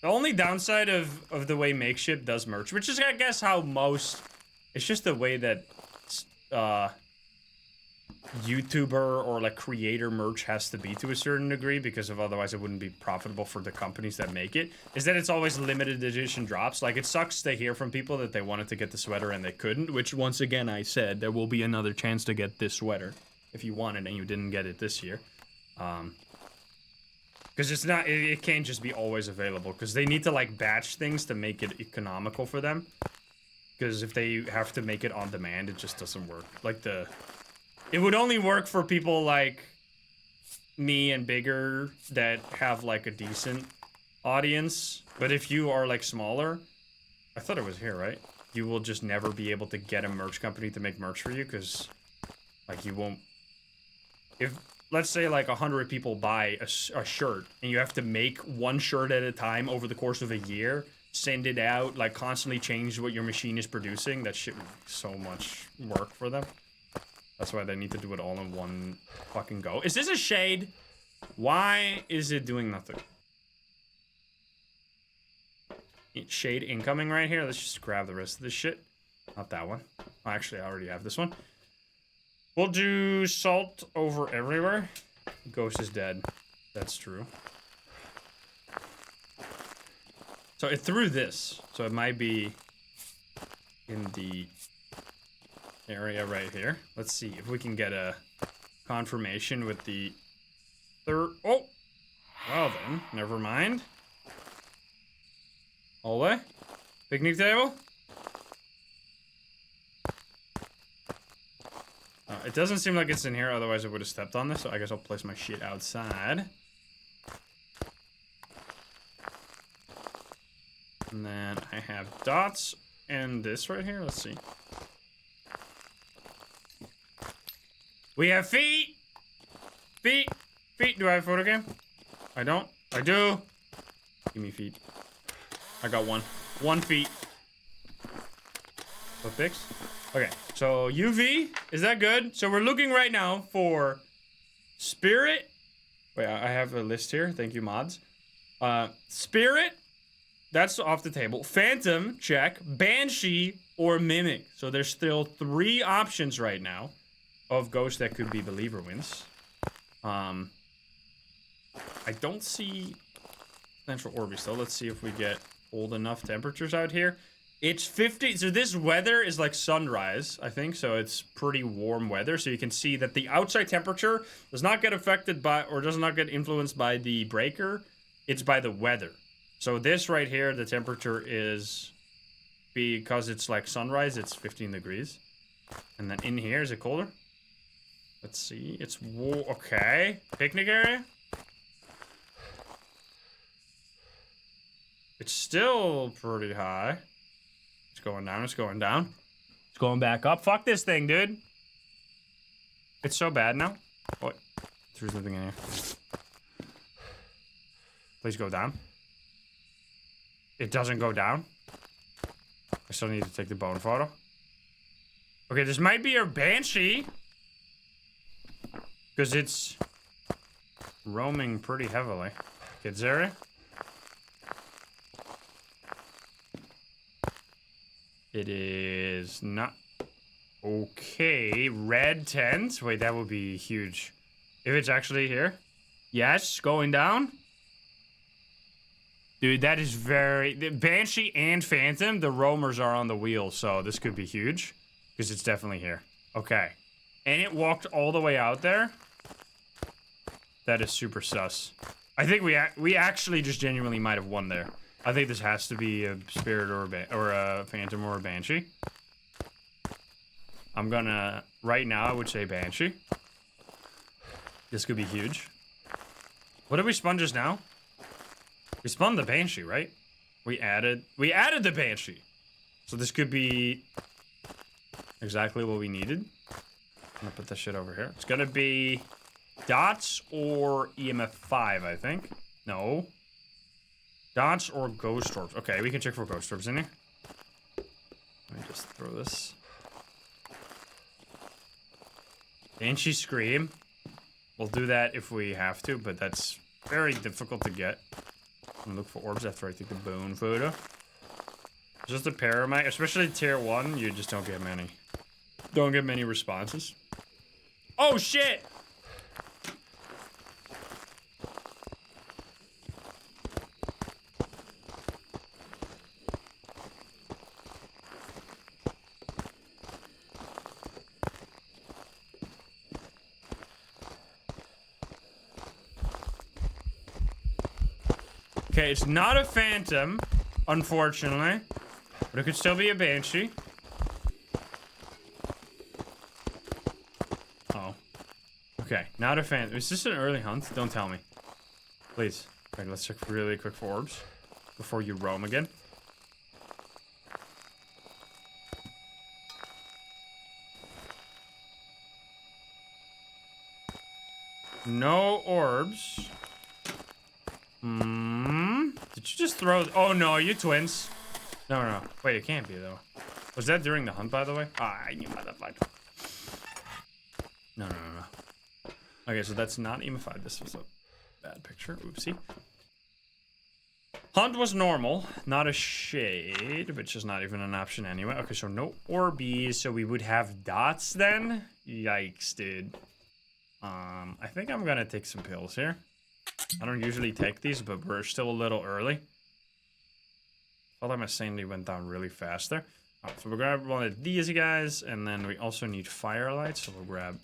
The only downside of the way Makeshift does merch, which is, I guess, how most... It's just the way that YouTuber or, like, creator merch has to be to a certain degree, because of otherwise it wouldn't be profitable for the companies that make it, is that it's always limited edition drops. Like, it sucks to hear from people that they wanted to get the sweater and they couldn't, which, once again, I said, there will be another chance to get this sweater if you want it and you didn't get it this year. Because it's not, it can't just be always available. Because they need to, like, batch things to make it economical for them. Because if they have to make it on demand, it just doesn't work. Like, it would only work for people like me and bigger that have, like, a decent audience. But if you are, like, smaller, I thought it was here, right? You will just never be able to get a merch company to make merch for you. Because, like, you won't... If... Let's say like 100 people buy a shirt and you have to make one shirt at a time over the course of a year, send it out, like constantly change what your machine is producing. That shit would be so much work for them. That's why they need to do it all in one fucking go. Is this a shade? Why is it doing nothing? Shade incoming right here. Let's just grab the rest of this shit. Not that one. Oh, actually, I already have this one. We'll do salt over everywhere. Ghost is dead. That's true. So it threw this. So it might be in the area right here. Let's see if we can get a confirmation with the third. Oh! Well then, never mind. Ole? Picnic table? It doesn't seem like it's in here, otherwise I would have stepped on this, so I guess I'll place my shit outside. And then I have dots and this right here, let's see. We have feet! Feet! Feet! Do I have a photo cam? I don't? I do! Give me feet. I got one. 1 feet. What fixed? Okay, so UV, is that good? So we're looking right now for Spirit. Wait, I have a list here. Thank you, mods. Spirit, that's off the table. Phantom, check. Banshee or Mimic. So there's still 3 options right now of ghosts that could be Believer wins. I don't see Central Orbis though. Let's see if we get old enough temperatures out here. It's 50, so this weather is like sunrise, I think, so it's pretty warm weather, so you can see that the outside temperature does not get affected by, or does not get influenced by the breaker, it's by the weather. So this right here, the temperature is, because it's like sunrise, it's 15 degrees. And then in here, is it colder? Let's see, it's, okay, picnic area? It's still pretty high. It's going down, it's going down. It's going back up. Fuck this thing, dude. It's so bad now. What? There's nothing in here. Please go down. It doesn't go down. I still need to take the bone photo. Okay, this might be our Banshee. Because it's roaming pretty heavily. Kids area. It is not. Okay, red tent. Wait, that would be huge. If it's actually here. Yes, going down. Dude, that is very... Banshee and Phantom, the roamers are on the wheel, so this could be huge. Because it's definitely here. Okay. And it walked all the way out there. That is super sus. I think we actually just genuinely might have won there. I think this has to be a Spirit or a Phantom or a Banshee. I'm gonna... Right now, I would say Banshee. This could be huge. What did we spawn just now? We spawned the Banshee, right? We added the Banshee. So this could be exactly what we needed. I'm gonna put this shit over here. It's gonna be dots or EMF 5, I think. No. Dots or ghost orbs. Okay, we can check for ghost orbs in here. Let me just throw this. Banshee Scream. We'll do that if we have to, but that's very difficult to get. I'm gonna look for orbs after I take the bone photo. Just a paramite, especially tier 1, you just don't get many. Don't get many responses. Oh shit! Okay, it's not a Phantom, unfortunately. But it could still be a Banshee. Oh. Okay, not a Phantom. Is this an early hunt? Don't tell me. Please. Okay, let's check really quick for orbs. Before you roam again. No orbs. Did you just throw... Oh, no, you twins. No. Wait, it can't be, though. Was that during the hunt, by the way? Ah, you motherfucker. No. Okay, so that's not EMF5. This was a bad picture. Oopsie. Hunt was normal. Not a shade, which is not even an option anyway. Okay, so no Orbeez. So we would have dots then? Yikes, dude. I think I'm gonna take some pills here. I don't usually take these, but we're still a little early. Felt like my sanity went down really fast there. Alright, so we'll grab one of these guys, and then we also need firelight, so we'll grab...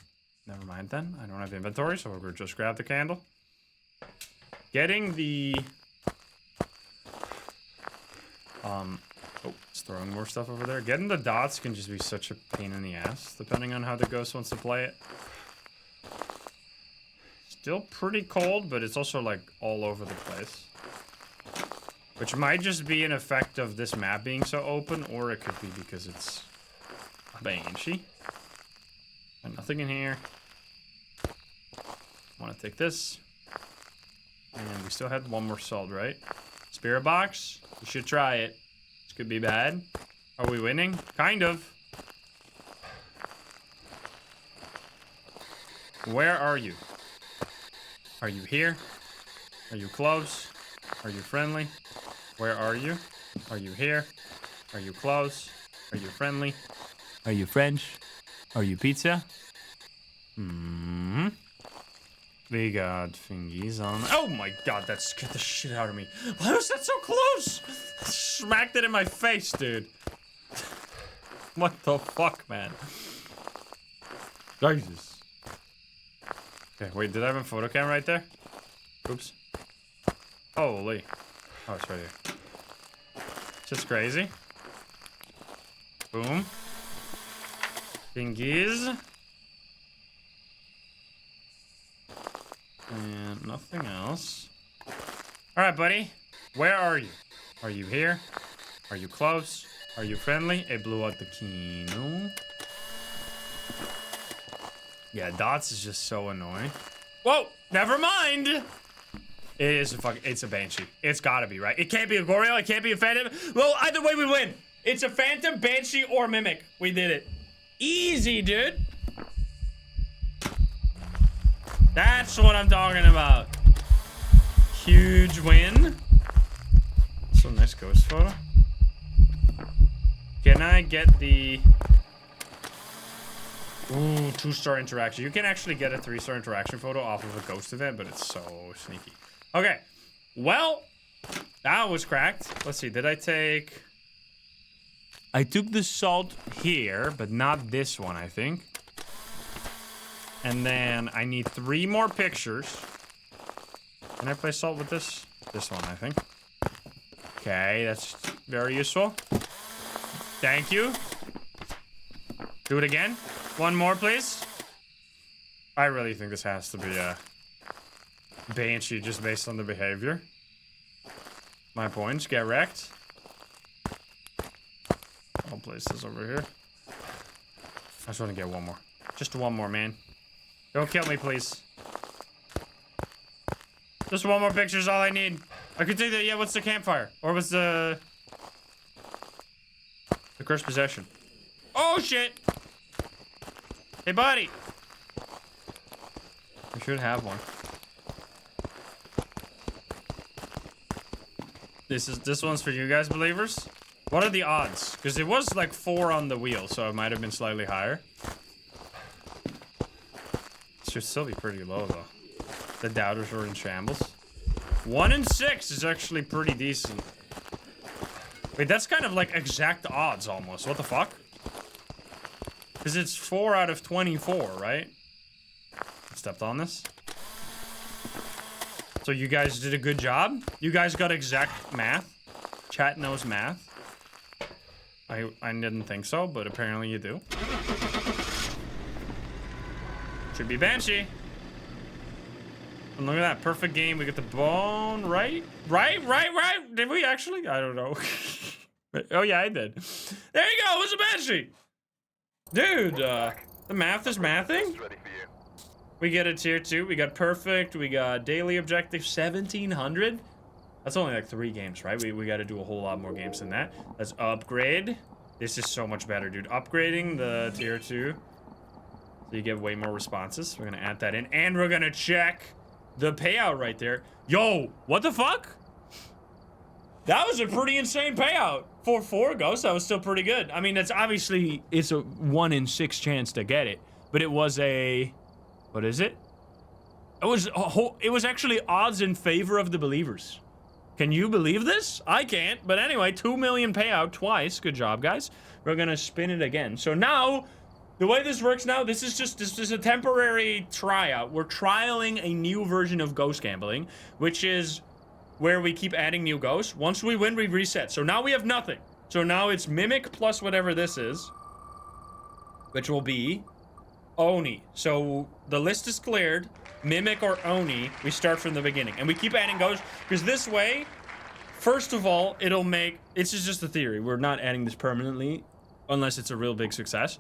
Never mind then, I don't have inventory, so we'll just grab the candle. Getting the... Oh, it's throwing more stuff over there. Getting the dots can just be such a pain in the ass, depending on how the ghost wants to play it. Still pretty cold, but it's also like all over the place. Which might just be an effect of this map being so open, or it could be because it's a Banshee. And nothing in here. Want to take this. And we still had one more salt, right? Spirit box. We should try it. This could be bad. Are we winning? Kind of. Where are you? Are you here? Are you close? Are you friendly? Where are you? Are you here? Are you close? Are you friendly? Are you French? Are you pizza? We got thingies on. Oh my god, that scared the shit out of me. Why was that so close? I smacked it in my face, dude. What the fuck, man? Jesus. Okay, wait, did I have a photo cam right there? Oops. Holy. Oh, it's right here. Just crazy. Boom. Thingies. And nothing else. Alright, buddy. Where are you? Are you here? Are you close? Are you friendly? It blew out the Kino. Yeah, dots is just so annoying. Whoa! Never mind! It is it's a Banshee. It's gotta be, right? It can't be a Goryo, it can't be a Phantom. Well, either way we win. It's a Phantom, Banshee, or Mimic. We did it. Easy, dude. That's what I'm talking about. Huge win. So nice ghost photo. Can I get the... Ooh, 2-star interaction. You can actually get a 3-star interaction photo off of a ghost event, but it's so sneaky. Okay. Well, that was cracked. Let's see. Did I take... I took the salt here, but not this one, I think. And then I need 3 more pictures. Can I place salt with this? This one, I think. Okay, that's very useful. Thank you. Do it again. 1 more, please. I really think this has to be a Banshee just based on the behavior. My points get wrecked. I'll place this over here. I just want to get 1 more. Just 1 more, man. Don't kill me, please. Just 1 more picture is all I need. I could take the... Yeah, what's the campfire? Or what's the... The cursed possession. Oh, shit! Hey, buddy! We should have one. This one's for you guys, believers. What are the odds? Because it was like 4 on the wheel, so it might have been slightly higher. It should still be pretty low, though. The doubters were in shambles. 1 in 6 is actually pretty decent. Wait, that's kind of like exact odds almost. What the fuck? Because it's 4 out of 24, right? Stepped on this. So you guys did a good job. You guys got exact math. Chat knows math. I didn't think so, but apparently you do. Should be Banshee. And look at that. Perfect game. We get the bone, right? Right? Did we actually? I don't know. Oh, yeah, I did. There you go. It was a Banshee. Dude, the math is mathing. We get a tier 2. We got perfect. We got daily objective 1700. That's only like 3 games, right? We got to do a whole lot more games than that. Let's upgrade. This is so much better, dude. Upgrading the tier 2. So you get way more responses. We're going to add that in. And we're going to check the payout right there. Yo, what the fuck? That was a pretty insane payout. For 4 ghosts, that was still pretty good. I mean, it's obviously, it's a 1 in 6 chance to get it. But it was a... What is it? It was actually odds in favor of the believers. Can you believe this? I can't. But anyway, 2 million payout twice. Good job, guys. We're gonna spin it again. So now, the way this works now, this is a temporary tryout. We're trialing a new version of ghost gambling, which is where we keep adding new ghosts. Once we win, we reset. So now we have nothing. So now it's Mimic plus whatever this is, which will be Oni. So the list is cleared. Mimic or Oni, we start from the beginning. And we keep adding ghosts, because this way, first of all, it'll make... It's just a theory. We're not adding this permanently, unless it's a real big success.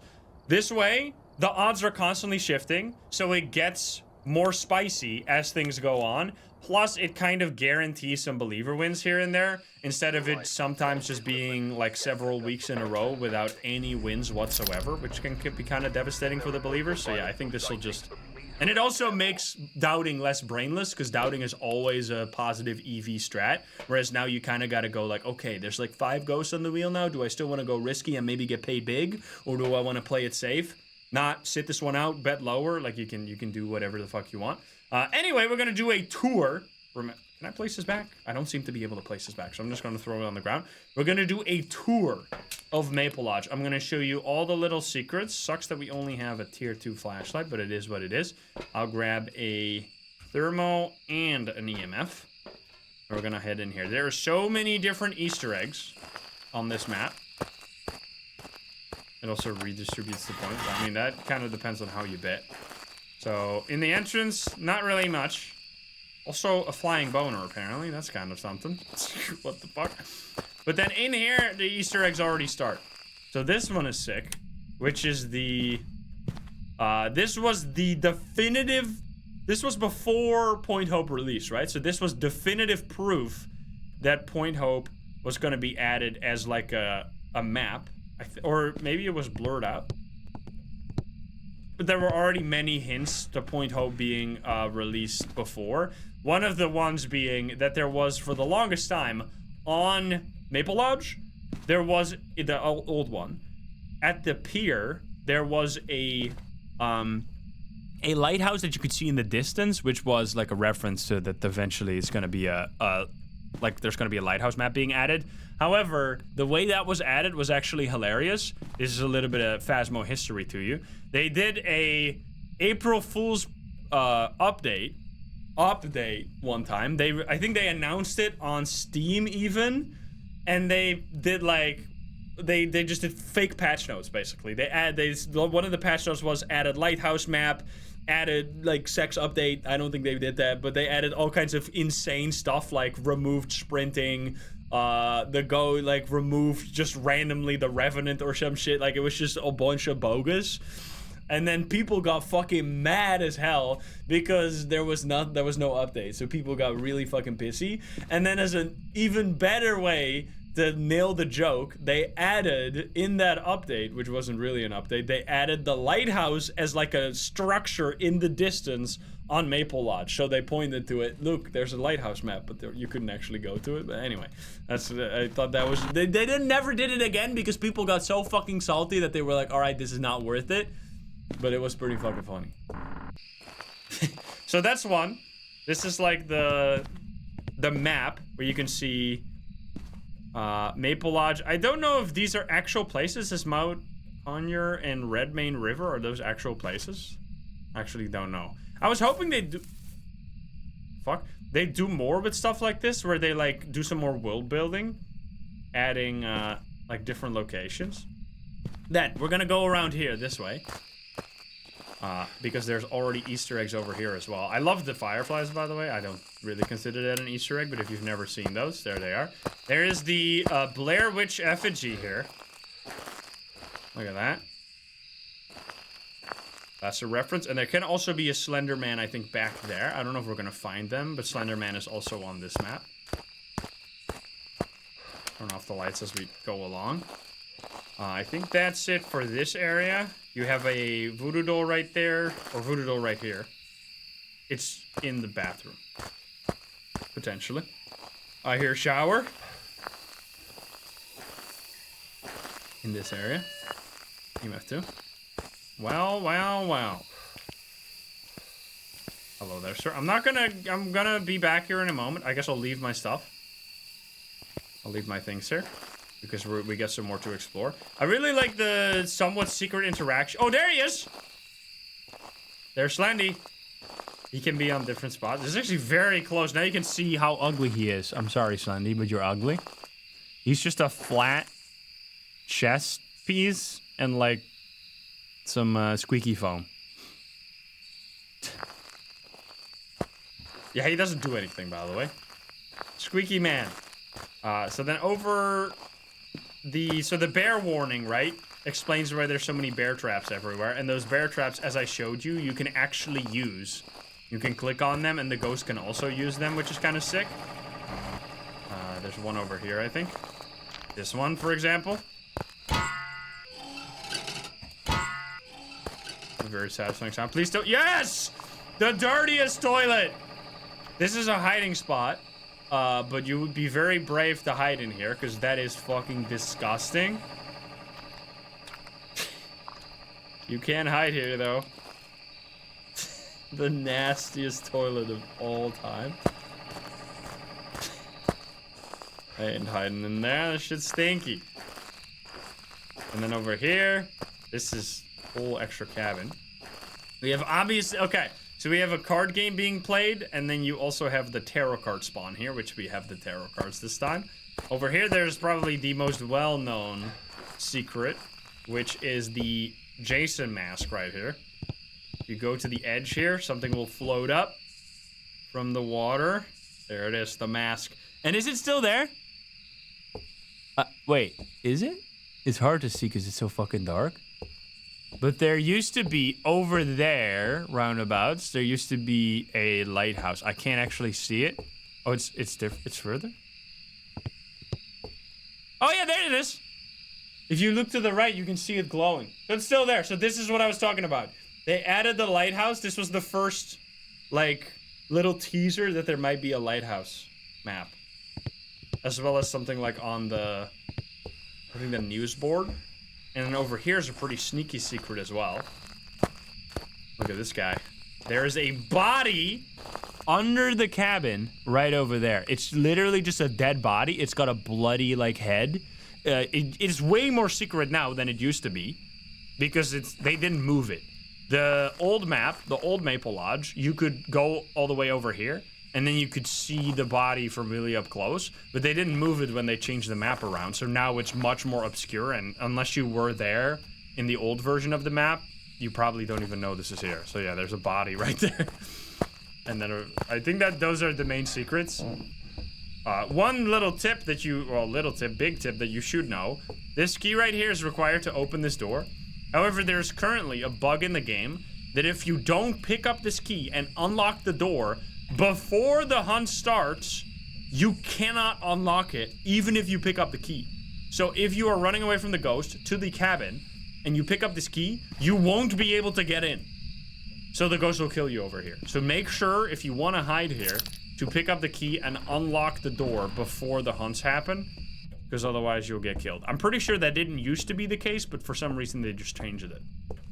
This way, the odds are constantly shifting, so it gets more spicy as things go on. Plus, it kind of guarantees some believer wins here and there, instead of it sometimes just being like several weeks in a row without any wins whatsoever, which can be kind of devastating for the believers. So yeah, I think this will just... And it also makes doubting less brainless, because doubting is always a positive EV strat, whereas now you kind of got to go like, okay, there's like 5 ghosts on the wheel now. Do I still want to go risky and maybe get paid big, or do I want to play it safe? Not sit this one out, bet lower. Like you can do whatever the fuck you want. Anyway, we're gonna do a tour. Can I place this back? I don't seem to be able to place this back, so I'm just gonna throw it on the ground. We're gonna do a tour of Maple Lodge. I'm gonna show you all the little secrets. Sucks that we only have a tier 2 flashlight, but it is what it is. I'll grab a thermo and an EMF. We're gonna head in here. There are so many different Easter eggs on this map. It also redistributes the points. I mean, that kind of depends on how you bet. So, in the entrance, not really much. Also, a flying boner, apparently. That's kind of something. What the fuck? But then in here, the Easter eggs already start. So this one is sick, which is the... this was the definitive... This was before Point Hope release, right? So this was definitive proof that Point Hope was going to be added as like a map. Or maybe it was blurred out. But there were already many hints to Point Hope being released before. One of the ones being that there was, for the longest time, on Maple Lodge, there was the old one. At the pier, there was a lighthouse that you could see in the distance, which was like a reference to that eventually it's gonna be like there's gonna be a lighthouse map being added. However, the way that was added was actually hilarious. This is a little bit of Phasmo history to you. They did a April Fool's update one time. I think they announced it on Steam even, and they did like they just did fake patch notes basically. One of the patch notes was added lighthouse map, added like sex update. I don't think they did that, but they added all kinds of insane stuff like removed sprinting, removed just randomly the Revenant or some shit. Like it was just a bunch of bogus. And then people got fucking mad as hell because there was no update. So people got really fucking pissy. And then as an even better way to nail the joke, they added in that update, which wasn't really an update, they added the lighthouse as like a structure in the distance on Maple Lodge. So they pointed to it. Look, there's a lighthouse map, but you couldn't actually go to it. But anyway, I thought that was they never did it again because people got so fucking salty that they were like, all right, this is not worth it. But it was pretty fucking funny. So that's one. This is like the map where you can see Maple Lodge. I don't know if these are actual places. Is Mount Ponier and Redmayne River, are those actual places? Actually don't know. I was hoping they do more with stuff like this, where they like do some more world building, adding like different locations. Then we're gonna go around here this way. Because there's already Easter eggs over here as well. I love the fireflies, by the way. I don't really consider that an Easter egg, but if you've never seen those, there they are. There is the Blair Witch effigy here. Look at that. That's a reference. And there can also be a Slender Man, I think, back there. I don't know if we're going to find them, but Slender Man is also on this map. Turn off the lights as we go along. I think that's it for this area. You have a voodoo doll right there, or voodoo doll right here. It's in the bathroom. Potentially. I hear shower. In this area. EMF 2. Well. Hello there, sir. I'm gonna be back here in a moment. I guess I'll leave my stuff. I'll leave my things here. Because we got some more to explore. I really like the somewhat secret interaction. Oh, there he is! There's Slendy. He can be on different spots. This is actually very close. Now you can see how ugly he is. I'm sorry, Slendy, but you're ugly. He's just a flat chest piece and like some squeaky foam. Yeah, he doesn't do anything, by the way. Squeaky man. So then over... So the bear warning, right, explains why there's so many bear traps everywhere. And those bear traps, as I showed you, you can actually use. You can click on them, and the ghost can also use them, which is kind of sick. There's one over here, I think. This one, for example. A very satisfying sound. Please don't. Yes! The dirtiest toilet! This is a hiding spot. But you would be very brave to hide in here, because that is fucking disgusting. You can't hide here, though. The nastiest toilet of all time. I ain't hiding in there. That shit's stinky. And then over here, this is whole extra cabin. We have obviously... Okay. So we have a card game being played, and then you also have the tarot card spawn here, which we have the tarot cards this time. Over here, there's probably the most well-known secret, which is the Jason mask right here. If you go to the edge here, something will float up from the water. There it is, the mask. And is it still there? Wait, is it? It's hard to see because it's so fucking dark. But there used to be, over there, roundabouts, there used to be a lighthouse. I can't actually see it. Oh, it's different. It's further? Oh, yeah, there it is. If you look to the right, you can see it glowing. So it's still there. So this is what I was talking about. They added the lighthouse. This was the first, like, little teaser that there might be a lighthouse map. As well as something like on the Putting the news board. And then over here is a pretty sneaky secret as well. Look at this guy. There's a body under the cabin right over there. It's literally just a dead body. It's got a bloody, like, head. It's way more secret now than it used to be because they didn't move it. The old map, the old Maple Lodge, you could go all the way over here and then you could see the body from really up close, but they didn't move it when they changed the map around. So now it's much more obscure, and unless you were there in the old version of the map, you probably don't even know this is here. So yeah, there's a body right there. And then I think that those are the main secrets. One little tip that you, well, big tip that you should know. This key right here is required to open this door. However, there's currently a bug in the game that if you don't pick up this key and unlock the door before the hunt starts, you cannot unlock it even if you pick up the key. So if you are running away from the ghost to the cabin and you pick up this key, you won't be able to get in. So the ghost will kill you over here. So make sure if you want to hide here to pick up the key and unlock the door before the hunts happen, because otherwise you'll get killed. I'm pretty sure that didn't used to be the case, but for some reason they just changed it.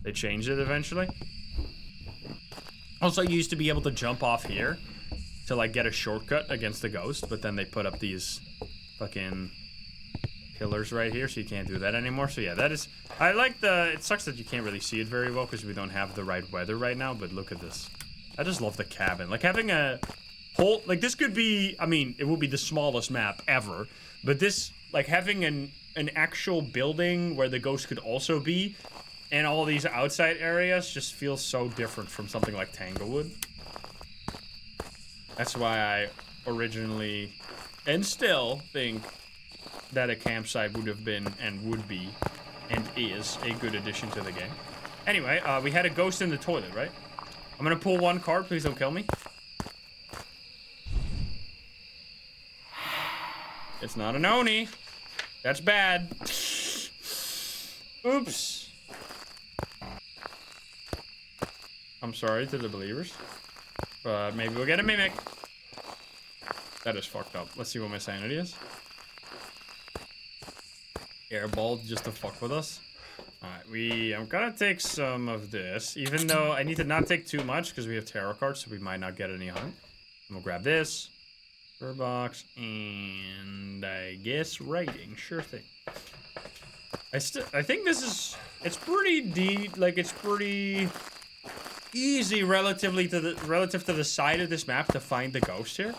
They changed it eventually. Also, you used to be able to jump off here to, like, get a shortcut against the ghost, but then they put up these fucking pillars right here, so you can't do that anymore. So yeah, that is... I like the... It sucks that you can't really see it very well because we don't have the right weather right now, but look at this. I just love the cabin. Like, having a whole... Like, this could be... I mean, it would be the smallest map ever, but this... Like, having an actual building where the ghost could also be, and all these outside areas just feels so different from something like Tanglewood. That's why I originally, and still, think that a campsite would have been, and would be, and is, a good addition to the game. Anyway, we had a ghost in the toilet, right? I'm gonna pull one card, please don't kill me. It's not an Oni. That's bad. Oops. I'm sorry to the believers. But maybe we'll get a mimic. That is fucked up. Let's see what my sanity is. Airball just to fuck with us. Alright, I'm gonna take some of this. Even though I need to not take too much because we have tarot cards, so we might not get any hunt. I'm gonna grab this. Box, and I guess writing. Sure thing. I think this is... It's pretty deep. Like, it's pretty easy relative to the side of this map to find the ghost here.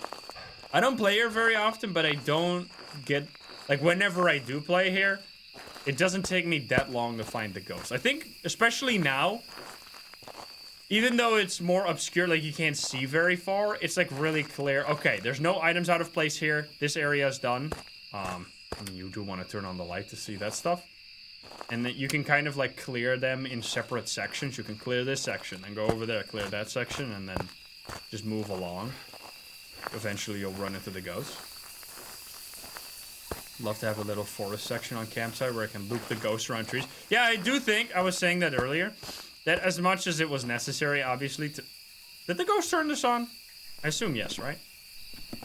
I don't play here very often, but I don't get... Like, whenever I do play here, it doesn't take me that long to find the ghost. I think, especially now, even though it's more obscure, like you can't see very far, it's like really clear. Okay, there's no items out of place here. This area is done. I mean, you do want to turn on the light to see that stuff. And then you can kind of like clear them in separate sections. You can clear this section and go over there, clear that section, and then just move along. Eventually you'll run into the ghost. Love to have a little forest section on campsite where I can loop the ghost around trees. Yeah, I do think, I was saying that earlier, that as much as it was necessary, obviously, to... Did the ghost turn this on? I assume yes, right?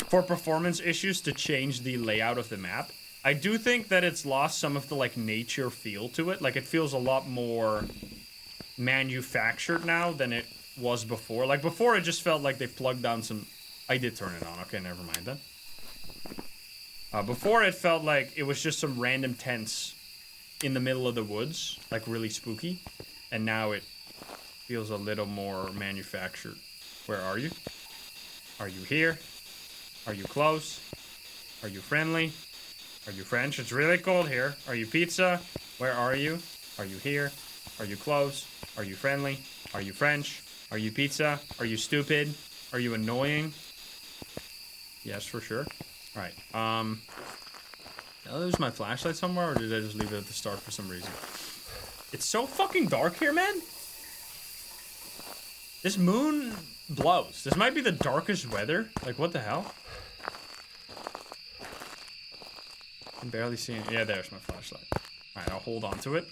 For performance issues to change the layout of the map. I do think that it's lost some of the, like, nature feel to it. Like, it feels a lot more manufactured now than it was before. Like, before it just felt like they plugged down some... I did turn it on. Okay, never mind then. Before it felt like it was just some random tents in the middle of the woods. Like, really spooky. And now it feels a little more manufactured. Where are you? Are you here? Are you close? Are you friendly? Are you French? It's really cold here. Are you pizza? Where are you? Are you here? Are you close? Are you friendly? Are you French? Are you pizza? Are you stupid? Are you annoying? Yes, for sure. Alright, did I lose my flashlight somewhere, or did I just leave it at the start for some reason? It's so fucking dark here, man. This moon blows. This might be the darkest weather. Like, what the hell? I'm barely seeing it. Yeah, there's my flashlight. Alright, I'll hold on to it.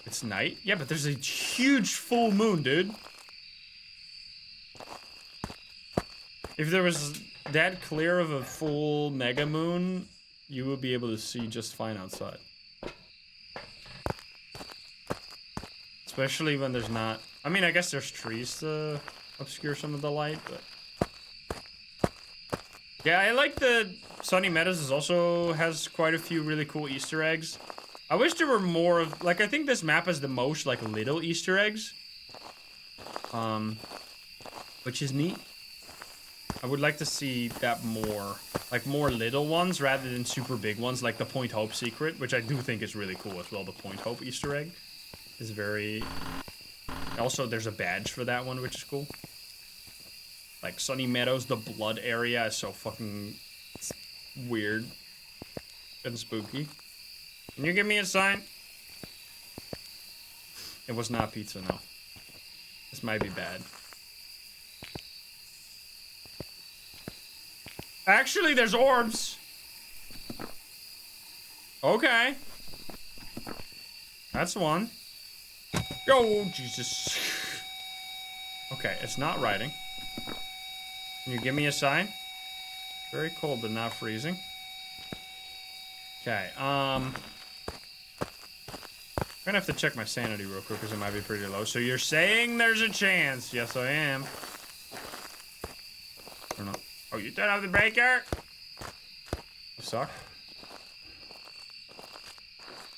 It's night? Yeah, but there's a huge full moon, dude. If there was that clear of a full mega moon, you will be able to see just fine outside. Especially when there's not... I mean, I guess there's trees to obscure some of the light, but... Yeah, I like the Sunny Meadows. It also has quite a few really cool Easter eggs. I wish there were more of... Like, I think this map has the most, like, little Easter eggs. Which is neat. I would like to see that more. Like, more little ones rather than super big ones, like the Point Hope secret, which I do think is really cool as well. The Point Hope Easter egg is very... Also, there's a badge for that one, which is cool. Like, Sunny Meadows, the blood area is so fucking weird and spooky. Can you give me a sign? It was not pizza, no. This might be bad. Actually, there's orbs. Okay. That's one. Oh, Jesus. Okay, it's not writing. Can you give me a sign? Very cold, but not freezing. Okay, I'm gonna have to check my sanity real quick because it might be pretty low. So you're saying there's a chance? Yes, I am. I don't know. Oh, you turned off the breaker? You suck.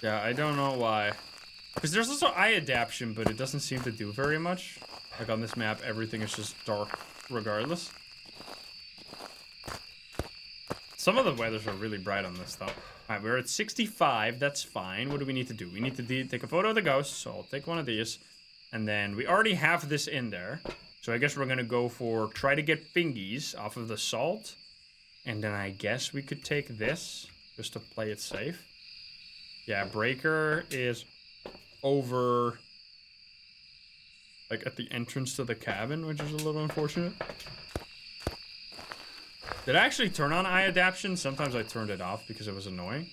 Yeah, I don't know why. Because there's also eye adaptation, but it doesn't seem to do very much. Like on this map, everything is just dark regardless. Some of the weathers are really bright on this, though. Alright, we're at 65. That's fine. What do we need to do? We need to take a photo of the ghost, so I'll take one of these. And then we already have this in there. So I guess we're gonna go for try to get fingies off of the salt. And then I guess we could take this just to play it safe. Yeah, breaker is over like at the entrance to the cabin, which is a little unfortunate. Did I actually turn on eye adaptation? Sometimes I turned it off because it was annoying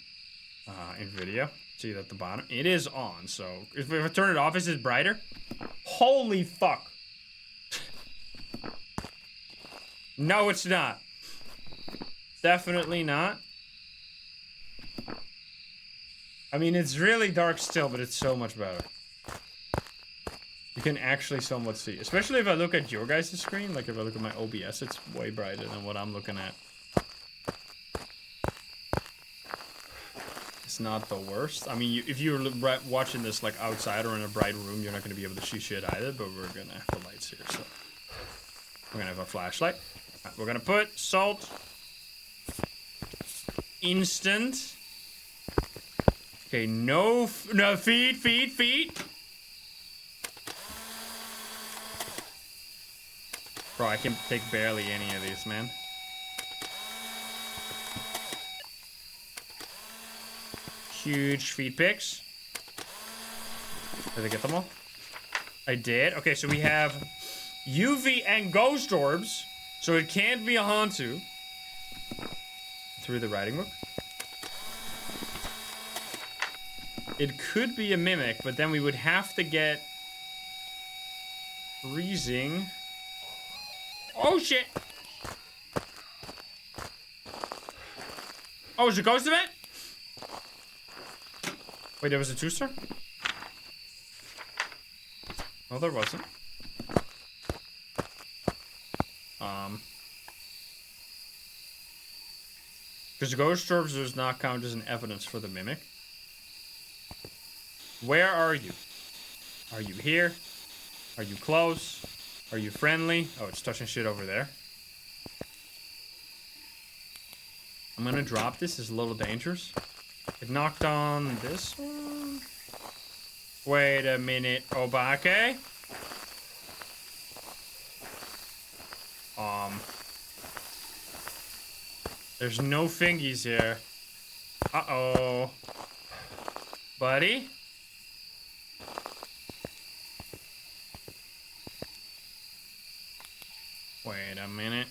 in video. See that at the bottom? It is on, so if I turn it off, is it brighter? Holy fuck. No, it's not. Definitely not. I mean, it's really dark still, but it's so much better. You can actually somewhat see. Especially if I look at your guys' screen. Like, if I look at my OBS, it's way brighter than what I'm looking at. It's not the worst. I mean, if you're watching this, like, outside or in a bright room, you're not going to be able to see shit either. But we're going to have the lights here, so... We're going to have a flashlight. Right, we're going to put salt... Instant... Okay, no, feet. Bro, I can take barely any of these, man. Huge feet pics. Did I get them all? I did. Okay, so we have UV and ghost orbs. So it can't be a Hantu. Through the writing book. It could be a mimic, but then we would have to get freezing. Oh shit! Oh, is it ghost event? Wait, there was a 2-star? No, there wasn't. Because ghost orbs does not count as an evidence for the mimic. Where are you? Are you here? Are you close? Are you friendly? Oh, it's touching shit over there. I'm gonna drop this. It's a little dangerous. It knocked on this one. Wait a minute, Obake. There's no fingies here. Uh-oh. Buddy? Wait a minute.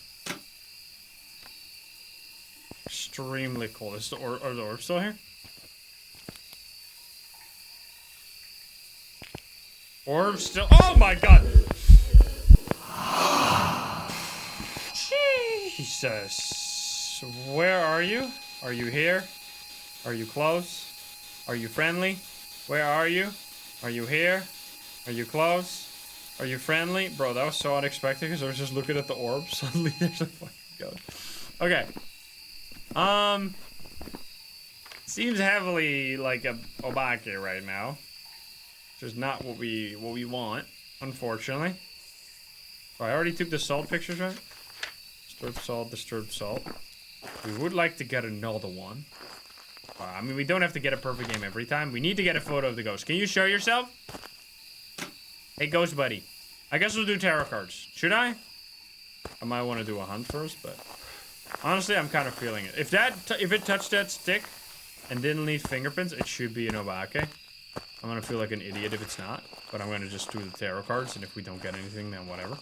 Extremely cold. Is the are the orbs still here? Orbs still. Oh my god! Jesus. Where are you? Are you here? Are you close? Are you friendly? Where are you? Are you here? Are you close? Are you friendly? Bro, that was so unexpected because I was just looking at the orb. Suddenly there's a fucking ghost. Okay. Seems heavily like a Obake right now. Which is not what we want, unfortunately. So I already took the salt pictures, right? Disturbed salt, disturbed salt. We would like to get another one. I mean, we don't have to get a perfect game every time. We need to get a photo of the ghost. Can you show yourself? Hey, ghost buddy. I guess we'll do tarot cards. Should I? I might want to do a hunt first, but honestly, I'm kind of feeling it. If it touched that stick and didn't leave fingerprints, it should be an Obake. I'm gonna feel like an idiot if it's not, but I'm gonna just do the tarot cards, and if we don't get anything, then whatever.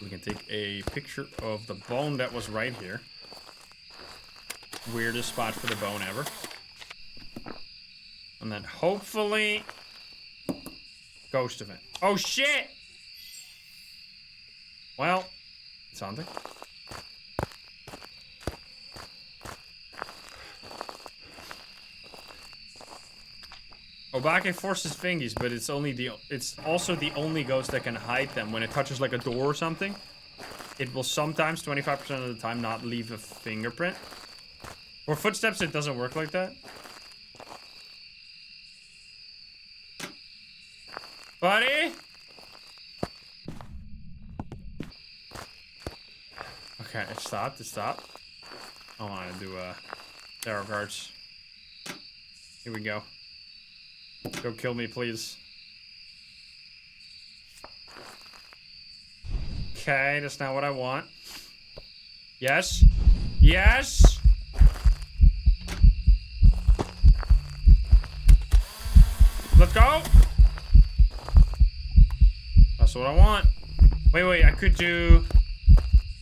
We can take a picture of the bone that was right here. Weirdest spot for the bone ever. And then hopefully... ghost event. Oh shit! Well, something. Obake forces fingies, but it's also the only ghost that can hide them. When it touches like a door or something, it will sometimes, 25% of the time, not leave a fingerprint. For footsteps, it doesn't work like that. Buddy? Okay, it stopped, I want to do tarot cards. Here we go. Go kill me, please. Okay, that's not what I want. Yes. Yes! Let's go! That's what I want. Wait, I could do...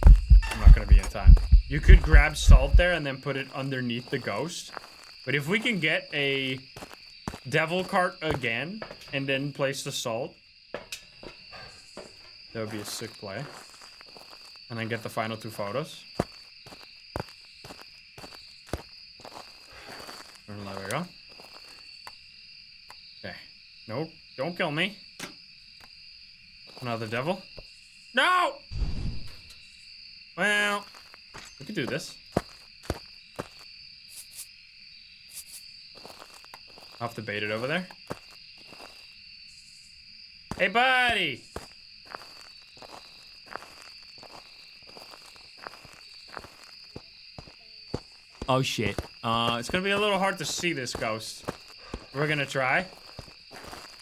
I'm not gonna be in time. You could grab salt there and then put it underneath the ghost. But if we can get a... devil cart again, and then place the salt. That would be a sick play. And then get the final 2 photos. And there we go. Okay. Nope. Don't kill me. Another devil. No! Well, we could do this. I'll have to bait it over there. Hey, buddy! Oh, shit. It's gonna be a little hard to see this ghost. We're gonna try.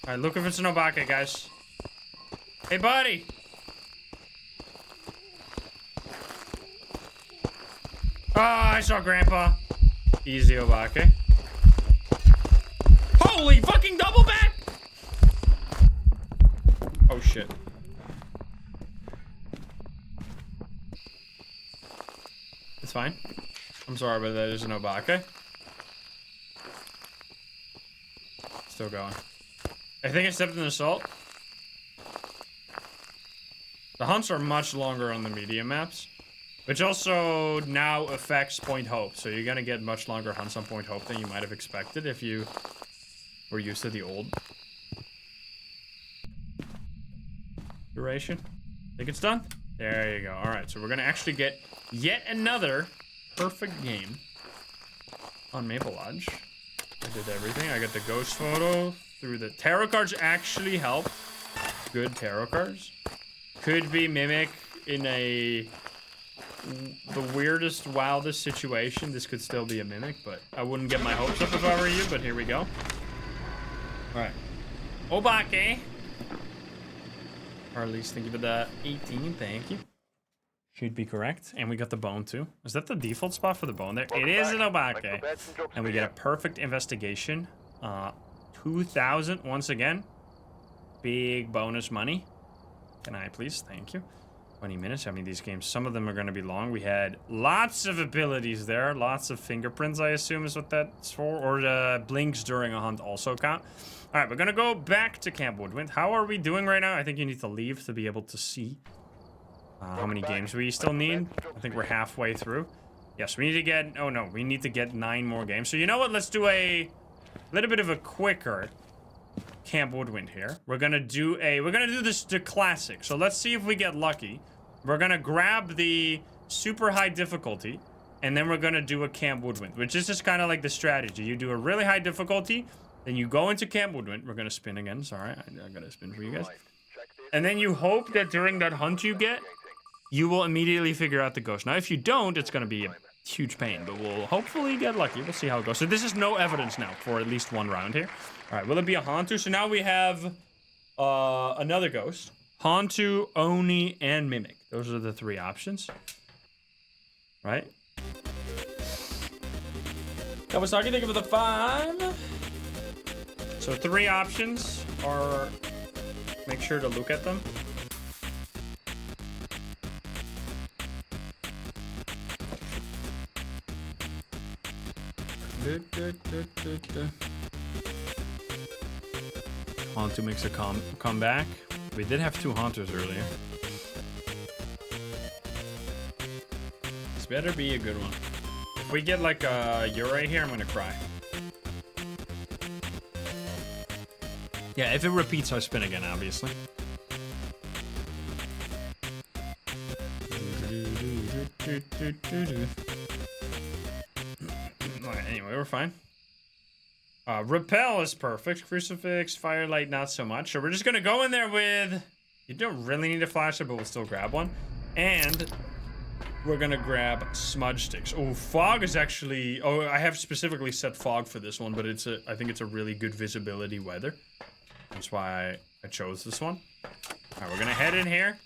Alright, look if it's an Obake, guys. Hey, buddy! Oh, I saw Grandpa. Easy, Obake. Holy fucking double back! Oh shit. It's fine. I'm sorry, but that is an Obake. Still going. I think I stepped in the salt. The hunts are much longer on the medium maps, which also now affects Point Hope. So you're gonna get much longer hunts on Point Hope than you might have expected if you were used to the old duration. Think it's done? There you go. All right, so we're gonna actually get yet another perfect game on Maple Lodge. I did everything. I got the ghost photo through the tarot cards. Actually help. Good tarot cards. Could be Mimic in the weirdest, wildest situation. This could still be a Mimic, but I wouldn't get my hopes up if I were you, but here we go. Alright. Obake. Or at least think of the 18, thank you. Should be correct. And we got the bone too. Is that the default spot for the bone there? It is an Obake. And we get a perfect investigation. 2,000 once again. Big bonus money. Can I please? Thank you. 20 minutes. I mean, these games, some of them are going to be long. We had lots of abilities there. Lots of fingerprints, I assume is what that's for. Or the blinks during a hunt also count. All right, we're going to go back to Camp Woodwind. How are we doing right now? I think you need to leave to be able to see how many games we still need. I think we're halfway through. Yes, we need to get... Oh, no. We need to get 9 more games. So, you know what? Let's do a little bit of a quicker Camp Woodwind here. We're gonna do this the classic. So, let's see if we get lucky. We're gonna grab the super high difficulty, and then we're gonna do a Camp Woodwind, which is just kind of like the strategy. You do a really high difficulty, then you go into Camp Woodwind. We're gonna spin again. Sorry, I gotta spin for you guys. And then you hope that during that hunt you get, you will immediately figure out the ghost. Now, if you don't, it's going to be a huge pain, but we'll hopefully get lucky. We'll see how it goes. So this is no evidence now for at least 1 round here. All right, will it be a Hantu? So now we have another ghost. Hantu, Oni, and Mimic. Those are the 3 options. Right? Kawasaki, thank you for the 5. So 3 options are... Make sure to look at them. Hantu makes a comeback. We did have 2 Haunters earlier. This better be a good one. If we get like a Yurei here, I'm gonna cry. Yeah, if it repeats, I spin again, obviously. Alright, anyway, we're fine. Repel is perfect. Crucifix, Firelight, not so much. So we're just gonna go in there with... You don't really need a flashlight, but we'll still grab one. And we're gonna grab smudge sticks. Oh, fog is actually... Oh, I have specifically set fog for this one, but I think it's a really good visibility weather. That's why I chose this one. Alright, we're gonna head in here.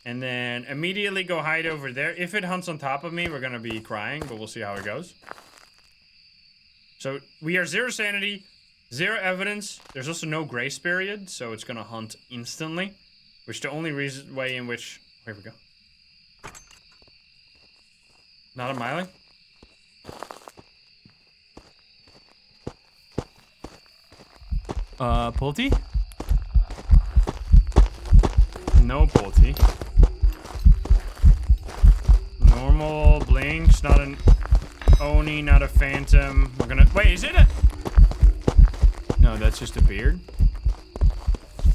And then immediately go hide over there. If it hunts on top of me, we're gonna be crying, but we'll see how it goes. So, we are 0 sanity, 0 evidence. There's also no grace period, so it's gonna hunt instantly. Which the only way in which... Here we go. Not a Miley. Pulte? No Pulte. Normal blinks, not an Oni, not a phantom. We're gonna... Wait, is it a... No, that's just a beard.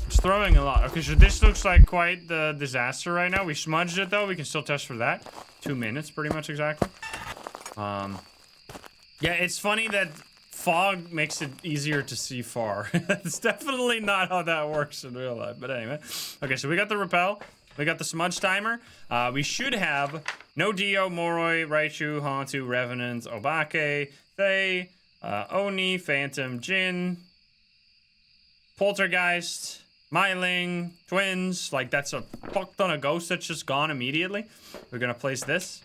It's throwing a lot. Okay, so this looks like quite the disaster right now. We smudged it, though. We can still test for that. 2 minutes, pretty much exactly. Yeah, it's funny that fog makes it easier to see far. It's definitely not how that works in real life. But anyway. Okay, so we got the repel. We got the smudge timer. We should have no Dio, Moroi, Raichu, Hantu, Revenant, Obake, Fae, Oni, Phantom, Jin, Poltergeist, Myling, Twins. Like, that's a fuck ton of ghosts that's just gone immediately. We're gonna place this.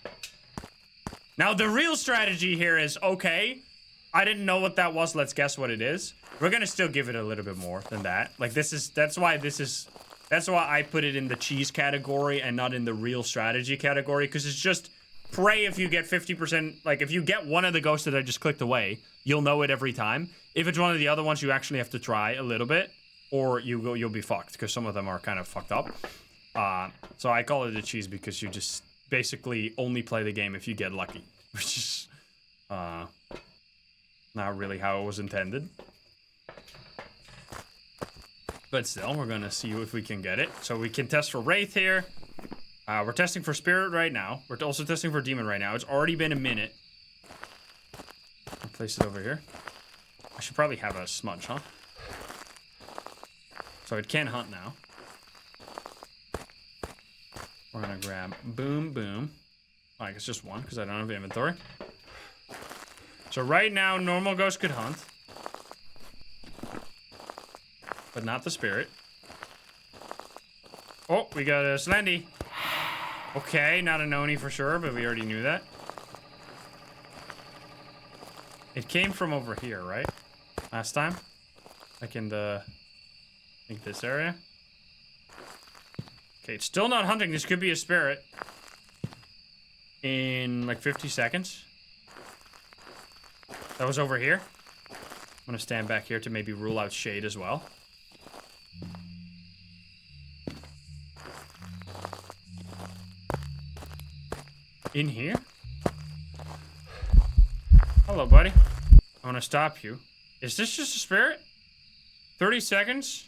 Now, the real strategy here is, okay, I didn't know what that was. Let's guess what it is. We're gonna still give it a little bit more than that. Like, that's why I put it in the cheese category and not in the real strategy category, because it's just pray if you get 50%. Like, if you get one of the ghosts that I just clicked away, you'll know it every time. If it's one of the other ones, you actually have to try a little bit, or you'll be fucked, because some of them are kind of fucked up. So I call it a cheese because you just basically only play the game if you get lucky, which is not really how it was intended. But still, we're gonna see if we can get it. So we can test for Wraith here. We're testing for Spirit right now. We're also testing for Demon right now. It's already been a minute. I'll place it over here. I should probably have a smudge, huh? So it can hunt now. We're gonna grab Boom Boom. Oh, I guess just one, because I don't have inventory. So right now, normal ghost could hunt. But not the spirit. Oh, we got a Slendy. Okay, not a Noni for sure, but we already knew that. It came from over here, right? Last time? Like in the... I think this area. Okay, it's still not hunting. This could be a spirit. In like 50 seconds. That was over here. I'm gonna stand back here to maybe rule out shade as well. In here? Hello, buddy. I want to stop you. Is this just a spirit? 30 seconds?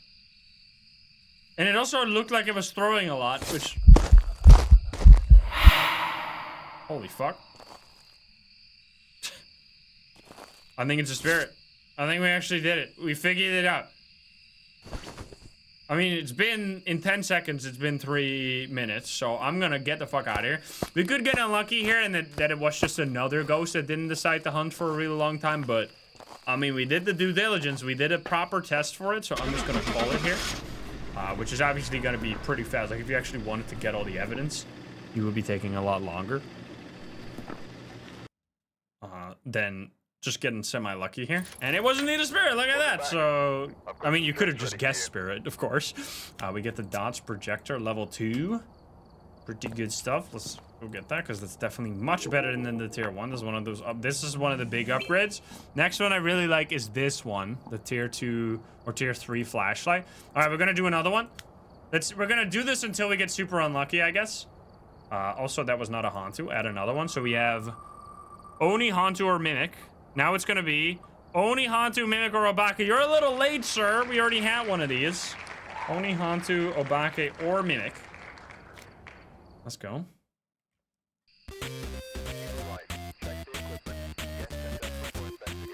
And it also looked like it was throwing a lot, which... Holy fuck. I think it's a spirit. I think we actually did it. We figured it out. I mean, it's been, in 10 seconds, it's been 3 minutes, so I'm gonna get the fuck out of here. We could get unlucky here and that it was just another ghost that didn't decide to hunt for a really long time, but... I mean, we did the due diligence. We did a proper test for it, so I'm just gonna call it here. Which is obviously gonna be pretty fast. Like, if you actually wanted to get all the evidence, you would be taking a lot longer. Than just getting semi-lucky here. And it wasn't even a spirit, look at that! So, I mean, you could have just guessed spirit, of course. We get the dots projector, level 2. Pretty good stuff. Let's go get that, because that's definitely much better than the tier 1. This is one of those, this is one of the big upgrades. Next one I really like is this one, the tier 2 or tier 3 flashlight. All right, we're gonna do another one. We're gonna do this until we get super unlucky, I guess. Also, that was not a Hantu. Add another one. So we have Oni, Hantu, or Mimic. Now it's gonna be Oni, Hantu, Mimic, or Obake. You're a little late, sir. We already had one of these. Oni, Hantu, Obake, or Mimic. Let's go.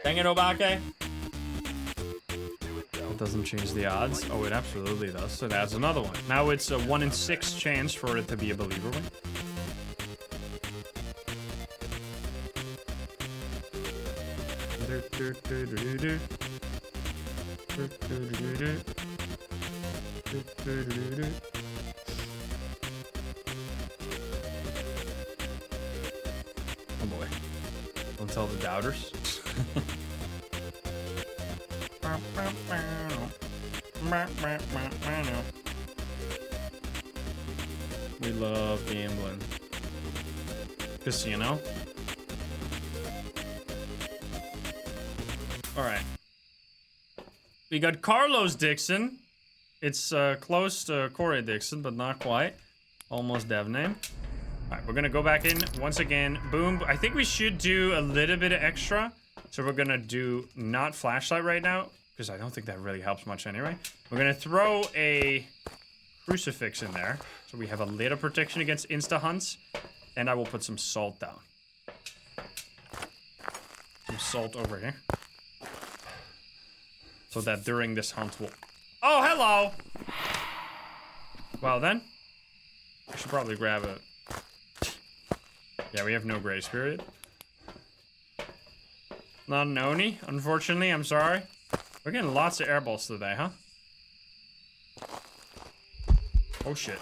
Dang it, Obake. It doesn't change the odds. Oh, it absolutely does. So that's another one. Now it's a 1 in 6 chance for it to be a believer win. Oh boy. Don't tell the doubters. We love gambling. Casino. Alright. We got Carlos Dixon. It's close to Corey Dixon, but not quite. Almost dev name. Alright, we're gonna go back in once again. Boom. I think we should do a little bit of extra. So we're gonna do not flashlight right now, because I don't think that really helps much anyway. We're gonna throw a crucifix in there, so we have a little protection against insta hunts. And I will put some salt down. Some salt over here. So that during this hunt will... Oh, hello! Well then. I should probably grab a... Yeah, we have no grace period. Not an Oni, unfortunately, I'm sorry. We're getting lots of airballs today, huh? Oh shit.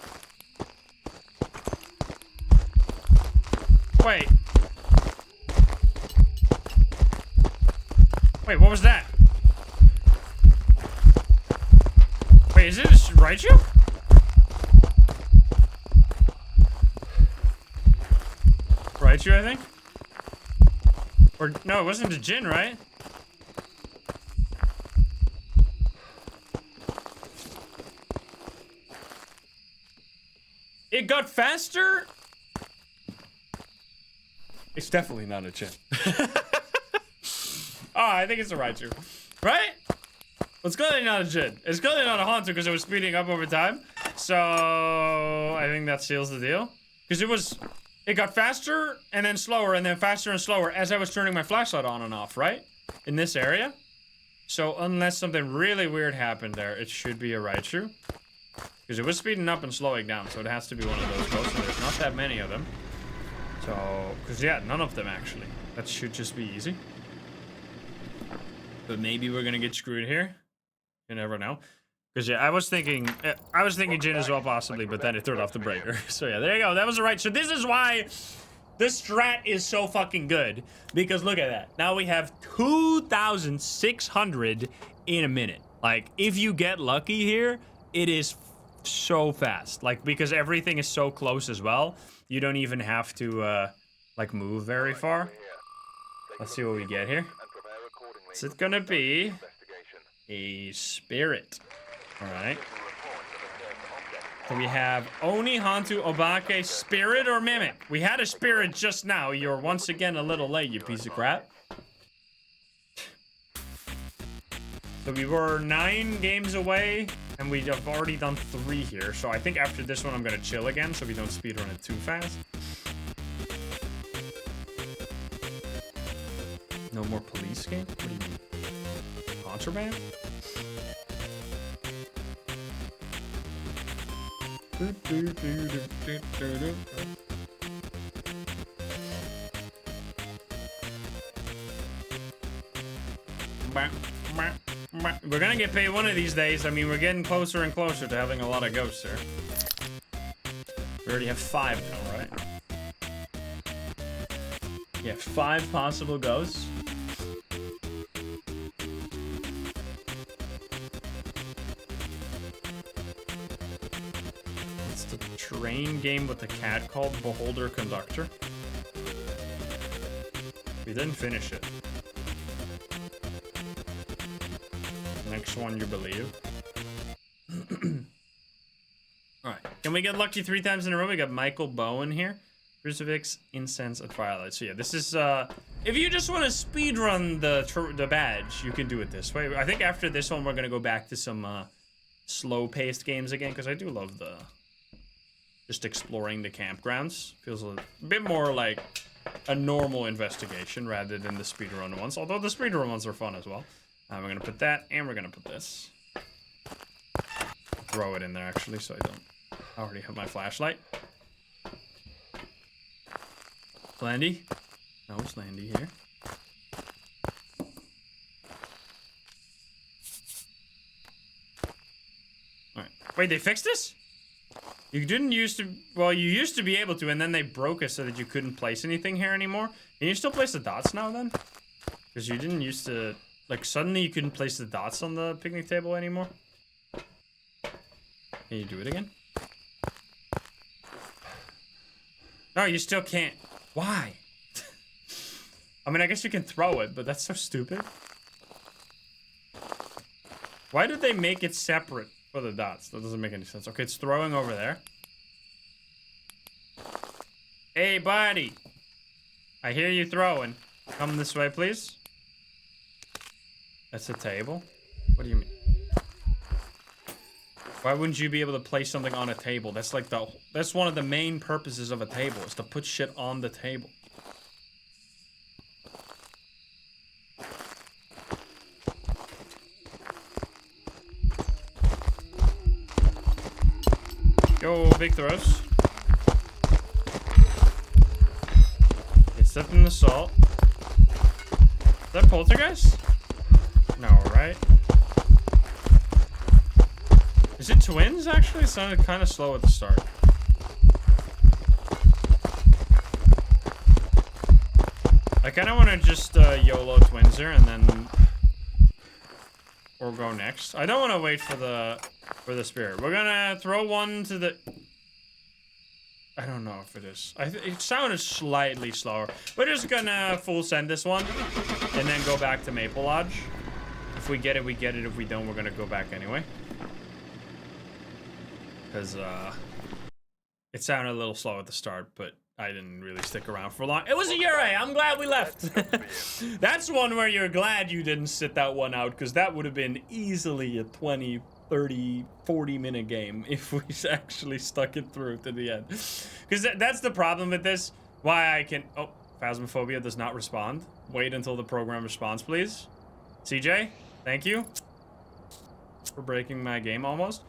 Wait. Wait, what was that? Wait, is it a Raichu? Raichu, I think? Or, no, it wasn't a Jin, right? It got faster? It's definitely not a Jin. Oh, I think it's a Raichu. Right? Well, it's clearly not a Jin. It's clearly not a Hantu because it was speeding up over time. So, I think that seals the deal. Because it got faster and then slower and then faster and slower as I was turning my flashlight on and off, right? In this area. So, unless something really weird happened there, it should be a Raichu. Because it was speeding up and slowing down, so it has to be one of those ghosts, and there's not that many of them. So, because yeah, none of them actually. That should just be easy. But maybe we're gonna get screwed here. You never know. Because yeah, I was thinking Jin as well possibly, but then it turned off the breaker. So yeah, there you go. That was right. So this is why this strat is so fucking good. Because look at that. Now we have 2,600 in a minute. Like, if you get lucky here, it is so fast. Like, because everything is so close as well. You don't even have to, like, move very far. Let's see what we get here. Is it gonna be a spirit? Alright. So we have Oni, Hantu, Obake, Spirit, or Mimic. We had a Spirit just now. You're once again a little late, you piece of crap. So we were 9 games away, and we have already done 3 here. So I think after this one, I'm gonna chill again, so we don't speedrun it too fast. No more police game? What do you mean? Contraband? We're gonna get paid one of these days. I mean, we're getting closer and closer to having a lot of ghosts here. We already have 5 now, right? Yeah, 5 possible ghosts. It's the train game with the cat called Beholder Conductor. We didn't finish it. Next one, you believe. Alright. Can we get lucky 3 times in a row? We got Michael Bowen here. Crucifix, Incense, and Firelight. So yeah, this is, if you just want to speedrun the badge, you can do it this way. I think after this one, we're going to go back to some, slow-paced games again, because I do love the, just exploring the campgrounds. Feels a bit more like a normal investigation rather than the speedrun ones, although the speedrun ones are fun as well. We're going to put that, and we're going to put this. Throw it in there, actually, so I already have my flashlight. Slandy? No, Slandy here. Alright. Wait, they fixed this? You didn't used to... Well, you used to be able to, and then they broke it so that you couldn't place anything here anymore. Can you still place the dots now, then? Because you didn't used to... Like, suddenly you couldn't place the dots on the picnic table anymore. Can you do it again? No, you still can't. Why? I mean, I guess you can throw it, but that's so stupid. Why did they make it separate for the dots? That doesn't make any sense. Okay, it's throwing over there. Hey, buddy. I hear you throwing. Come this way, please. That's a table? What do you mean? Why wouldn't you be able to place something on a table? That's like that's one of the main purposes of a table, is to put shit on the table. Yo, big throws. Okay, step in the salt. Is that poltergeist? No, right? Is it twins, actually? It sounded kind of slow at the start. I kind of want to just YOLO twins here and then... Or go next. I don't want to wait for the spirit. We're gonna throw one to the... I don't know if it is. It sounded slightly slower. We're just gonna full send this one and then go back to Maple Lodge. If we get it, we get it. If we don't, we're gonna go back anyway. Because, it sounded a little slow at the start, but I didn't really stick around for long. It was a Ure! I'm glad we left! That's one where you're glad you didn't sit that one out, because that would have been easily a 20, 30, 40-minute game if we actually stuck it through to the end. Because that's the problem with this. Why I can... Oh, Phasmophobia does not respond. Wait until the program responds, please. CJ, thank you for breaking my game almost.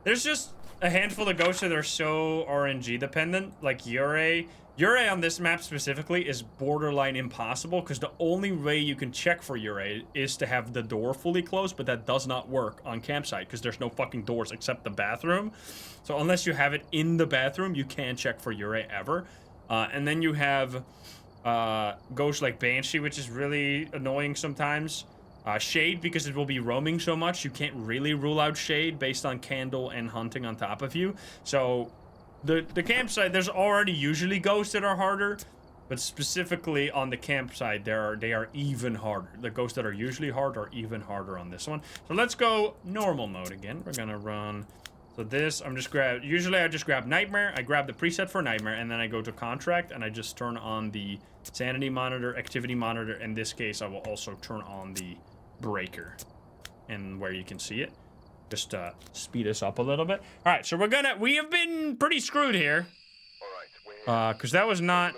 There's just a handful of ghosts that are so RNG dependent, like Ure. Ure on this map specifically is borderline impossible, because the only way you can check for Ure is to have the door fully closed, but that does not work on campsite, because there's no fucking doors except the bathroom. So unless you have it in the bathroom, you can't check for Ure ever. And then you have ghosts like Banshee, which is really annoying sometimes. Shade, because it will be roaming so much, you can't really rule out Shade based on Candle and Hunting on top of you. So, the campsite, there's already usually ghosts that are harder, but specifically on the campsite, they are even harder. The ghosts that are usually hard are even harder on this one. So let's go normal mode again. We're gonna run... So this, usually I just grab Nightmare, I grab the preset for Nightmare, and then I go to Contract, and I just turn on the Sanity Monitor, Activity Monitor. In this case, I will also turn on the Breaker. and where you can see it. Just speed us up a little bit. All right, so we have been pretty screwed here. Because that was not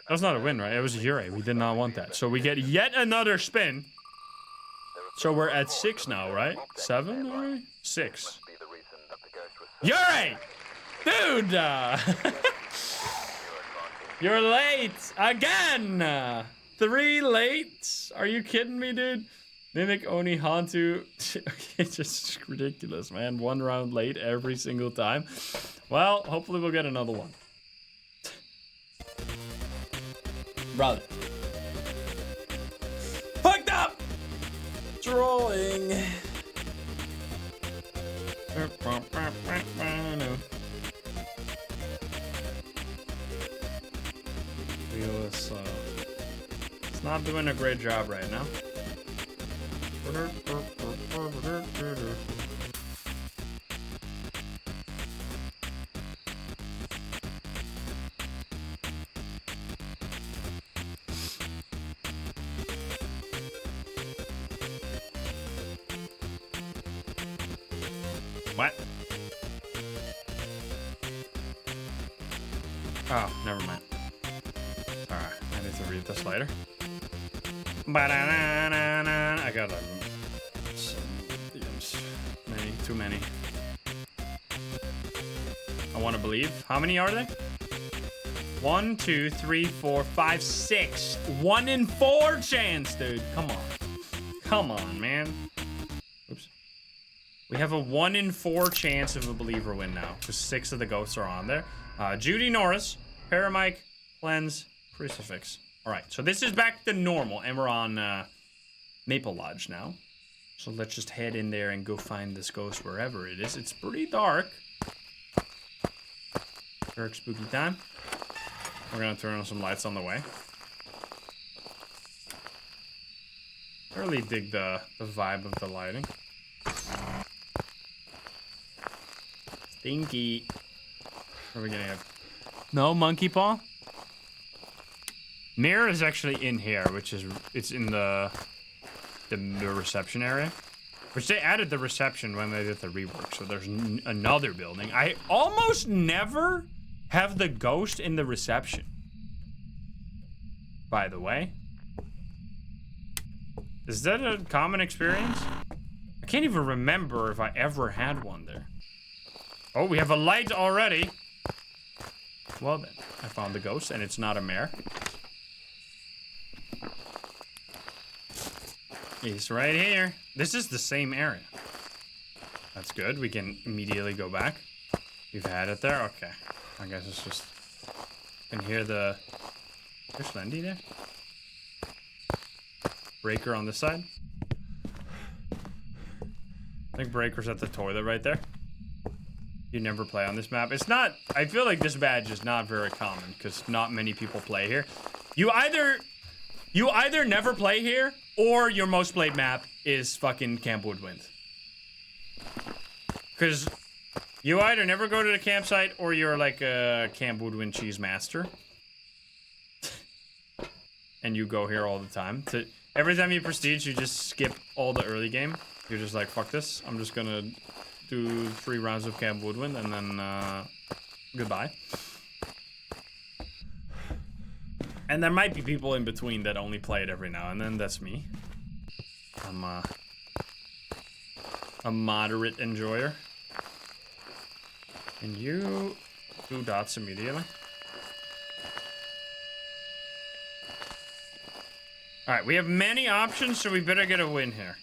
a win, right? It was a Ure. We did not want that. So we get yet another spin. So we're at 6 now, right? 7 already? 6. Ure! Dude! You're late! Again! 3 late? Are you kidding me, dude? Mimic Oni Hantu. It's just ridiculous, man. 1 round late every single time. Well, hopefully we'll get another one. Brother. Fucked up! Trolling. Wheel is slow. It's not doing a great job right now. What? Oh, never mind. Alright, I need to read this later. I got too many. I want to believe. How many are they? 1, 2, 3, 4, 5, 6. 1 in 4 chance, dude. Come on. Come on, man. Oops. We have a 1 in 4 chance of a believer win now, because 6 of the ghosts are on there. Judy Norris, Paramike, Cleanse, Crucifix. All right, so this is back to normal, and we're on Maple Lodge now. So let's just head in there and go find this ghost wherever it is. It's pretty dark. Dark spooky time. We're gonna turn on some lights on the way. I really dig the vibe of the lighting. Stinky. What are we gonna have? No monkey paw? Mirror is actually in here, which is, it's in the reception area. Which they added the reception when they did the rework, so there's another building. I almost never have the ghost in the reception. By the way. Is that a common experience? I can't even remember if I ever had one there. Oh, we have a light already. Well then, I found the ghost, and it's not a mare. He's right here. This is the same area. That's good. We can immediately go back. We've had it there. Okay. I guess it's just... You can hear the... There's Lendy there. Breaker on this side. I think Breaker's at the toilet right there. You never play on this map. It's not... I feel like this badge is not very common because not many people play here. You either never play here or your most played map is fucking Camp Woodwind. Because you either never go to the campsite or you're like a Camp Woodwind cheese master. And you go here all the time. Every time you prestige, you just skip all the early game. You're just like, fuck this. I'm just gonna do 3 rounds of Camp Woodwind and then goodbye. And there might be people in between that only play it every now and then. That's me. I'm a moderate enjoyer. And you do dots immediately. Alright, we have many options, so we better get a win here.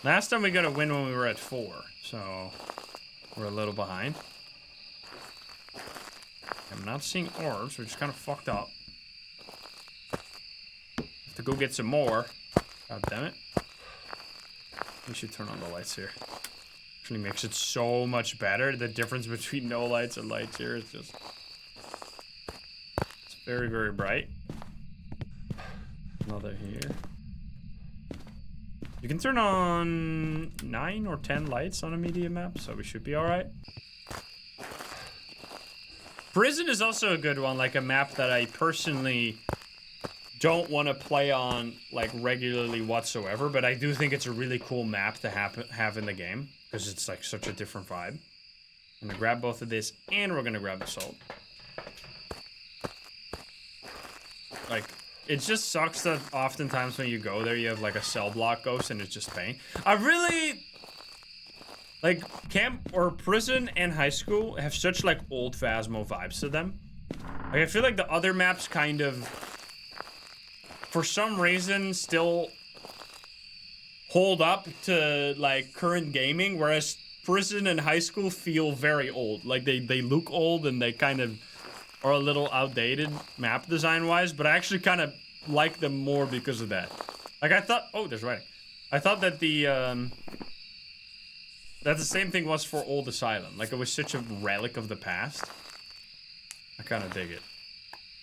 Last time we got a win when we were at 4, so we're a little behind. I'm not seeing orbs, which is kind of fucked up. Have to go get some more. God damn it. We should turn on the lights here. Actually makes it so much better. The difference between no lights and lights here is just... It's very, very bright. Another here. You can turn on 9 or 10 lights on a media map, so we should be alright. Prison is also a good one, like a map that I personally don't want to play on like regularly whatsoever, but I do think it's a really cool map to have in the game because it's like such a different vibe. I'm gonna grab both of this, and we're gonna grab the salt. Like, it just sucks that oftentimes when you go there, you have like a cell block ghost, and it's just pain. I really like camp or prison and high school have such like old Phasmo vibes to them. Like, I feel like the other maps kind of, for some reason, still hold up to like current gaming, whereas prison and high school feel very old. Like they look old and they kind of are a little outdated map design wise, but I actually kind of like them more because of that. Like I thought, oh, there's writing. I thought that the same thing was for Old Asylum. Like it was such a relic of the past. I kind of dig it.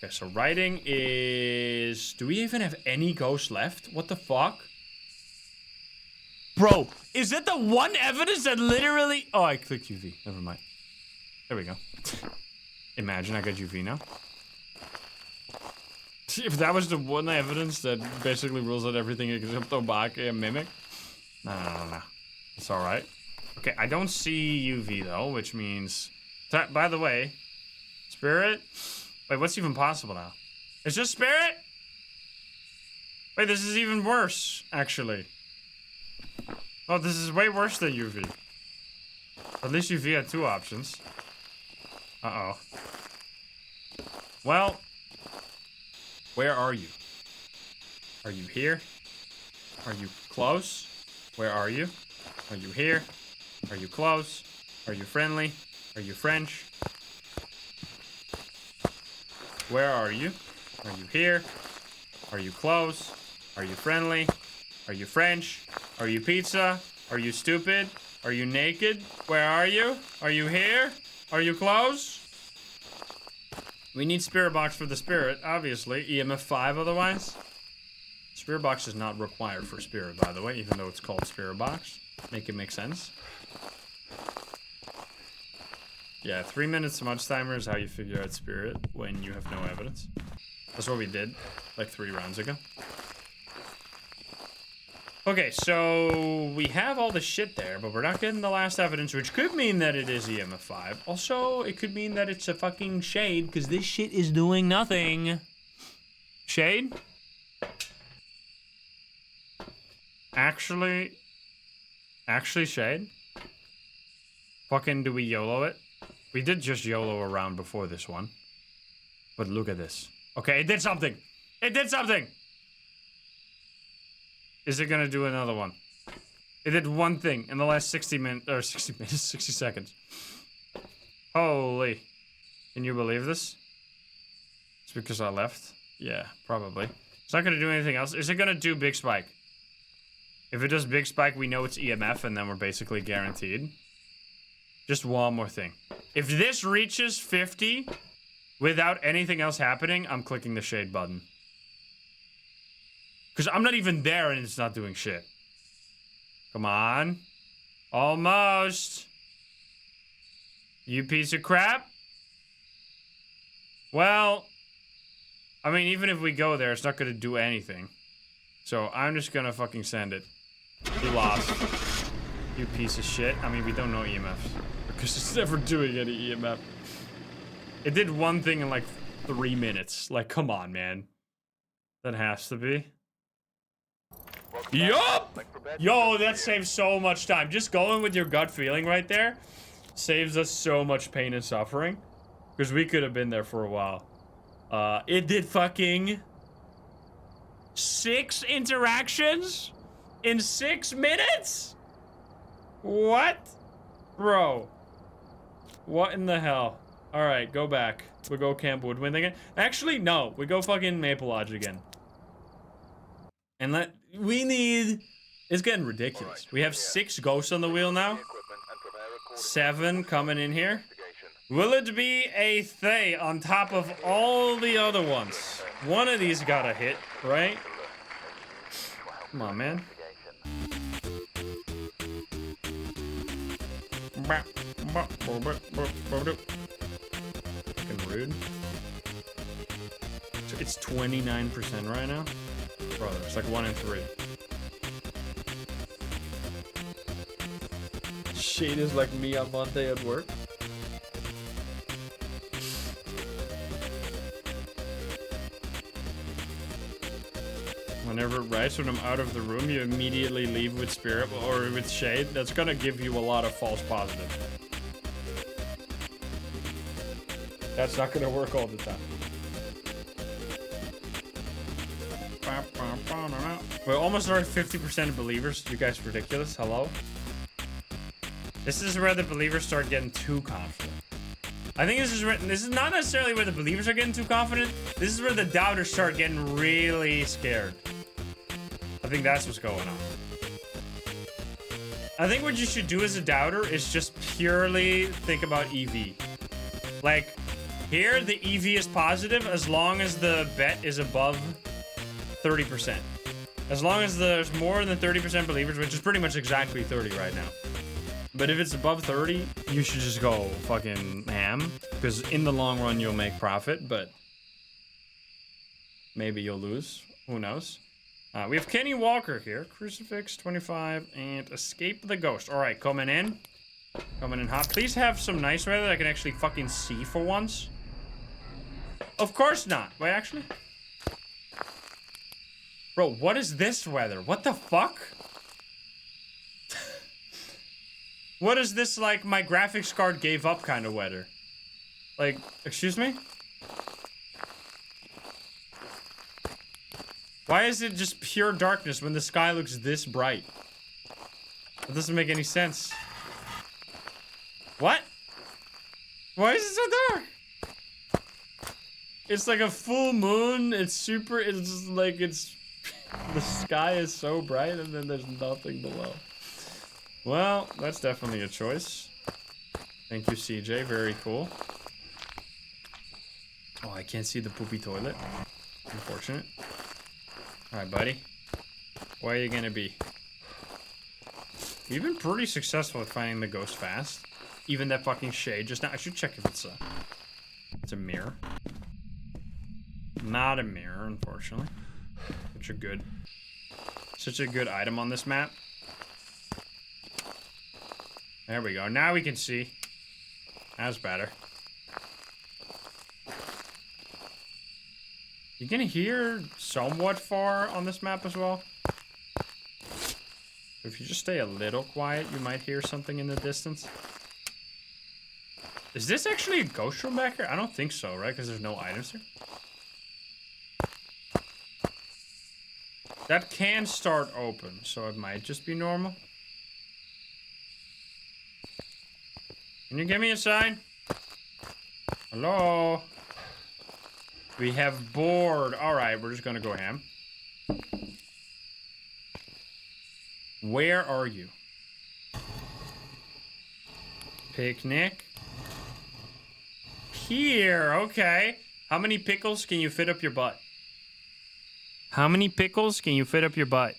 Okay, so writing is, do we even have any ghosts left? What the fuck? Bro, is that the one evidence that literally... Oh, I clicked UV. Never mind. There we go. Imagine I got UV now. If that was the one evidence that basically rules out everything except Obake and Mimic. No. It's alright. Okay, I don't see UV though, which means... By the way, Spirit? Wait, what's even possible now? It's just Spirit? Wait, this is even worse, actually. Oh, this is way worse than UV. At least UV had two options. Uh-oh. Well, where are you? Are you here? Are you close? Where are you? Are you here? Are you close? Are you friendly? Are you French? Where are you? Are you here? Are you close? Are you friendly? Are you French? Are you pizza? Are you stupid? Are you naked? Where are you? Are you here? Are you close? We need Spirit Box for the Spirit, obviously. EMF 5 otherwise. Spirit Box is not required for Spirit, by the way, even though it's called Spirit Box. Make it make sense. Yeah, 3 minutes smudge timer is how you figure out Spirit when you have no evidence. That's what we did like 3 rounds ago. Okay, so we have all the shit there, but we're not getting the last evidence, which could mean that it is EMF 5. Also, it could mean that it's a fucking shade, because this shit is doing nothing. Shade? Actually, shade? Fucking do we YOLO it? We did just YOLO around before this one. But look at this. Okay, it did something! It did something! Is it gonna do another one? It did one thing in the last 60 seconds. Holy. Can you believe this? It's because I left? Yeah, probably. It's not gonna do anything else. Is it gonna do Big Spike? If it does Big Spike, we know it's EMF, and then we're basically guaranteed. Just one more thing. If this reaches 50 without anything else happening, I'm clicking the shade button. Because I'm not even there and it's not doing shit. Come on. Almost. You piece of crap. Well, I mean, even if we go there, it's not going to do anything. So I'm just going to fucking send it. You lost. You piece of shit. I mean, we don't know EMFs. Because it's never doing any EMF. It did one thing in like 3 minutes. Like, come on, man. That has to be. Yup! Yo, that saves so much time. Just going with your gut feeling right there saves us so much pain and suffering. Because we could have been there for a while. It did fucking 6 interactions in 6 minutes? What? Bro. What in the hell? Alright, go back. We go Camp Woodwind again. Actually, no. We go fucking Maple Lodge again. And we need... It's getting ridiculous. We have 6 ghosts on the wheel now. 7 coming in here. Will it be a Thay on top of all the other ones? One of these gotta hit, right? Come on, man. Fucking rude. It's a It's 29% right now. Brother, it's like 1 in 3. Shade is like me on Monday at work. Whenever, right, when I'm out of the room, you immediately leave with spirit or with shade. That's gonna give you a lot of false positives. That's not gonna work all the time. We're almost at 50% of believers. You guys ridiculous. Hello? This is where the believers start getting too confident. I think this is not necessarily where the believers are getting too confident. This is where the doubters start getting really scared. I think that's what's going on. I think what you should do as a doubter is just purely think about EV. Like, here the EV is positive as long as the bet is above 30%. As long as there's more than 30% believers, which is pretty much exactly 30 right now. But if it's above 30, you should just go fucking ham. Because in the long run, you'll make profit, but maybe you'll lose. Who knows? We have Kenny Walker here. Crucifix, 25, and Escape the Ghost. All right, coming in. Coming in hot. Please have some nice weather that I can actually fucking see for once. Of course not. Wait, actually? Bro, what is this weather? What the fuck? What is this, like, my graphics card gave up kind of weather? Like, excuse me? Why is it just pure darkness when the sky looks this bright? That doesn't make any sense. What? Why is it so dark? It's like a full moon. It's super, it's just like it's... The sky is so bright and then there's nothing below. Well, that's definitely a choice. Thank you, CJ. Very cool. Oh, I can't see the poopy toilet. Unfortunate. Alright, buddy. Where are you gonna be? You've been pretty successful at finding the ghost fast. Even that fucking shade just now. I should check if it's a mirror. Not a mirror, unfortunately. Such a good item on this map. There we go. Now we can see. That's better. You can hear somewhat far on this map as well. If you just stay a little quiet, you might hear something in the distance. Is this actually a ghost room back here? I don't think so, right? Because there's no items here. That can start open, so it might just be normal. Can you give me a sign? Hello? We have board. Alright, we're just gonna go ham. Where are you? Picnic. Here, okay. How many pickles can you fit up your butt? How many pickles can you fit up your butt?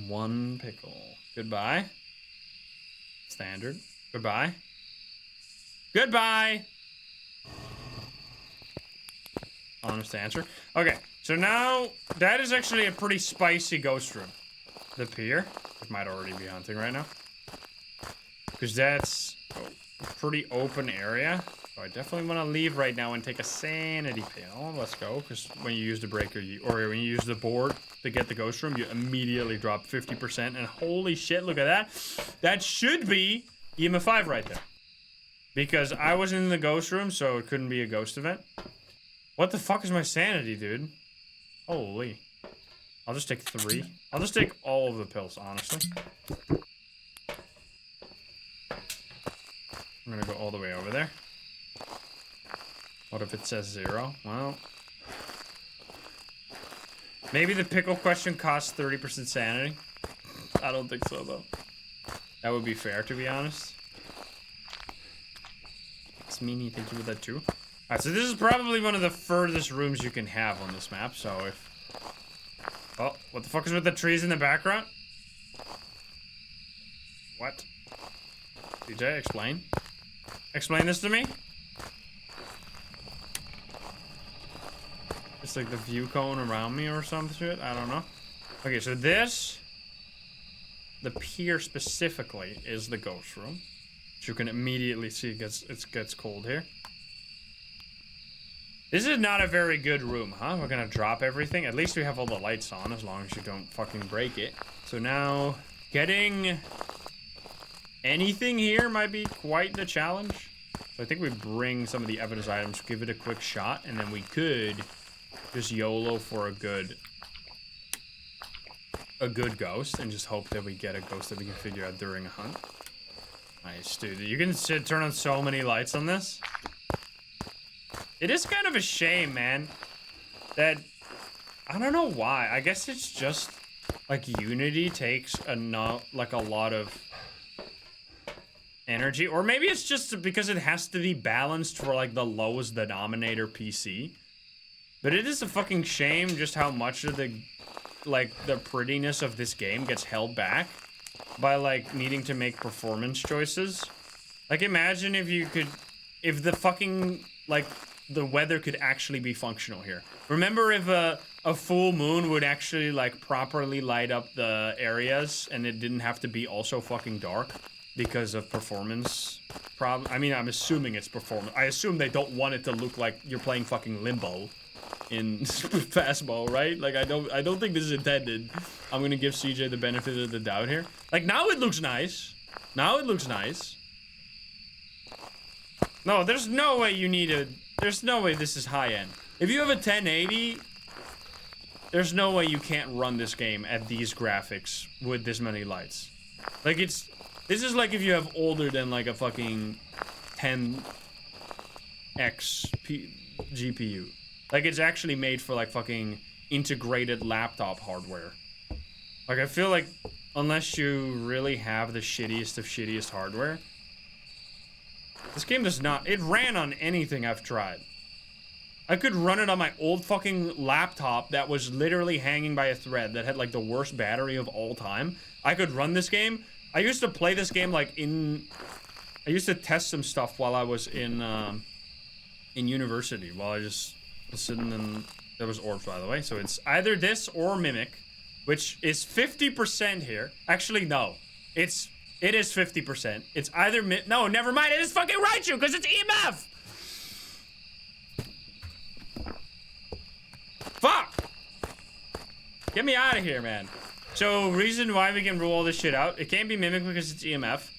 1 pickle. Goodbye. Standard. Goodbye. Goodbye. Honest answer. Okay, so now that is actually a pretty spicy ghost room. The pier. It might already be hunting right now. Because that's a pretty open area. So I definitely want to leave right now and take a sanity pill. Let's go. Because when you use the breaker, or when you use the board to get the ghost room, you immediately drop 50%. And holy shit, look at that. That should be EMF 5 right there. Because I was in the ghost room, so it couldn't be a ghost event. What the fuck is my sanity, dude? Holy. I'll just take 3. I'll just take all of the pills, honestly. I'm gonna go all the way over there. What if it says 0? Well... Maybe the pickle question costs 30% sanity. I don't think so, though. That would be fair, to be honest. It's meanie, thank you for that, too. Alright, so this is probably one of the furthest rooms you can have on this map, so if... Oh, what the fuck is with the trees in the background? What? DJ, explain. Explain this to me. It's like the view cone around me or some shit. I don't know. Okay, so this, the pier specifically, is the ghost room. Which you can immediately see it gets cold here. This is not a very good room, huh? We're gonna drop everything. At least we have all the lights on, as long as you don't fucking break it. So now, getting anything here might be quite the challenge. So I think we bring some of the evidence items, give it a quick shot, and then we could just YOLO for a good ghost, and just hope that we get a ghost that we can figure out during a hunt. Nice, dude. You can turn on so many lights on this. It is kind of a shame, man, that, I don't know why. I guess it's just, like, Unity takes a lot of energy. Or maybe it's just because it has to be balanced for, like, the lowest denominator PC. But it is a fucking shame just how much of the, like, the prettiness of this game gets held back by, like, needing to make performance choices. Like, imagine if the fucking, like, the weather could actually be functional here. Remember if a full moon would actually, like, properly light up the areas and it didn't have to be also fucking dark because of performance problem? I mean, I'm assuming it's performance. I assume they don't want it to look like you're playing fucking Limbo in Phasmo, right? Like, I don't think this is intended. I'm gonna give CJ the benefit of the doubt here. Like, now it looks nice. Now it looks nice. No, there's no way you need a... There's no way this is high-end. If you have a 1080, there's no way you can't run this game at these graphics with this many lights. Like, this is like if you have older than, like, a fucking 10x GPU. Like, it's actually made for, like, fucking integrated laptop hardware. Like, I feel like unless you really have the shittiest of shittiest hardware, this game does not... It ran on anything I've tried. I could run it on my old fucking laptop that was literally hanging by a thread that had, like, the worst battery of all time. I could run this game. I used to play this game, like, I used to test some stuff while I was in university. While I just was sitting in... There was orbs, by the way. So it's either this or Mimic, which is 50% here. Actually, no. It is 50%. It's either no, never mind. It is fucking Raichu because it's EMF. Fuck. Get me out of here, man. So, reason why we can rule all this shit out. It can't be Mimic because it's EMF.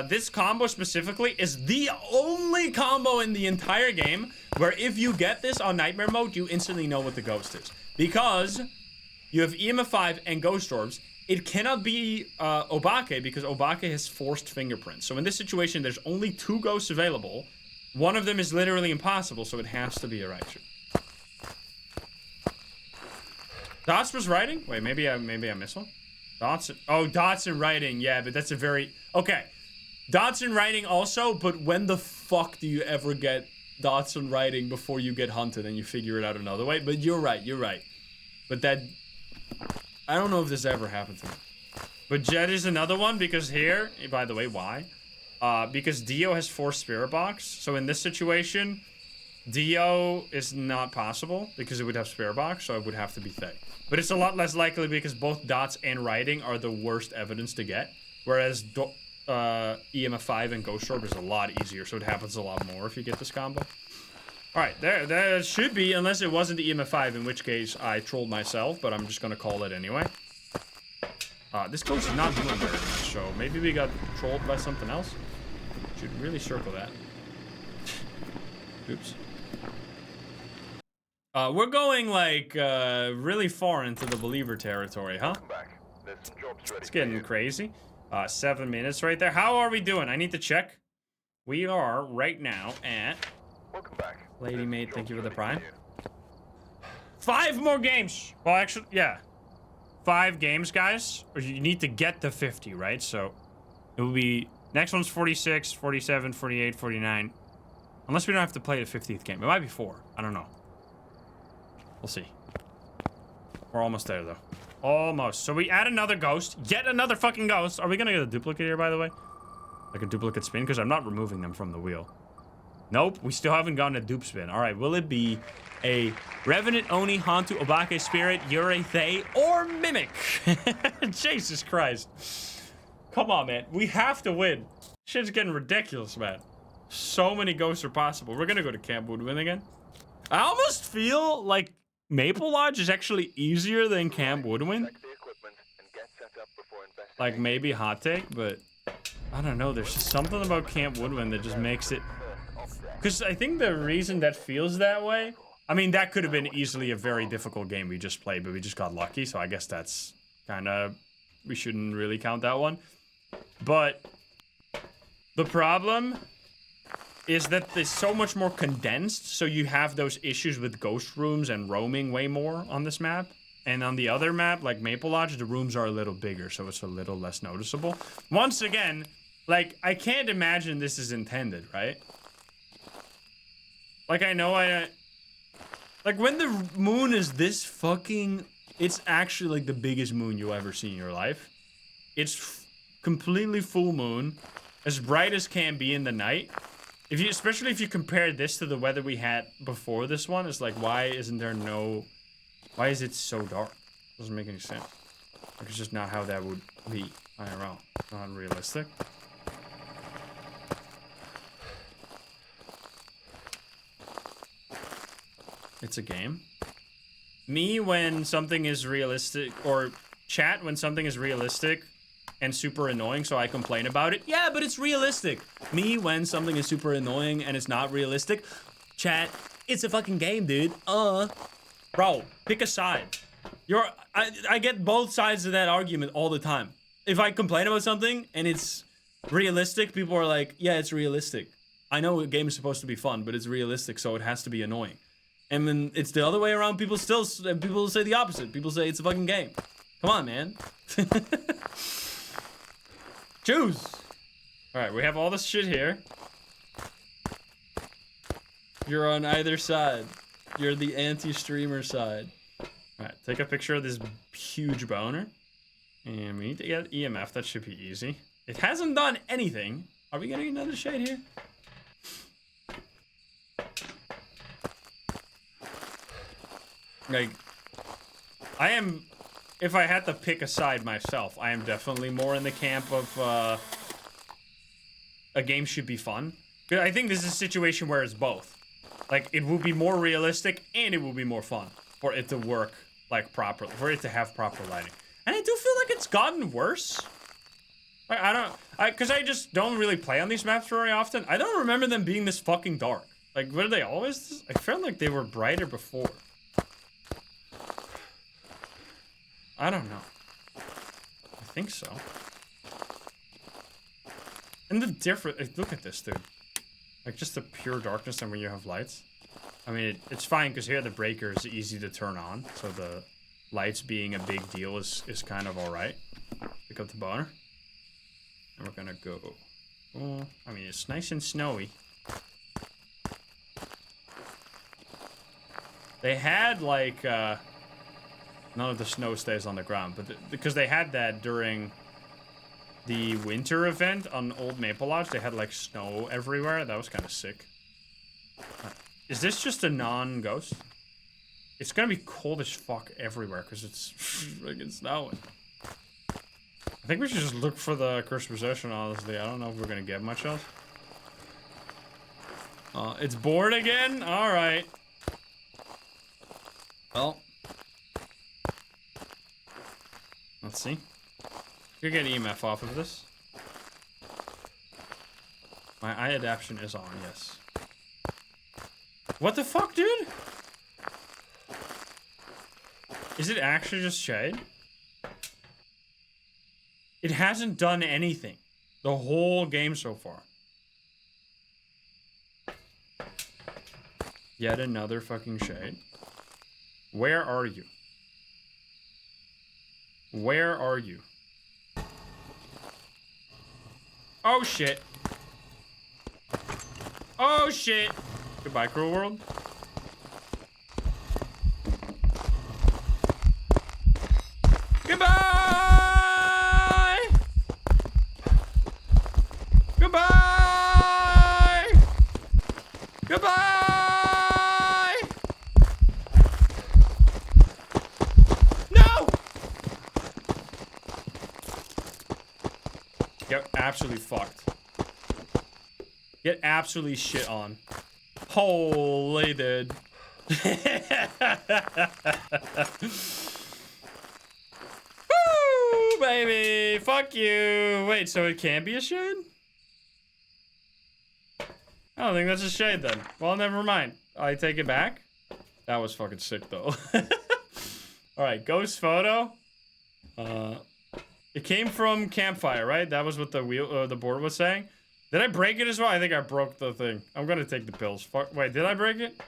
This combo specifically is the only combo in the entire game where if you get this on Nightmare mode, you instantly know what the ghost is. Because you have EMF 5 and Ghost Orbs. It cannot be Obake because Obake has forced fingerprints. So in this situation, there's only 2 ghosts available. One of them is literally impossible, so it has to be a Raichu. Dots was writing? Wait, maybe I missed one. Dots. Oh, dots and writing. Yeah, but that's a very... Okay. Dots and writing also, but when the fuck do you ever get dots and writing before you get hunted and you figure it out another way? But you're right. But that... I don't know if this ever happened to me. But Jet is another one because here, by the way, why? Because Dio has 4 Spirit Box. So in this situation, Dio is not possible because it would have Spirit Box, so it would have to be Thay. But it's a lot less likely because both dots and writing are the worst evidence to get. Whereas EMF 5 and Ghost Orb is a lot easier, so it happens a lot more if you get this combo. Alright, there should be, unless it wasn't the EMF 5, in which case I trolled myself, but I'm just gonna call it anyway. This ghost is not doing very much, so maybe we got trolled by something else. Should really circle that. Oops. We're going, like, really far into the believer territory, huh? It's getting crazy. 7 minutes right there. How are we doing? I need to check. We are right now at... Welcome back. Lady Mate, thank you for the prime. 5 more games. Well, actually, yeah. 5 games, guys. Or you need to get to 50, right? So it will be... Next one's 46, 47, 48, 49. Unless we don't have to play the 50th game. It might be 4. I don't know. We'll see. We're almost there, though. Almost. So we add another ghost. Yet another fucking ghost. Are we gonna get a duplicate here, by the way? Like a duplicate spin? Because I'm not removing them from the wheel. Nope, we still haven't gotten a dupe spin. All right, will it be a Revenant, Oni, Hantu, Obake, Spirit, Yurei, Thay, or Mimic? Jesus Christ. Come on, man. We have to win. Shit's getting ridiculous, man. So many ghosts are possible. We're gonna go to Camp Woodwind again. I almost feel like Maple Lodge is actually easier than Camp Woodwind. Check the equipment and get set up before investigating. Like, maybe hot take, but I don't know. There's just something about Camp Woodwind that just makes it... Because I think the reason that feels that way... I mean, that could have been easily a very difficult game we just played, but we just got lucky, so I guess that's kind of... We shouldn't really count that one. But the problem is that it's so much more condensed, so you have those issues with ghost rooms and roaming way more on this map. And on the other map, like Maple Lodge, the rooms are a little bigger, so it's a little less noticeable. Once again, like, I can't imagine this is intended, right? Like, I know like, when the moon is this fucking... It's actually, like, the biggest moon you'll ever see in your life. It's completely full moon, as bright as can be in the night. Especially if you compare this to the weather we had before this one, it's like, why isn't there no... Why is it so dark? Doesn't make any sense. Like, it's just not how that would be IRL. Not realistic. It's a game. Me when something is realistic, or chat when something is realistic and super annoying, so I complain about it. Yeah, but it's realistic. Me when something is super annoying and it's not realistic. Chat, it's a fucking game, dude. Bro, pick a side. I get both sides of that argument all the time. If I complain about something and it's realistic, people are like, yeah, it's realistic. I know a game is supposed to be fun, but it's realistic, so it has to be annoying. And when it's the other way around, people say the opposite. People say it's a fucking game. Come on, man. Choose. All right, we have all this shit here. You're on either side. You're the anti-streamer side. All right, take a picture of this huge boner. And we need to get EMF. That should be easy. It hasn't done anything. Are we getting another shade here? Like, I am, if I had to pick a side myself, I am definitely more in the camp of, a game should be fun. I think this is a situation where it's both. Like, it will be more realistic and it will be more fun for it to work, like, properly, for it to have proper lighting. And I do feel like it's gotten worse. Like, because I just don't really play on these maps very often. I don't remember them being this fucking dark. Like, were they always? I felt like they were brighter before. I don't know. I think so. And the difference, look at this, dude. Like, just the pure darkness and when you have lights. I mean, it's fine because here the breaker is easy to turn on. So the lights being a big deal is kind of all right. Pick up the boner. And we're gonna go. Oh, I mean, it's nice and snowy. They had, like, none of the snow stays on the ground, but because they had that during the winter event on Old Maple Lodge, they had like snow everywhere. That was kind of sick. Is this just a non-ghost? It's gonna be cold as fuck everywhere because it's freaking snowing. I think we should just look for the cursed possession, honestly. I don't know if we're gonna get much else. It's bored again? Alright. Well. Let's see. You get EMF off of this. My eye adaptation is on, yes. What the fuck, dude? Is it actually just shade? It hasn't done anything the whole game so far. Yet another fucking shade. Where are you? Where are you? Oh shit. Oh shit. Goodbye, cruel world. Goodbye. Goodbye. Get absolutely fucked. Get absolutely shit on. Holy dude. Woo, baby. Fuck you. Wait, so it can't be a shade? I don't think that's a shade then. Well, never mind. I take it back. That was fucking sick though. Alright, ghost photo. It came from campfire, right? That was what the board was saying. Did I break it as well? I think I broke the thing. I'm gonna take the pills. Fuck. Wait, did I break it?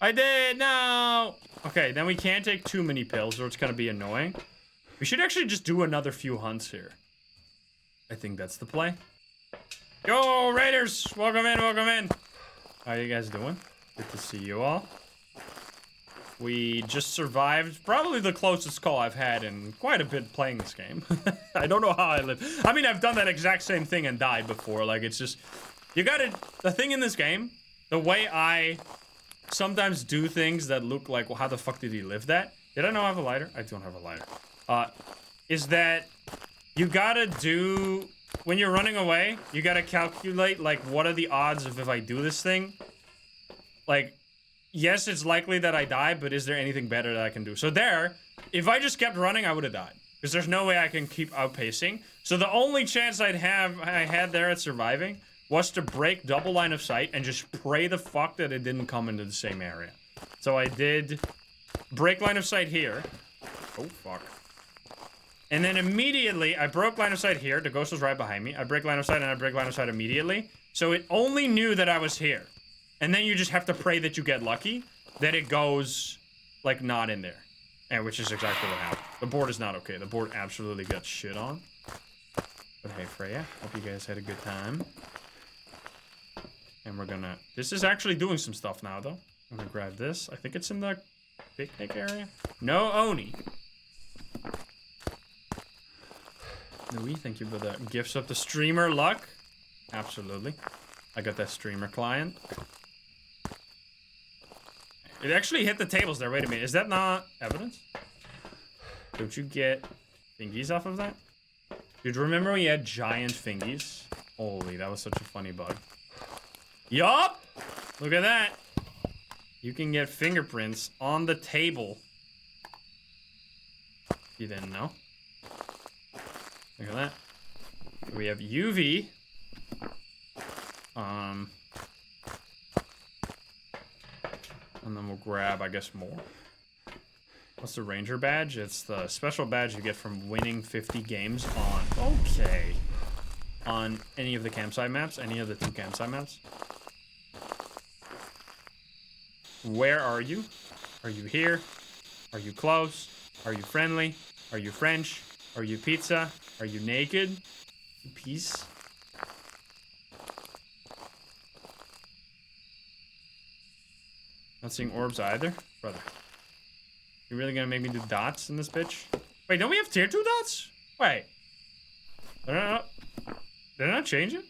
I did. No. Okay, then we can't take too many pills, or it's gonna be annoying. We should actually just do another few hunts here. I think that's the play. Yo, Raiders! Welcome in, welcome in. How are you guys doing? Good to see you all. We just survived probably the closest call I've had in quite a bit playing this game. I don't know how I live. I mean, I've done that exact same thing and died before. Like, it's just... You gotta... The thing in this game, the way I sometimes do things that look like, well, how the fuck did he live that? Did I not have a lighter? I don't have a lighter. Is that you gotta do... When you're running away, you gotta calculate, like, what are the odds of if I do this thing? Like... Yes, it's likely that I die, but is there anything better that I can do? So there, if I just kept running, I would have died. Because there's no way I can keep outpacing. So the only chance I had there at surviving was to break double line of sight and just pray the fuck that it didn't come into the same area. So I did break line of sight here. Oh, fuck. And then immediately, I broke line of sight here. The ghost was right behind me. I break line of sight and I break line of sight immediately. So it only knew that I was here. And then you just have to pray that you get lucky, that it goes, like, not in there. And which is exactly what happened. The board is not okay. The board absolutely got shit on. But hey, Freya, hope you guys had a good time. And we're gonna... This is actually doing some stuff now, though. I'm gonna grab this. I think it's in the picnic area. No Oni. Louis, thank you for the gifts of the streamer luck. Absolutely. I got that streamer client. It actually hit the tables there. Wait a minute. Is that not evidence? Don't you get fingies off of that? Dude, remember when you had giant fingies? Holy, that was such a funny bug. Yup! Look at that. You can get fingerprints on the table. You didn't know. Look at that. We have UV. And then we'll grab, I guess, more. What's the Ranger badge? It's the special badge you get from winning 50 games on... Okay. On any of the campsite maps. Any of the 2 campsite maps. Where are you? Are you here? Are you close? Are you friendly? Are you French? Are you pizza? Are you naked? Peace. Not seeing orbs either? Brother. You really gonna make me do dots in this bitch? Wait, don't we have tier 2 dots? Wait. Did I not change it?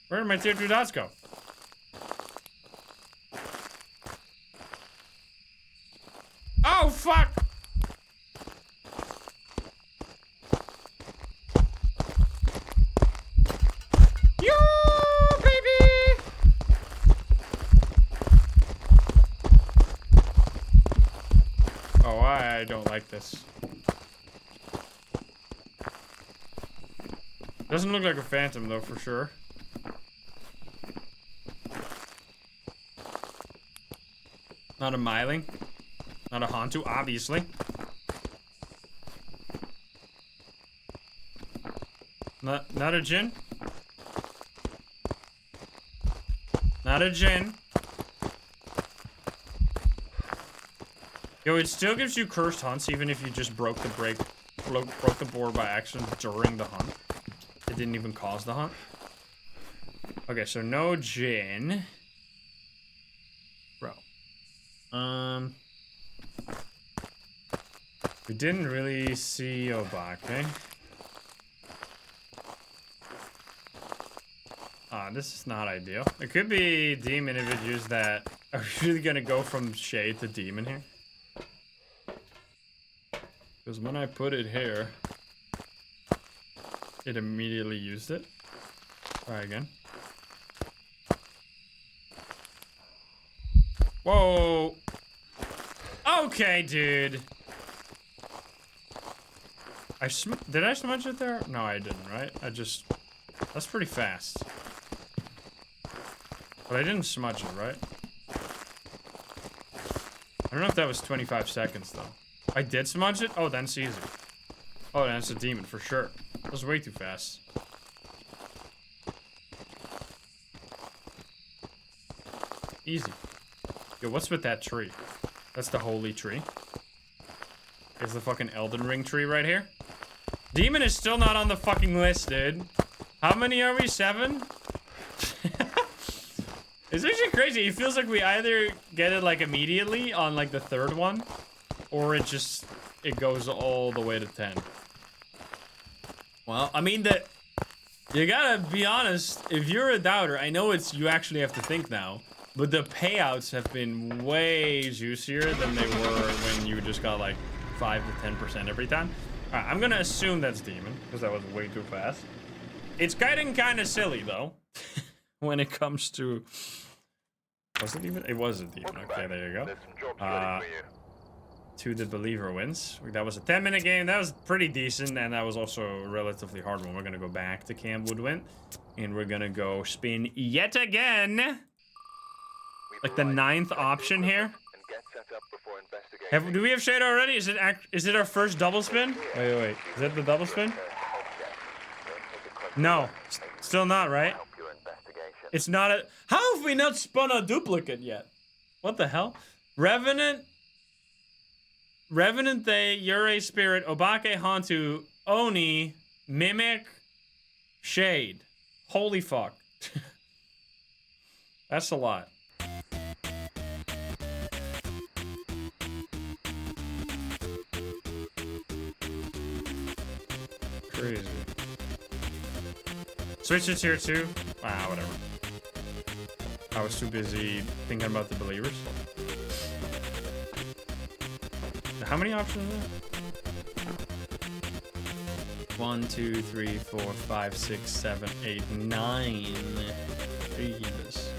Where did my tier 2 dots go? Oh, fuck! I don't like this. Doesn't look like a phantom though, for sure. Not a Myling. Not a Hantu, obviously. Not a Jinn. Not a Jinn. Yo, it still gives you cursed hunts even if you just broke the board by accident during the hunt. It didn't even cause the hunt. Okay, so no Jinn. Bro. We didn't really see Obake. This is not ideal. It could be demon if it used that. Are we really gonna go from shade to demon here? Because when I put it here, it immediately used it. Try again. Whoa. Okay, dude. Did I smudge it there? No, I didn't, right? That's pretty fast. But I didn't smudge it, right? I don't know if that was 25 seconds, though. I did smudge it? Oh, then it's easy. Oh, then it's a demon, for sure. That was way too fast. Easy. Yo, what's with that tree? That's the holy tree. It's the fucking Elden Ring tree right here. Demon is still not on the fucking list, dude. How many are we? 7? It's actually crazy. It feels like we either get it like immediately on like the 3rd one, or it goes all the way to 10. Well, I mean you gotta be honest. If you're a doubter, I know you actually have to think now, but the payouts have been way juicier than they were when you just got like 5 to 10% every time. All right, I'm gonna assume that's demon because that was way too fast. It's getting kind of silly though. When it comes to... Was it even? It was a demon. Okay, there you go. 2 the believer wins. That was a 10-minute game. That was pretty decent, and that was also a relatively hard one. We're gonna go back to Camp Woodwind, and we're gonna go spin yet again. Like the 9th option here. Do we have shade already? Is it our first double spin? Wait. Is that the double spin? No. Still not, right? It's not a... How have we not spun a duplicate yet? What the hell? Revenant, Yurei Spirit, Obake Hantu, Oni, Mimic, Shade. Holy fuck. That's a lot. Crazy. Switch to tier 2? Ah, whatever. I was too busy thinking about the believers. How many options are there? 1, 2, 3, 4, 5, 6, 7, 8, 9. Jesus.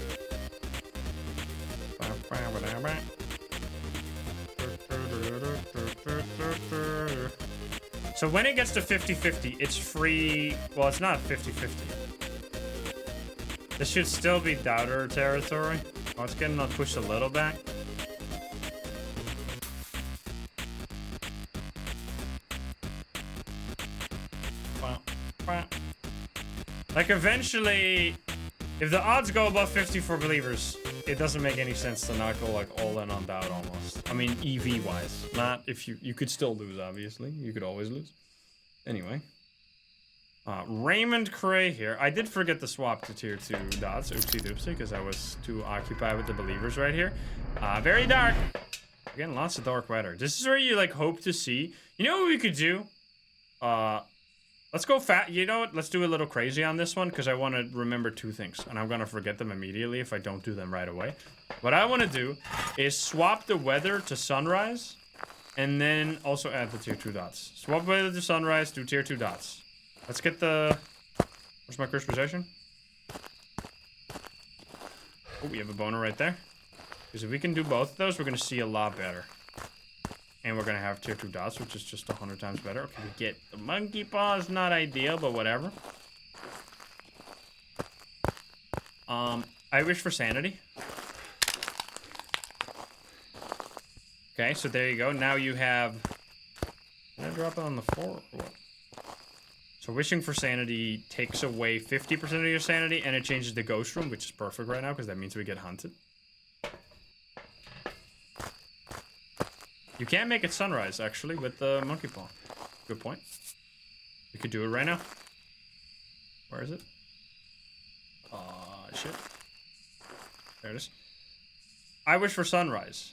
So when it gets to 50-50, it's free. Well, it's not 50-50. This should still be doubter territory. Oh, it's getting pushed a little back. Like, eventually, if the odds go above 50 for believers, it doesn't make any sense to not go, like, all in on doubt almost. I mean, EV-wise. Not if you could still lose, obviously. You could always lose. Anyway. Raymond Cray here. I did forget to swap to tier 2 dots. Oopsie doopsie, because I was too occupied with the believers right here. Very dark. Again, lots of dark weather. This is where you, like, hope to see. You know what we could do? Let's go fat. You know what? Let's do a little crazy on this one because I want to remember 2 things. And I'm going to forget them immediately if I don't do them right away. What I want to do is swap the weather to sunrise. And then also add the tier 2 dots. Swap weather to sunrise, do tier 2 dots. Let's get the... Where's my cursed possession? Oh, we have a boner right there. Because if we can do both of those, we're going to see a lot better. And we're going to have tier 2 dots, which is just 100 times better. Okay, we get the monkey paws. Not ideal, but whatever. I wish for sanity. Okay, so there you go. Now you have... Can I drop it on the floor or what? So wishing for sanity takes away 50% of your sanity, and it changes the ghost room, which is perfect right now, because that means we get hunted. You can't make it sunrise, actually, with the monkey paw. Good point. You could do it right now. Where is it? Shit. There it is. I wish for sunrise.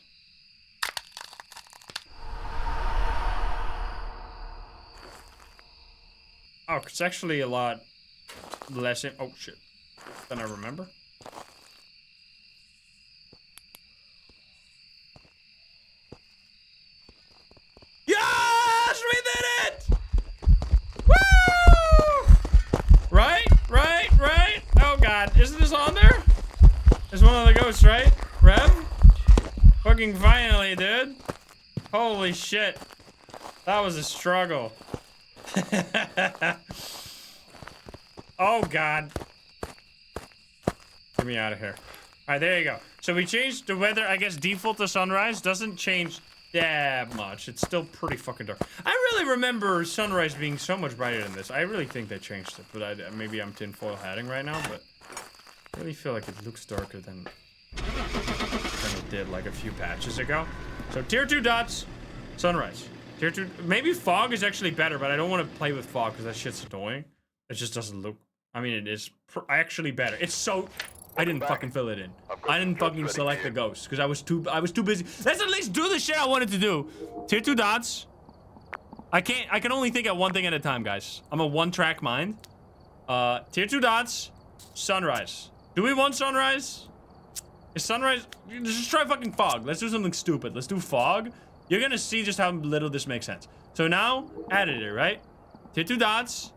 Oh, it's actually a lot less in... Oh, shit. Than I remember. Yes! We did it! Woo! dots, right? Rev? Fucking finally, dude. Holy shit. That was a struggle. Oh, God. Get me out of here. All right, there you go. So we changed the weather. I guess default to sunrise doesn't change that much. It's still pretty fucking dark. I really remember sunrise being so much brighter than this. I really think they changed it, but maybe I'm tinfoil hatting right now, but I really feel like it looks darker than it did like a few patches ago. So tier 2 dots, sunrise. Tier 2, maybe fog is actually better, but I don't want to play with fog because that shit's annoying. It just doesn't look, I mean, it is actually better. It's so, I didn't fucking fill it in. I didn't fucking select the ghost because I was too busy. Let's at least do the shit I wanted to do. Tier 2 dots. I can only think of one thing at a time, guys. I'm a one-track mind. Tier 2 dots, sunrise. Do we want sunrise? Is sunrise? Just try fucking fog. Let's do something stupid. Let's do fog. You're gonna see just how little this makes sense. So now, added it, right? Tier 2 dots.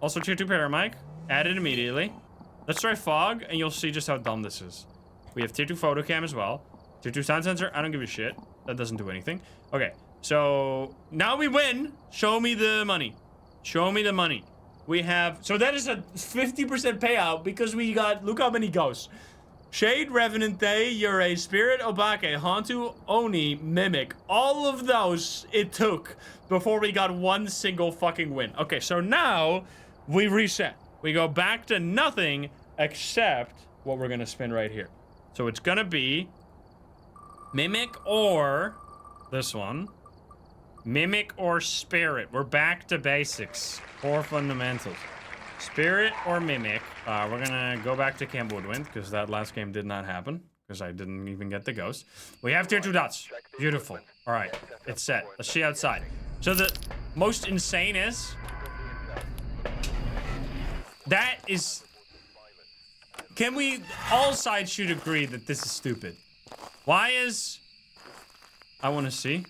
Also tier 2 paramic. Add it immediately. Let's try fog, and you'll see just how dumb this is. We have tier 2 photo cam as well. Tier 2 sound sensor. I don't give a shit. That doesn't do anything. Okay, so now we win. Show me the money. Show me the money. We have, so that is a 50% payout because we got, look how many ghosts. Shade, Revenant Day, Yurei, Spirit, Obake, Hantu, Oni, Mimic. All of those it took before we got one single fucking win. Okay, so now we reset. We go back to nothing except what we're gonna spin right here. So it's gonna be Mimic or this one. Mimic or Spirit. We're back to basics. 4 fundamentals. Spirit or Mimic. We're gonna go back to Camp Woodwind because that last game did not happen because I didn't even get the ghost. We have tier 2 dots. Beautiful. All right, it's set. Let's see outside. So the most insane is that is. Can we? All sides should agree that this is stupid. Why is? I want to see.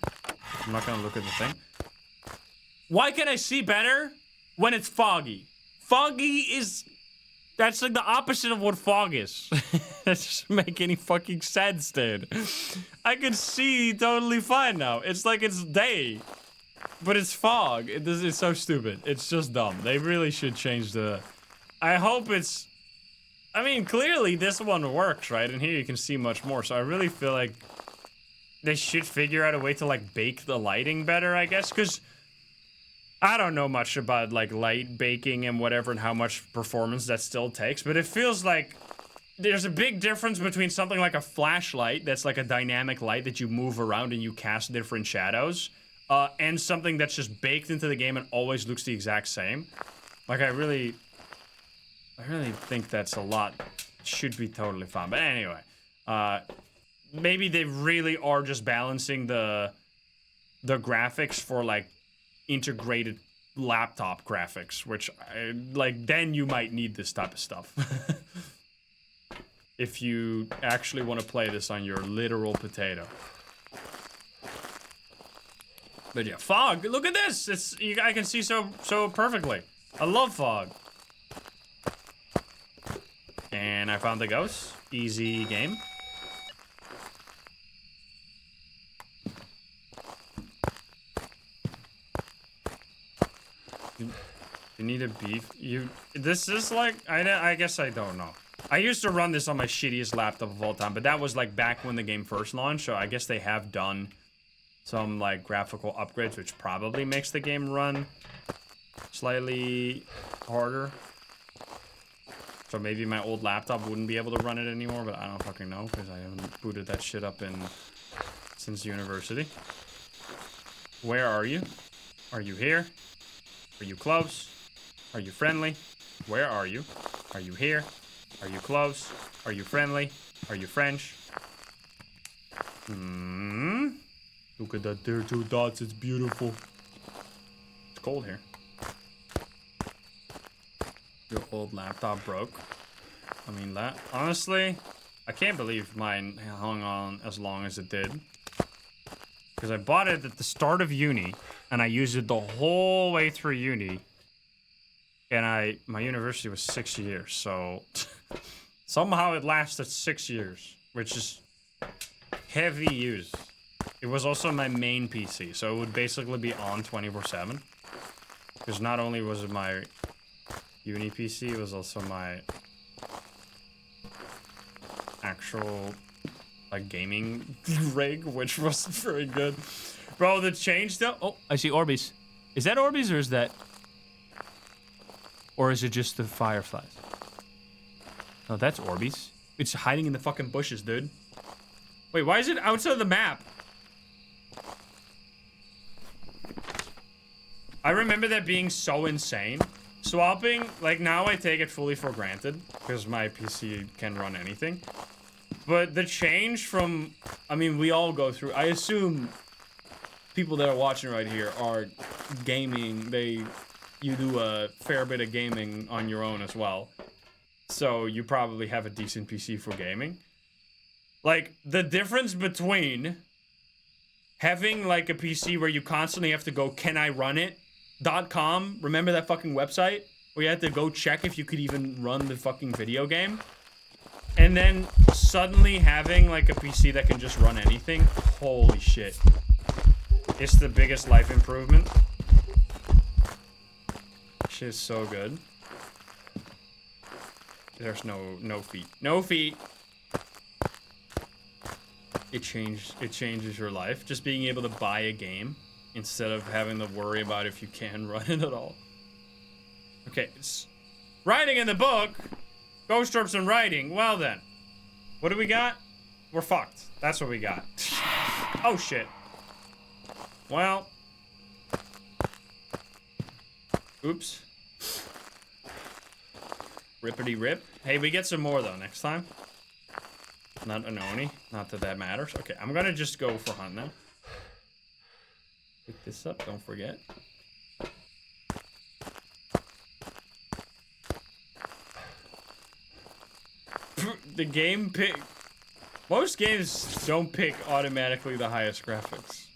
I'm not gonna look at the thing. Why can I see better when it's foggy? Foggy is, that's like the opposite of what fog is. That doesn't make any fucking sense, dude. I can see totally fine now. It's like it's day, but it's fog. It's so stupid. It's just dumb. They really should change the, I hope it's, I mean, clearly this one works, right? And here you can see much more. So I really feel like they should figure out a way to like bake the lighting better, I guess, because I don't know much about like light baking and whatever and how much performance that still takes, but it feels like there's a big difference between something like a flashlight that's like a dynamic light that you move around and you cast different shadows, and something that's just baked into the game and always looks the exact same. Like I really think that's a lot. Should be totally fine. But anyway, maybe they really are just balancing the graphics for like integrated laptop graphics, which like then you might need this type of stuff. If you actually want to play this on your literal potato. But yeah, fog, look at this. It's I can see so perfectly. I love fog. And I found the ghost. Easy game. You need a beef. This is like, I guess I don't know. I used to run this on my shittiest laptop of all time, but that was like back when the game first launched, so I guess they have done some like graphical upgrades, which probably makes the game run slightly harder. So maybe my old laptop wouldn't be able to run it anymore, but I don't fucking know, because I haven't booted that shit up since university. Where are you? Are you here? Are you close? Are you friendly? Where are you? Are you here? Are you close? Are you friendly? Are you French? Look at that there, 2 dots. It's beautiful. It's cold here. Your old laptop broke. I mean, that honestly, I can't believe mine hung on as long as it did. Because I bought it at the start of uni, and I used it the whole way through uni. And my university was 6 years, so Somehow it lasted 6 years, which is heavy use. It was also my main PC, so it would basically be on 24/7. Because not only was it my uni PC, it was also my actual like gaming rig, which wasn't very good. Bro, the change though. Oh, I see Orbeez. Is that Orbeez or is that? Or is it just the fireflies? No, that's Orbeez. It's hiding in the fucking bushes, dude. Wait, why is it outside of the map? I remember that being so insane. Swapping, like now I take it fully for granted because my PC can run anything. But the change from, I mean, we all go through, I assume people that are watching right here are gaming. You do a fair bit of gaming on your own as well. So you probably have a decent PC for gaming. Like, the difference between having like a PC where you constantly have to go, can I run it? .com, remember that fucking website? Where you had to go check if you could even run the fucking video game? And then suddenly having like a PC that can just run anything? Holy shit. It's the biggest life improvement. Shit's so good. There's no feet. No feet! It changes your life. Just being able to buy a game instead of having to worry about if you can run it at all. Okay, it's writing in the book. Ghost orbs and writing. Well then. What do we got? We're fucked. That's what we got. Oh shit. Well. Oops. Rippity rip. Hey, we get some more though next time. Not an Oni. Not that that matters. Okay, I'm gonna just go for hunt now. Pick this up, don't forget. The game pick. Most games don't pick automatically the highest graphics.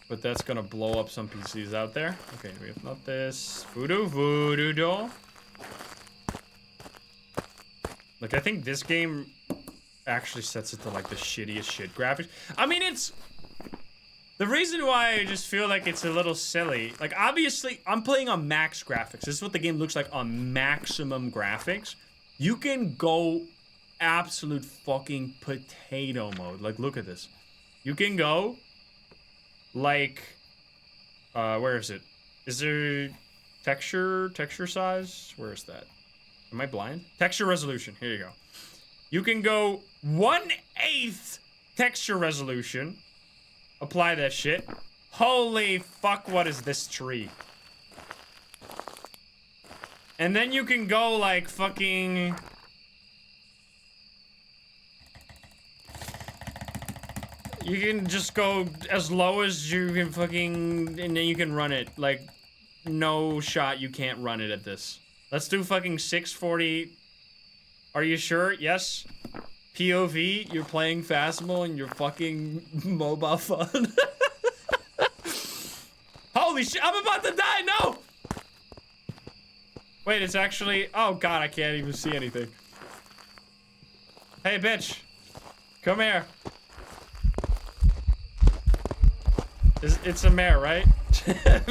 But that's gonna blow up some PCs out there. Okay, we have not this. Voodoo doll. Like, I think this game actually sets it to like the shittiest shit graphics. I mean, it's the reason why I just feel like it's a little silly. Like, obviously, I'm playing on max graphics. This is what the game looks like on maximum graphics. You can go absolute fucking potato mode. Like, look at this. You can go like, where is it? Is there texture size? Where is that? Am I blind? Texture resolution. Here you go. You can go 1/8 texture resolution. Apply that shit. Holy fuck, what is this tree? And then you can go like fucking... You can just go as low as you can fucking... And then you can run it. Like, no shot you can't run it at this. Let's do fucking 640. Are you sure? Yes. POV, you're playing Phasmo and your fucking mobile phone. Holy shit, I'm about to die, no! Wait, it's actually... Oh god, I can't even see anything. Hey, bitch. Come here. It's a mare, right?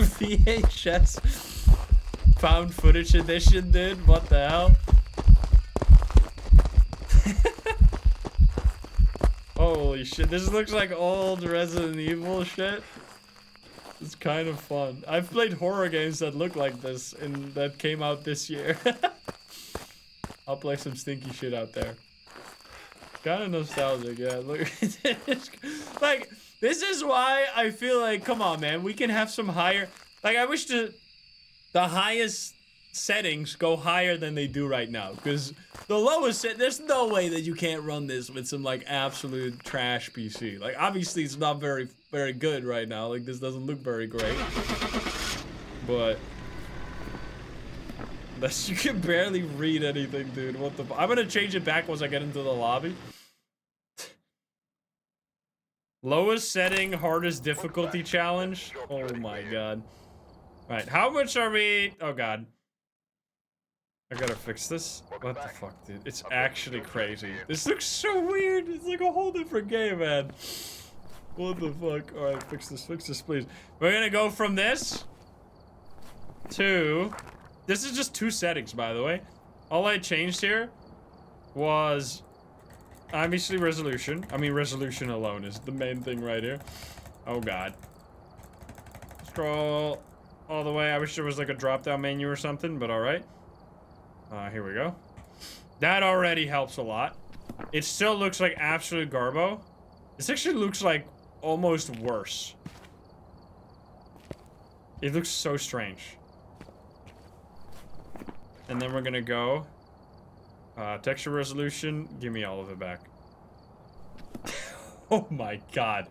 VHS found footage edition, dude. What the hell? Holy shit, this looks like old Resident Evil shit. It's kind of fun. I've played horror games that look like this and that came out this year. I'll play some stinky shit out there. Kind of nostalgic, yeah. Look, like, this is why I feel like, come on, man, we can have some higher... Like, I wish the highest settings go higher than they do right now, because the lowest set, there's no way that you can't run this with some like absolute trash PC. Like, obviously it's not very good right now. Like, this doesn't look very great, but you can barely read anything, dude. What the I'm gonna change it back once I get into the lobby. Lowest setting, hardest difficulty challenge. Oh my god. Right, how much are we? Oh god. I gotta fix this. What the fuck, dude? It's actually crazy. This looks so weird. It's like a whole different game, man. What the fuck? All right, fix this, please. We're gonna go from this to... This is just 2 settings, by the way. All I changed here was obviously resolution. I mean, resolution alone is the main thing right here. Oh, God. Scroll all the way. I wish there was like a drop-down menu or something, but all right. Here we go. That already helps a lot. It still looks like absolute garbo. This actually looks like almost worse. It looks so strange. And then we're gonna go texture resolution. Give me all of it back. Oh my God.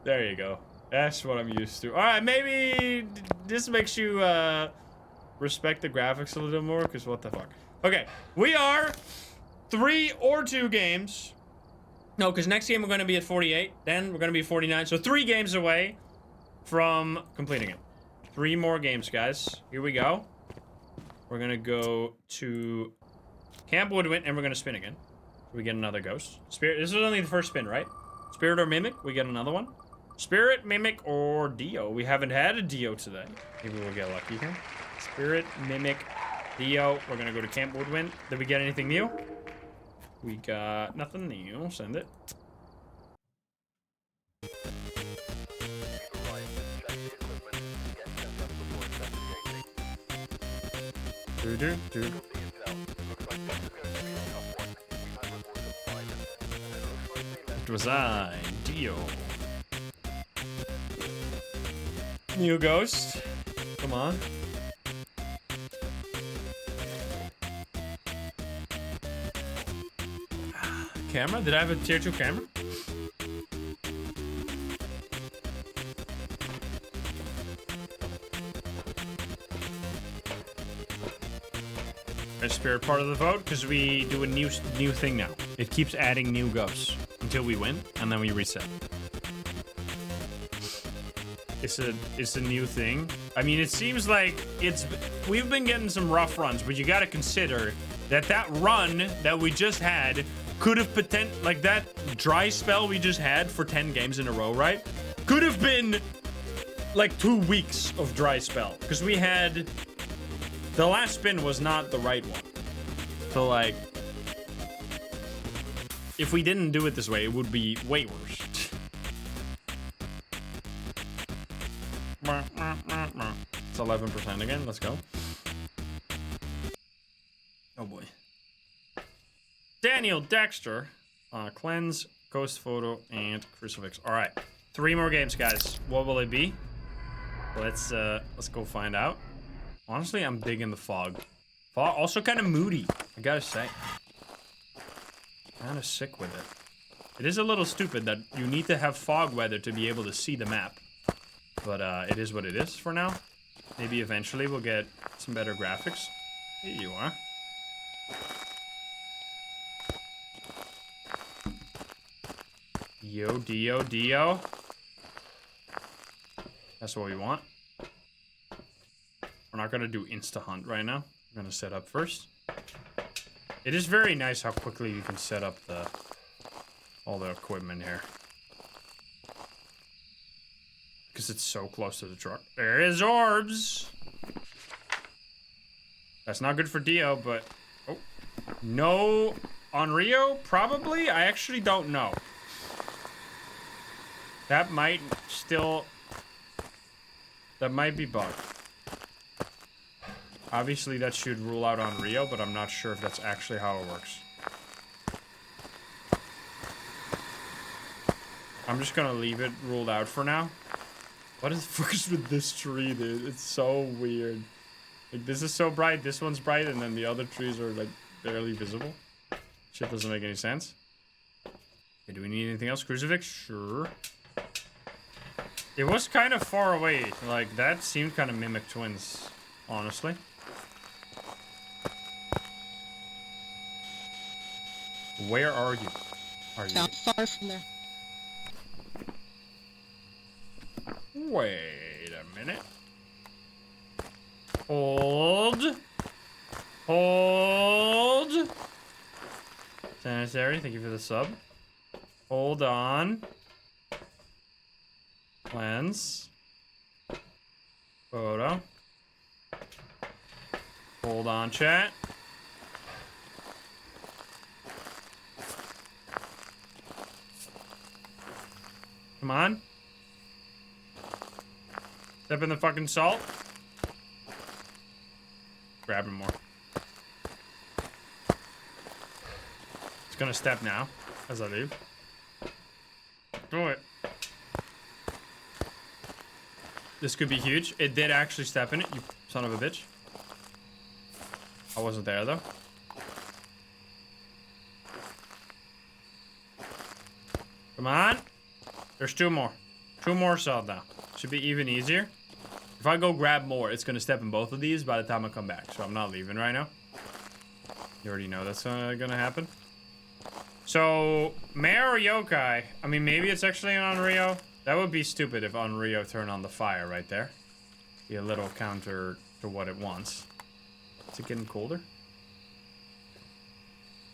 There you go. That's what I'm used to. All right, maybe this makes you respect the graphics a little more, because what the fuck. Okay, we are 3 or 2 games. No, because next game we're going to be at 48. Then we're going to be 49. So 3 games away from completing it. 3 more games, guys. Here we go. We're going to go to Camp Woodwind, and we're going to spin again. We get another ghost. Spirit. This is only the first spin, right? Spirit or Mimic. We get another one. Spirit, Mimic, or Dio. We haven't had a Dio today. Maybe we'll get lucky here. Spirit, Mimic, Dio. We're gonna go to Camp Woodwind. Did we get anything new? We got nothing new. Send it. It was I, Dio. New ghost. Come on. Camera? Did I have a tier 2 camera? Spirit part of the vote, because we do a new thing now. It keeps adding new ghosts until we win, and then we reset. It's a new thing. I mean, it seems like we've been getting some rough runs, but you got to consider that run that we just had could have like that dry spell we just had for 10 games in a row, right? Could have been like 2 weeks of dry spell, because we had the last spin was not the right one. So like, if we didn't do it this way, it would be way worse. It's 11% again. Let's go. Oh boy. Daniel Dexter, cleanse, ghost photo, and crucifix. All right, 3 more games, guys. What will it be? Let's go find out. Honestly, I'm digging the fog. Fog also kind of moody, I gotta say. Kind of sick with it. It is a little stupid that you need to have fog weather to be able to see the map. But it is what it is for now. Maybe eventually we'll get some better graphics. Here you are. Yo, Dio, Dio. That's what we want. We're not gonna do insta hunt right now. We're gonna set up first. It is very nice how quickly you can set up all the equipment here. Because it's so close to the truck. There is orbs. That's not good for Dio, but... Oh. No on Rio? Probably? I actually don't know. That might still... That might be bugged. Obviously, that should rule out on Rio, but I'm not sure if that's actually how it works. I'm just gonna leave it ruled out for now. What is the fuck is with this tree, dude? It's so weird. Like, this is so bright, this one's bright, and then the other trees are, like, barely visible. Shit doesn't make any sense. Okay, do we need anything else? Crucifix? Sure. It was kind of far away. Like, that seemed kind of Mimic Twins, honestly. Where are you? Are you? Not far from there. Wait a minute. Hold. Hold. Sanitary, thank you for the sub. Hold on. Lens. Photo. Hold on, chat. Come on. Step in the fucking salt. Grab him more. It's gonna step now as I leave. Do it. This could be huge. It did actually step in it, you son of a bitch. I wasn't there though. Come on. There's two more. Two more salt now. Should be even easier. If I go grab more, it's gonna step in both of these by the time I come back. So I'm not leaving right now. You already know that's gonna happen. So, Mare or Yokai? I mean, maybe it's actually an Onryo. That would be stupid if Onryo turned on the fire right there. Be a little counter to what it wants. Is it getting colder?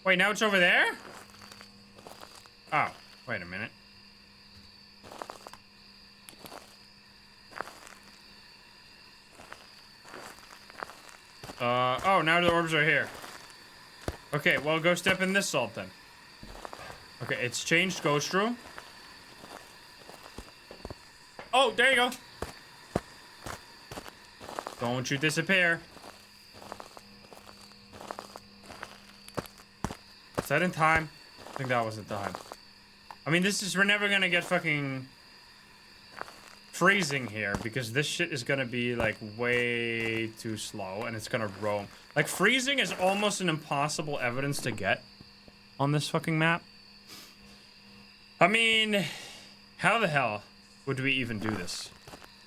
Wait, now it's over there? Oh, wait a minute. Oh, now the orbs are here. Okay, well, go step in this salt then. Okay, it's changed Ghost Room. Oh, there you go. Don't you disappear. Is that in time? I think that was in time. I mean, we're never gonna get fucking freezing here because this shit is gonna be like way too slow and it's gonna roam. Like, freezing is almost an impossible evidence to get on this fucking map. I mean, how the hell would we even do this?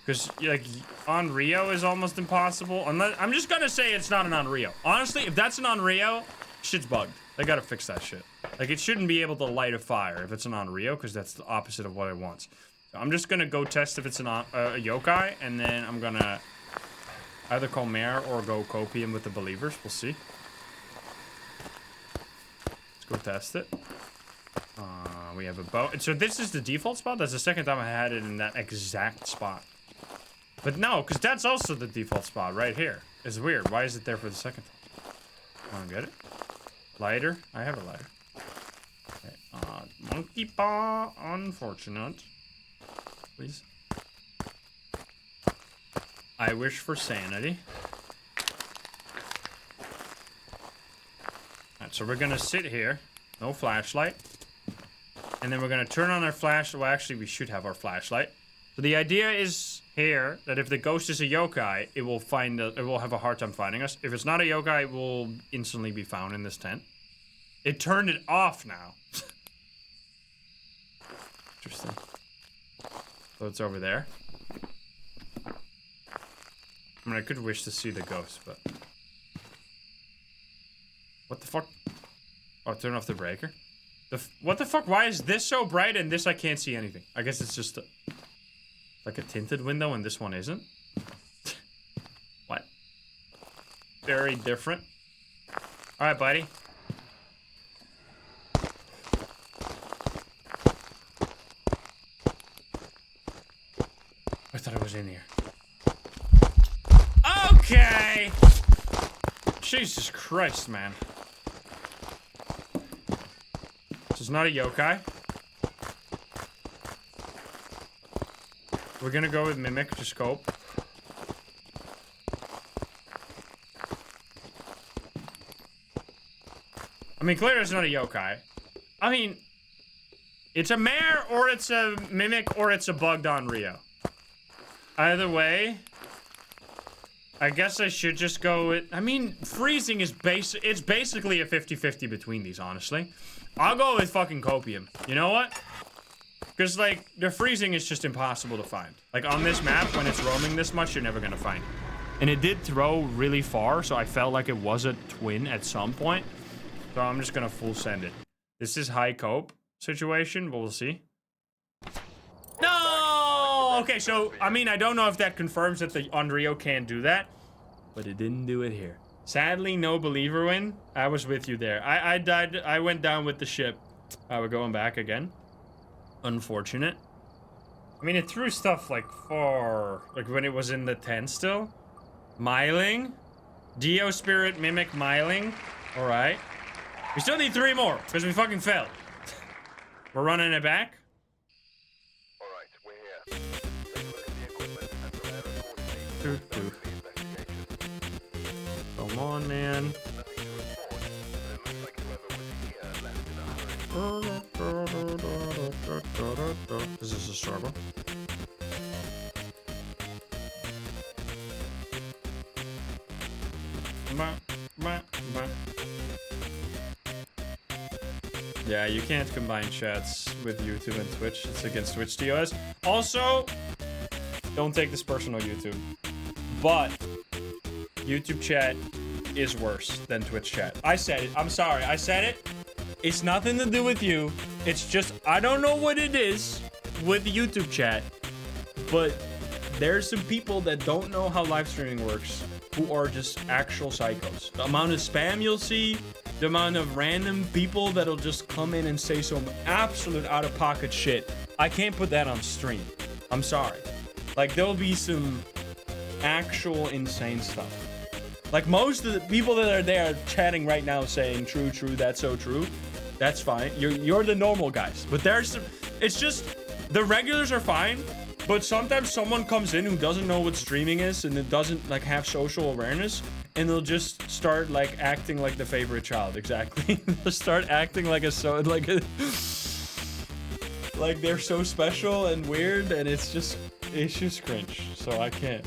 Because, like, Onryo is almost impossible. Unless, I'm just gonna say it's not an Onryo. Honestly, if that's an Onryo, shit's bugged. They gotta fix that shit. Like, it shouldn't be able to light a fire if it's an Onryo, because that's the opposite of what it wants. So I'm just gonna go test if it's a Yokai, and then I'm gonna either call Mare or go Copium with the Believers. We'll see. Let's go test it. We have a bow. So this is the default spot? That's the second time I had it in that exact spot. But no, because that's also the default spot right here. It's weird. Why is it there for the second time? Wanna get it? Lighter? I have a lighter. Okay. Monkey paw. Unfortunate. Please. I wish for sanity. Alright, so we're gonna sit here. No flashlight. And then we're gonna turn on our flash. Well, actually, we should have our flashlight. So the idea is here that if the ghost is a yokai, it will have a hard time finding us. If it's not a yokai, it will instantly be found in this tent. It turned it off now. Interesting. So it's over there. I mean, I could wish to see the ghost, but what the fuck? Oh, turn off the breaker. What the fuck? Why is this so bright and this I can't see anything? I guess it's just like a tinted window and this one isn't. What? Very different. All right, buddy. I thought it was in here. Okay. Jesus Christ, man. This is not a yokai. We're gonna go with Mimic to scope. I mean, clearly it's not a yokai. I mean, it's a mare, or it's a Mimic, or it's a bugged Onryo. Either way, I guess I should just go with... I mean, freezing is it's basically a 50-50 between these, honestly. I'll go with fucking Copium. You know what? Because, like, the freezing is just impossible to find. Like, on this map, when it's roaming this much, you're never gonna find it. And it did throw really far, so I felt like it was a twin at some point. So I'm just gonna full send it. This is high cope situation, but we'll see. No! Okay, so, I mean, I don't know if that confirms that the Onryo can't do that, but it didn't do it here. Sadly, no believer win. I was with you there. I died. I went down with the ship. We're going back again. Unfortunate. I mean, it threw stuff like far, like when it was in the tent still. Myling. Dio Spirit, Mimic, Myling. Alright. We still need 3 more, because we fucking failed. We're running it back. Alright, we're here. Take a look at the equipment and prepare accordingly. Start with the investigation. Come on, man. Nothing to report, but it looks like whoever was here left in a hurry. Is this a struggle? Yeah, you can't combine chats with YouTube and Twitch. It's against Twitch TOS. Also, don't take this personal, YouTube. But YouTube chat is worse than Twitch chat. I said it. I'm sorry. I said it. It's nothing to do with you. It's just, I don't know what it is with YouTube chat. But there's some people that don't know how live streaming works who are just actual psychos. The amount of spam you'll see, the amount of random people that'll just come in and say some absolute out-of-pocket shit. I can't put that on stream. I'm sorry. Like, there'll be some actual insane stuff. Like, most of the people that are there chatting right now saying, true, true, that's so true. That's fine. You're the normal guys. But there's some... It's just... The regulars are fine. But sometimes someone comes in who doesn't know what streaming is and it doesn't, like, have social awareness. And they'll just start, like, acting like the favorite child. Exactly. They'll start acting like like they're so special and weird, and it's just cringe. So I can't.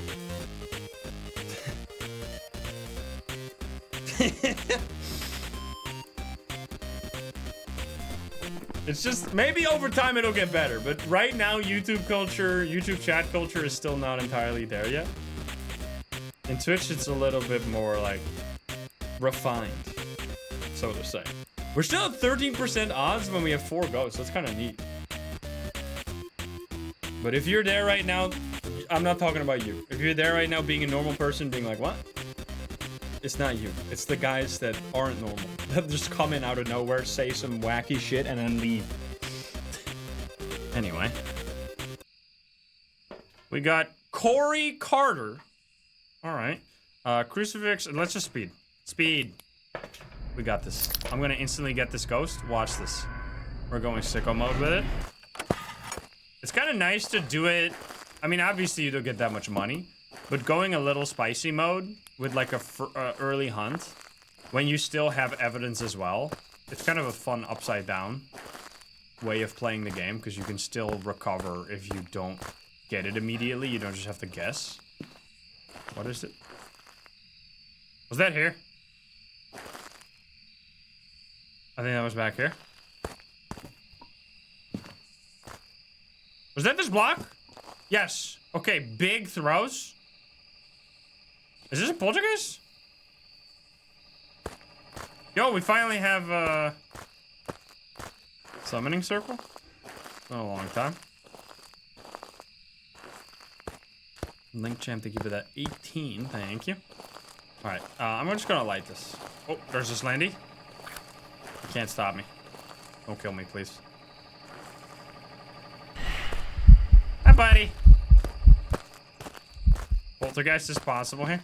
It's just, maybe over time it'll get better, but right now YouTube culture, YouTube chat culture is still not entirely there yet. In Twitch, it's a little bit more, like, refined, so to say. We're still at 13% odds when we have 4 ghosts. That's kind of neat. But if you're there right now, I'm not talking about you. If you're there right now being a normal person, being like, what? It's not you. It's the guys that aren't normal. That just come in out of nowhere, say some wacky shit, and then leave. Anyway. We got Corey Carter. Alright. Crucifix, and let's just speed. Speed. We got this. I'm gonna instantly get this ghost. Watch this. We're going sicko mode with it. It's kind of nice to do it. I mean, obviously you don't get that much money. But going a little spicy mode with like a early hunt, when you still have evidence as well, it's kind of a fun upside down way of playing the game, because you can still recover if you don't get it immediately. You don't just have to guess. What is it? Was that here? I think that was back here. Was that this block? Yes. Okay, big throws. Is this a poltergeist? Yo, we finally have a summoning circle. It's been a long time. Link champ, thank you for that 18. Thank you. Alright, I'm just gonna light this. Oh, there's this Landy. You can't stop me. Don't kill me, please. Hi, buddy. Poltergeist is possible here.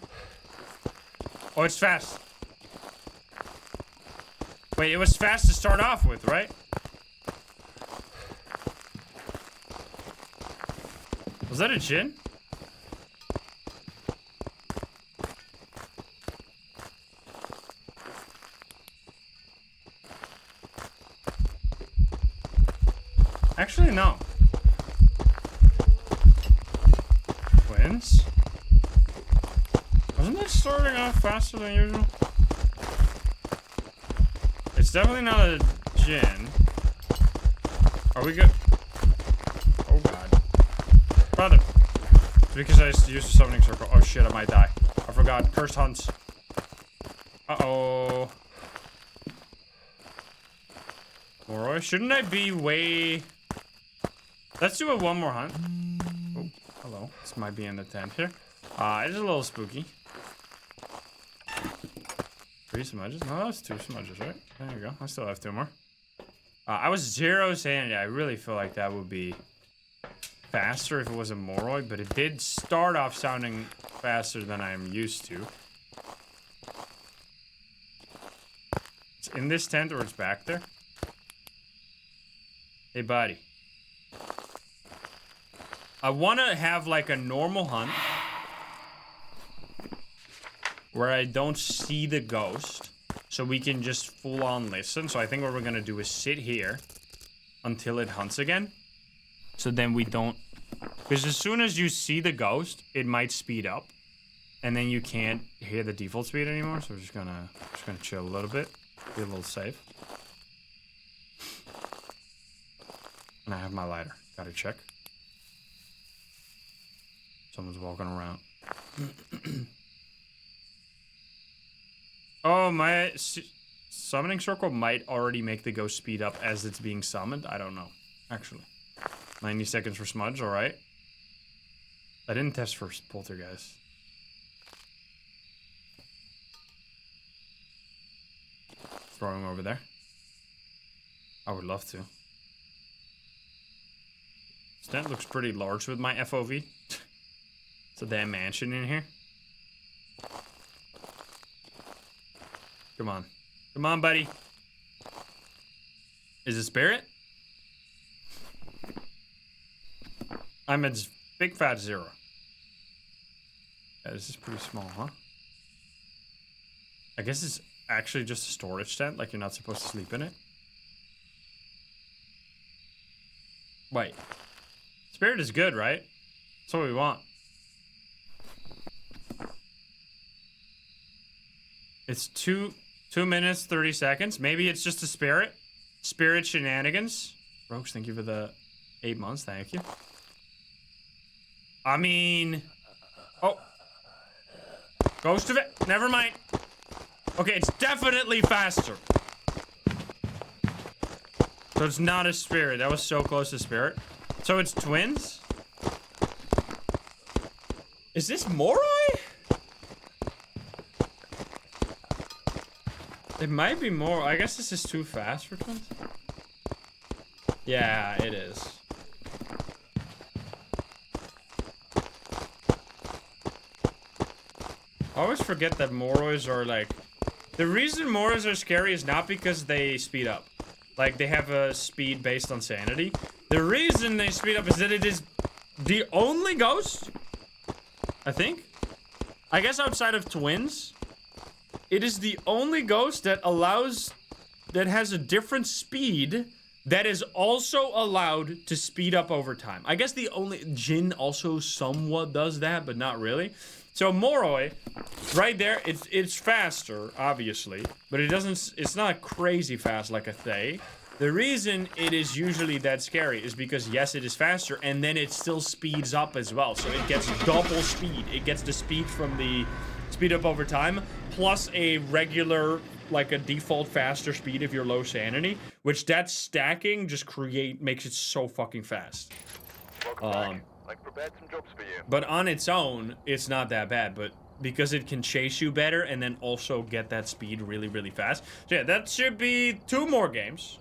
Oh, it's fast. Wait, it was fast to start off with, right? Was that a Jinn? Actually, no. Twins? Wasn't it starting off faster than usual? It's definitely not a Jinn. Are we good? Oh god. Brother. It's because I used the summoning circle. Oh shit, I might die. I forgot. Cursed hunts. Uh-oh. Moroi, shouldn't I be way... Let's do one more hunt. Oh, hello. This might be in the tent here. It's a little spooky. 3 smudges? No, that's 2 smudges, right? There you go. I still have 2 more. I was 0 sanity. I really feel like that would be faster if it was a Moroid, but it did start off sounding faster than I'm used to. It's in this tent or it's back there. Hey, buddy. I want to have like a normal hunt where I don't see the ghost, so we can just full on listen. So I think what we're gonna do is sit here until it hunts again. So then we don't, because as soon as you see the ghost, it might speed up, and then you can't hear the default speed anymore. So we're just gonna chill a little bit, be a little safe. And I have my lighter. Gotta check. Someone's walking around. Oh, my summoning circle might already make the ghost speed up as it's being summoned. I don't know, actually. 90 seconds for smudge, all right. I didn't test for poltergeist. Throw him over there. I would love to. This tent looks pretty large with my FOV. It's a damn mansion in here. Come on. Come on, buddy. Is it spirit? I'm at big fat 0. Yeah, this is pretty small, huh? I guess it's actually just a storage tent, like you're not supposed to sleep in it. Wait. Spirit is good, right? That's what we want. It's 2 minutes, 30 seconds. Maybe it's just a spirit. Spirit shenanigans. Rogues, thank you for the 8 months. Thank you. I mean... Oh. Ghost of it. Never mind. Okay, it's definitely faster. So it's not a spirit. That was so close to spirit. So it's twins? Is this Moroi? It might be more. I guess this is too fast for twins. Yeah, it is. I always forget that Morois are like... The reason Morois are scary is not because they speed up. Like, they have a speed based on sanity. The reason they speed up is that it is the only ghost, I think. I guess outside of twins, it is the only ghost that has a different speed that is also allowed to speed up over time. I guess the only Jinn also somewhat does that, but not really. So Moroi, right there, it's faster, obviously, but it's not crazy fast like a Thay. The reason it is usually that scary is because, yes, it is faster, and then it still speeds up as well. So it gets double speed. It gets the speed from the speed up over time, plus a regular, like a default faster speed if you're low sanity, which that stacking just makes it so fucking fast. I've prepared some jobs for you. But on its own, it's not that bad, but because it can chase you better and then also get that speed really, really fast. So yeah, that should be 2 more games.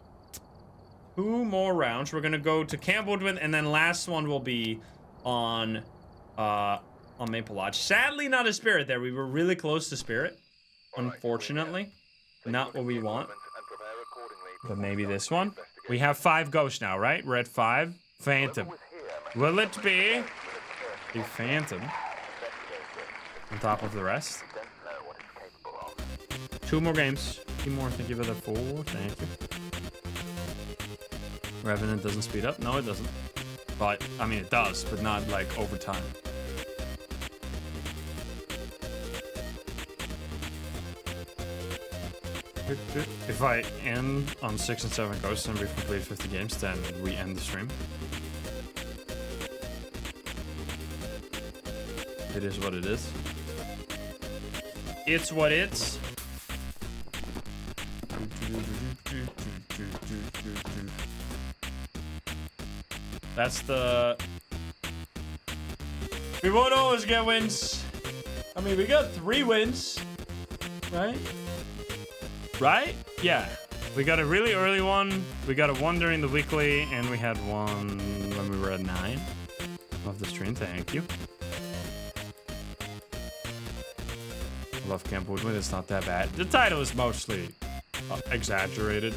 2 more rounds. We're gonna go to Camp Woodwind, and then last one will be on Maple Lodge. Sadly, not a spirit there. We were really close to spirit. Unfortunately, not what we want. But maybe this one. We have 5 ghosts now, right? We're at 5. Phantom. Will it be a phantom on top of the rest? 2 more games. 2 more. Thank you for the 4. Thank you. Revenant doesn't speed up. No, it doesn't. But, I mean, it does, but not, like, over time. If I end on 6 and 7 ghosts and we've completed 50 games, then we end the stream. It is what it is. It's what it's. That's the... We won't always get wins. I mean, we got 3 wins, right? Right? Yeah. We got a really early one. We got a one during the weekly, and we had one when we were at 9. Love the stream. Thank you. I love Camp Woodwind. It's not that bad. The title is mostly exaggerated.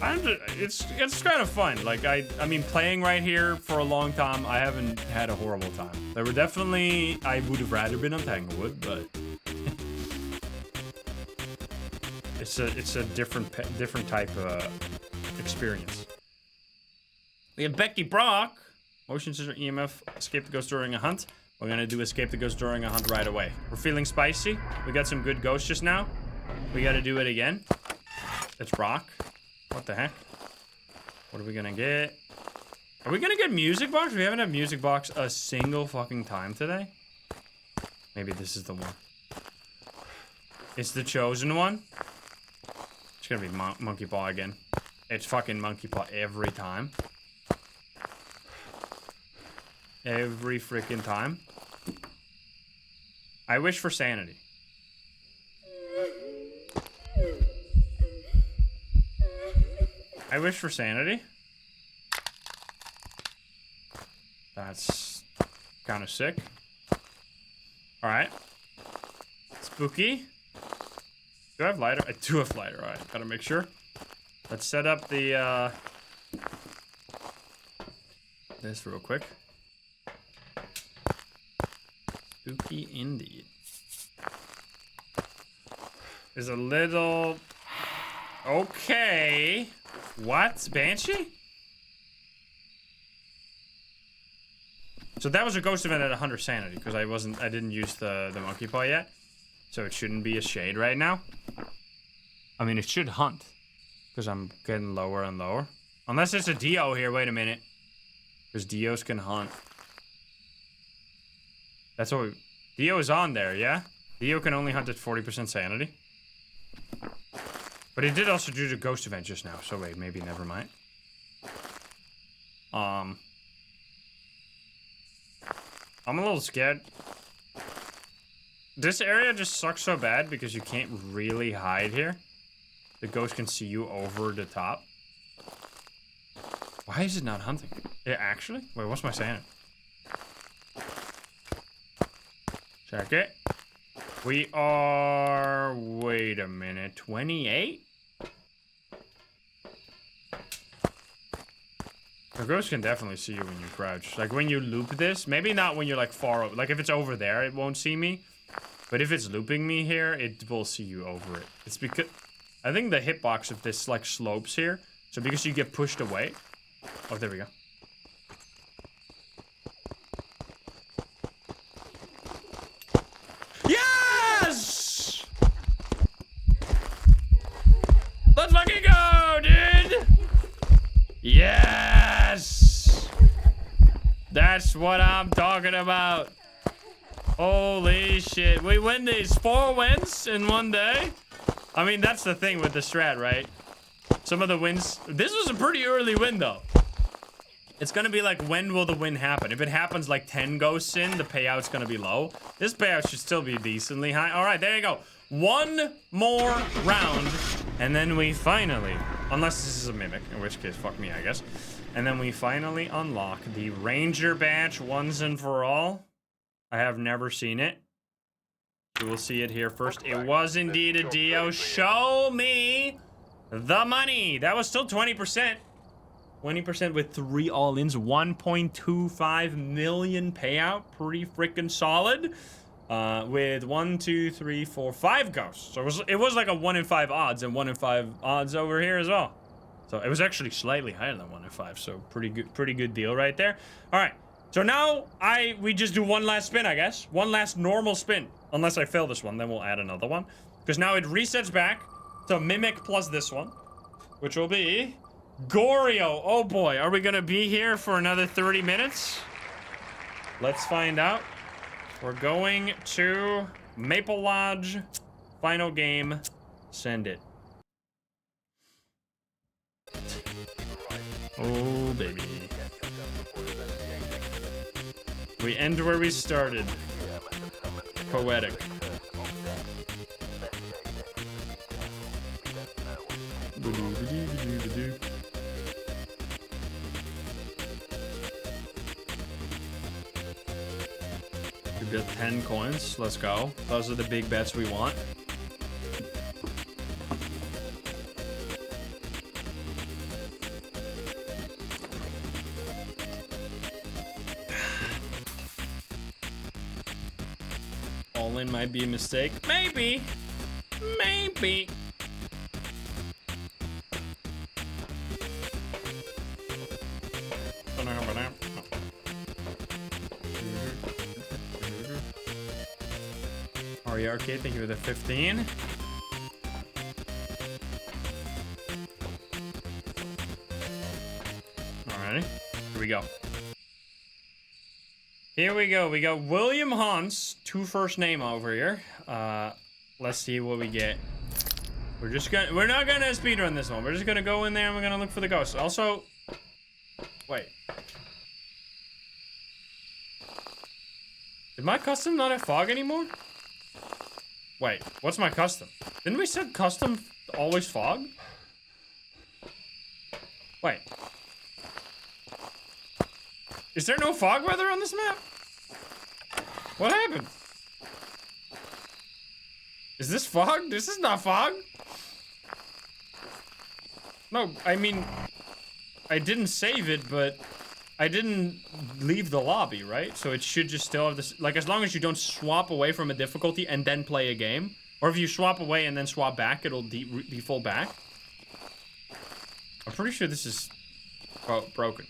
It's kind of fun. Like I mean, playing right here for a long time, I haven't had a horrible time. There were definitely I would have rather been on Tanglewood, but it's a different type of experience. We have Becky Brock. Motion sensor EMF. Escape the ghost during a hunt. We're gonna do escape the ghost during a hunt right away. We're feeling spicy. We got some good ghosts just now. We gotta do it again. It's rock. What the heck? What are we gonna get? Are we gonna get music box? We haven't had music box a single fucking time today. Maybe this is the one. It's the chosen one. It's gonna be monkey paw again. It's fucking monkey paw every time. Every freaking time. I wish for sanity. I wish for sanity. That's kind of sick. Alright. Spooky. Do I have lighter? I do have lighter. Alright, gotta make sure. Let's set up the, this real quick. Spooky indeed. There's a little... Okay. What? Banshee? So that was a ghost event at 100 sanity because I didn't use the monkey paw yet. So it shouldn't be a shade right now. I mean, it should hunt because I'm getting lower and lower. Unless it's a Dio here. Wait a minute. Because Dios can hunt. That's what Dio is on there, yeah? Dio can only hunt at 40% sanity. But it did also do the ghost event just now, so wait, maybe never mind. I'm a little scared. This area just sucks so bad because you can't really hide here. The ghost can see you over the top. Why is it not hunting? Yeah, actually? Wait, what's my sanity? Check it. We are... Wait a minute. 28? The ghost can definitely see you when you crouch. Like, when you loop this, maybe not when you're, like, far over. Like, if it's over there, it won't see me. But if it's looping me here, it will see you over it. It's because... I think the hitbox of this, like, slopes here. So because you get pushed away... Oh, there we go. Yes! Let's fucking go, dude! Yes! That's what I'm talking about. Holy shit. We win these 4 wins in one day. I mean, that's the thing with the strat, right? Some of the wins... This was a pretty early win, though. It's gonna be like, when will the win happen? If it happens like 10 ghosts in, the payout's gonna be low. This payout should still be decently high. All right, there you go. One more round, and then we finally... Unless this is a mimic, in which case, fuck me, I guess. And then we finally unlock the Ranger badge once and for all. I have never seen it. We will see it here first. It was indeed a Dio. Show me the money. That was still 20%. 20% with 3 all-ins. 1.25 million payout. Pretty freaking solid. With 1, 2, 3, 4, 5 ghosts. So it was like a 1 in 5 odds and 1 in 5 odds over here as well. So it was actually slightly higher than 1 in 5. So pretty good deal right there. All right. So now we just do one last spin, I guess. One last normal spin. Unless I fail this one, then we'll add another one. Because now it resets back to Mimic plus this one. Which will be Goryo. Oh boy, are we gonna be here for another 30 minutes? Let's find out. We're going to Maple Lodge. Final game. Send it. Oh, baby. We end where we started. Poetic. get 10 coins. Let's go. Those are the big bets we want. All in might be a mistake. Maybe. Maybe. Arcade, thank you for the 15. Alrighty, here we go. Here we go. We got William Hans, 2 first name over here. Let's see what we get. We're not gonna speedrun this one. We're just gonna go in there and we're gonna look for the ghosts. Also, wait. Did my custom not have fog anymore? Wait, what's my custom? Didn't we set custom always fog? Wait. Is there no fog weather on this map? What happened? Is this fog? This is not fog. No, I mean, I didn't save it, but I didn't leave the lobby, right? So it should just still have this, like, as long as you don't swap away from a difficulty and then play a game. Or if you swap away and then swap back, it'll default back. I'm pretty sure this is broken.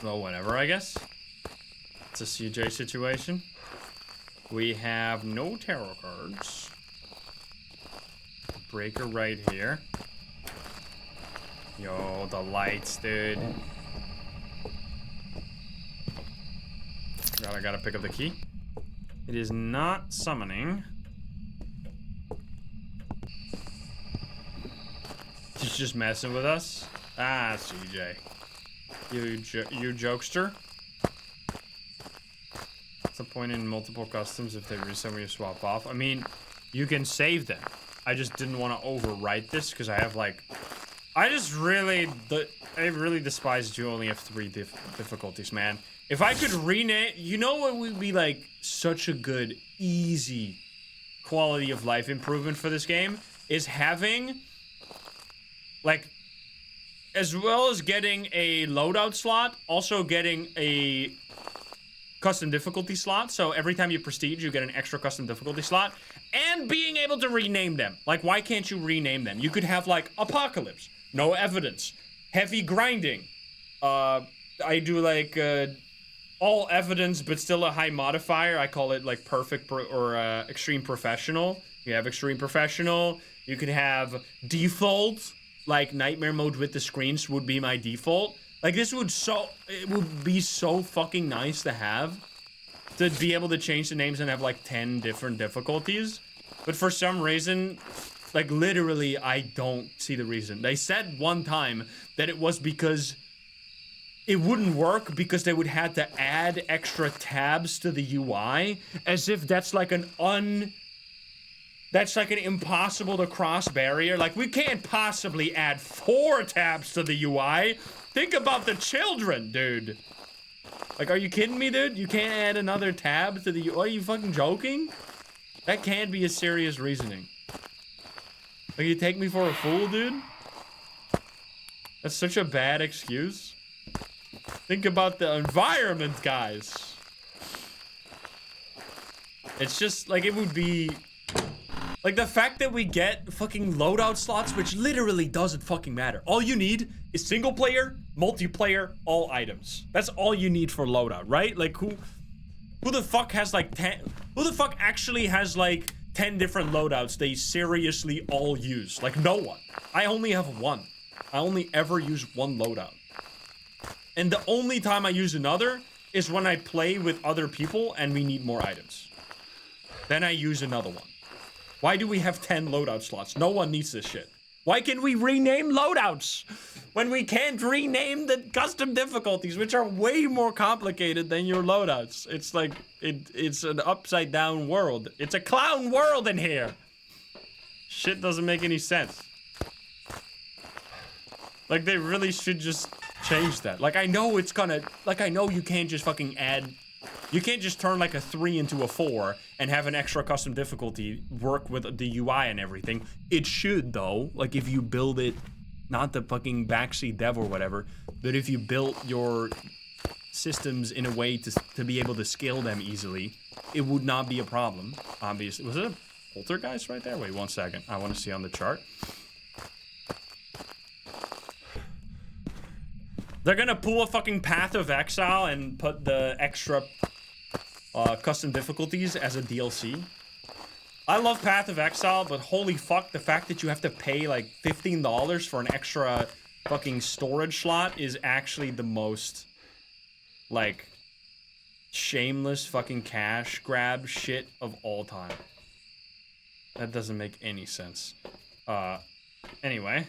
Well, whatever, I guess. It's a CJ situation. We have no tarot cards. Breaker right here. Yo, the lights, dude. I gotta pick up the key. It is not summoning. He's just messing with us. Ah, CJ. You jokester. What's the point in multiple customs if they reset when you swap off? I mean, you can save them. I just didn't want to overwrite this because I have like... I really despise you only have 3 difficulties, man. If I could rename... You know what would be like such a good, easy quality of life improvement for this game? Is having... like... as well as getting a loadout slot, also getting a custom difficulty slot. So every time you prestige, you get an extra custom difficulty slot. And being able to rename them. Like, why can't you rename them? You could have, like, Apocalypse. No evidence. Heavy grinding. I do, like, all evidence, but still a high modifier. I call it, like, perfect or extreme professional. You have extreme professional. You could have default. Like, nightmare mode with the screens would be my default. Like, it would be so fucking nice to have. To be able to change the names and have, like, 10 different difficulties. But for some reason, like, literally, I don't see the reason. They said one time that it was because it wouldn't work because they would have to add extra tabs to the UI. As if that's, like, that's like an impossible to cross barrier. Like, we can't possibly add 4 tabs to the UI. Think about the children, dude. Like, are you kidding me, dude? You can't add another tab to the UI? Are you fucking joking? That can't be a serious reasoning. Like, you take me for a fool, dude? That's such a bad excuse. Think about the environment, guys. It's just, like, it would be... like, the fact that we get fucking loadout slots, which literally doesn't fucking matter. All you need is single player, multiplayer, all items. That's all you need for loadout, right? Like, who the fuck has, like, 10... who the fuck actually has, like, 10 different loadouts they seriously all use? Like, no one. I only have 1. I only ever use 1 loadout. And the only time I use another is when I play with other people and we need more items. Then I use another one. Why do we have 10 loadout slots? No one needs this shit. Why can we rename loadouts when we can't rename the custom difficulties, which are way more complicated than your loadouts? It's like, it's an upside down world. It's a clown world in here. Shit doesn't make any sense. Like, they really should just change that. Like, I know it's gonna, like, I know you can't just fucking add, you can't just turn like a 3 into a 4 and have an extra custom difficulty work with the UI and everything. It should, though. Like, if you build it, not the fucking backseat dev or whatever, but if you built your systems in a way to be able to scale them easily, it would not be a problem, obviously. Was it a poltergeist right there? Wait 1 second. I want to see on the chart. They're gonna pull a fucking Path of Exile and put the extra custom difficulties as a DLC. I love Path of Exile, but holy fuck, the fact that you have to pay like $15 for an extra fucking storage slot is actually the most, like, shameless fucking cash grab shit of all time. That doesn't make any sense. Anyway.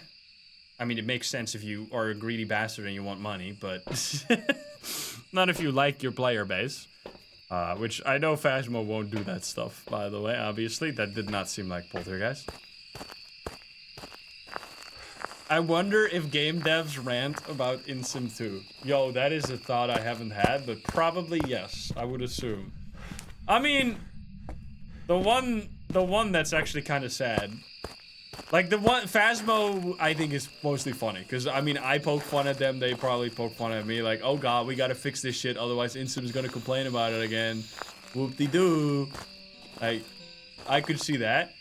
I mean, it makes sense if you are a greedy bastard and you want money, but not if you like your player base. Which I know Phasmo won't do that stuff, by the way, obviously. That did not seem like Poltergeist. I wonder if game devs rant about Insym 2. Yo, that is a thought I haven't had, but probably yes, I would assume. I mean, the one that's actually kind of sad. Like, the one, Phasmo, I think, is mostly funny. Because, I mean, I poke fun at them, they probably poke fun at me. Like, oh god, we gotta fix this shit, otherwise Insym's gonna complain about it again. Whoop-de-doo. Like, I could see that.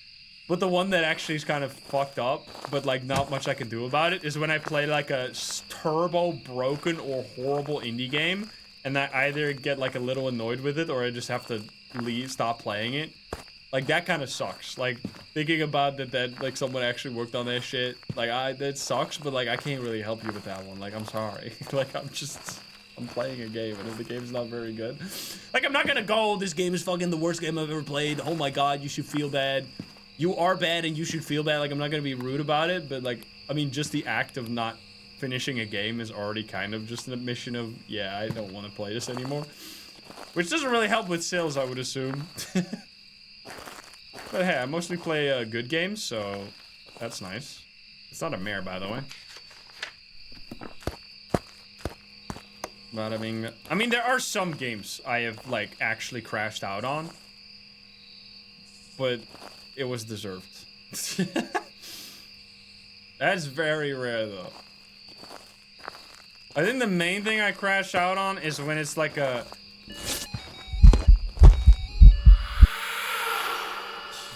But the one that actually is kind of fucked up, but, like, not much I can do about it, is when I play, like, a turbo broken or horrible indie game, and I either get, like, a little annoyed with it, or I just have to stop playing it. Like, that kind of sucks. Like, thinking about that, like, someone actually worked on that shit, like, that sucks, but, like, I can't really help you with that one. Like, I'm sorry. Like, I'm playing a game, and if the game's not very good. Like, I'm not gonna go, this game is fucking the worst game I've ever played. Oh my god, you should feel bad. You are bad, and you should feel bad. Like, I'm not gonna be rude about it, but, like, I mean, just the act of not finishing a game is already kind of just an admission of, yeah, I don't want to play this anymore. Which doesn't really help with sales, I would assume. But hey, I mostly play good games, so that's nice. It's not a mare, by the way. But I mean, there are some games I have, like, actually crashed out on. But it was deserved. That's very rare, though. I think the main thing I crash out on is when it's like a...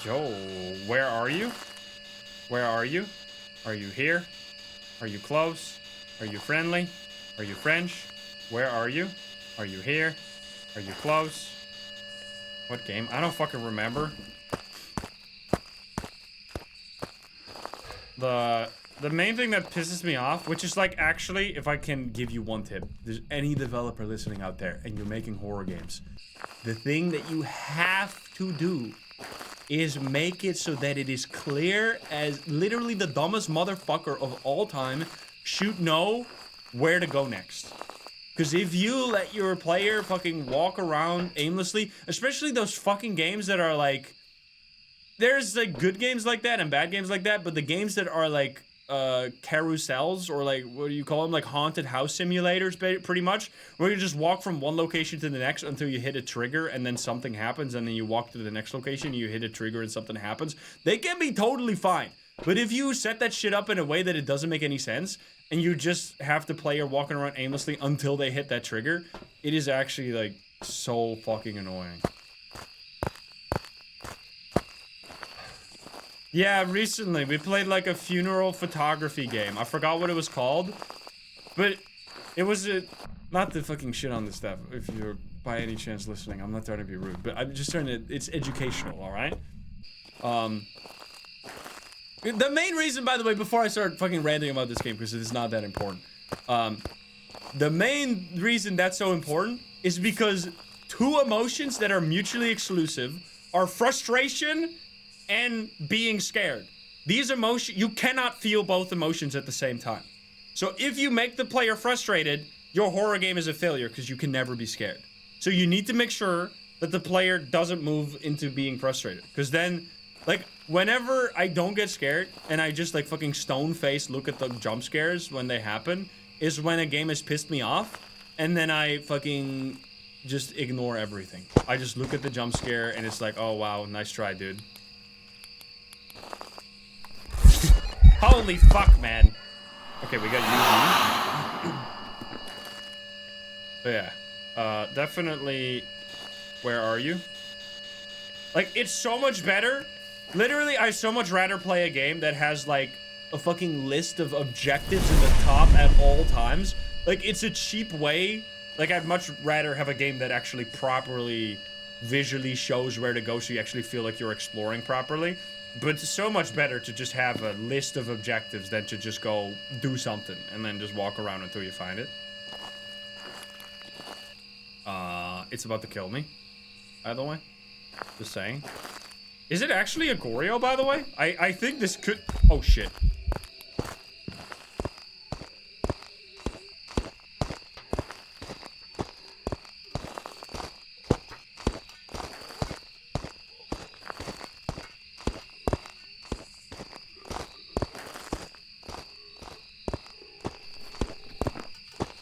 Yo, where are you? Where are you? Are you here? Are you close? Are you friendly? Are you French? Where are you? Are you here? Are you close? What game? I don't fucking remember. The main thing that pisses me off, which is, like, actually, if I can give you one tip, there's any developer listening out there and you're making horror games, the thing that you have to do is make it so that it is clear as literally the dumbest motherfucker of all time should know where to go next. Because if you let your player fucking walk around aimlessly, especially those fucking games that are like, there's like good games like that and bad games like that, but the games that are like carousels, or like, what do you call them, like haunted house simulators, pretty much, where you just walk from one location to the next until you hit a trigger and then something happens, and then you walk to the next location, you hit a trigger and something happens. They can be totally fine, but if you set that shit up in a way that it doesn't make any sense and you just have the player walking around aimlessly until they hit that trigger, it is actually like so fucking annoying. Yeah, recently we played like a funeral photography game. I forgot what it was called, but it was not the fucking shit on this stuff. If you're by any chance listening, I'm not trying to be rude, but I'm just trying to, it's educational, all right? The main reason, by the way, before I start fucking ranting about this game, because it's not that important, the main reason that's so important is because two emotions that are mutually exclusive are frustration and being scared. These emotions, you cannot feel both emotions at the same time. So if you make the player frustrated, your horror game is a failure because you can never be scared. So you need to make sure that the player doesn't move into being frustrated. Because then, like, whenever I don't get scared and I just like fucking stone face look at the jump scares when they happen, is when a game has pissed me off, and then I fucking just ignore everything. I just look at the jump scare, and it's like, oh wow, nice try, dude. Holy fuck, man. Okay, we got UV. But yeah, definitely. Where are you? Like, it's so much better. Literally, I'd so much rather play a game that has, like, a fucking list of objectives in the top at all times. Like, it's a cheap way. Like, I'd much rather have a game that actually properly visually shows where to go so you actually feel like you're exploring properly. But it's so much better to just have a list of objectives than to just go do something and then just walk around until you find it. It's about to kill me, by the way. Just saying. Is it actually a Goryo, by the way? I think this could... Oh, shit.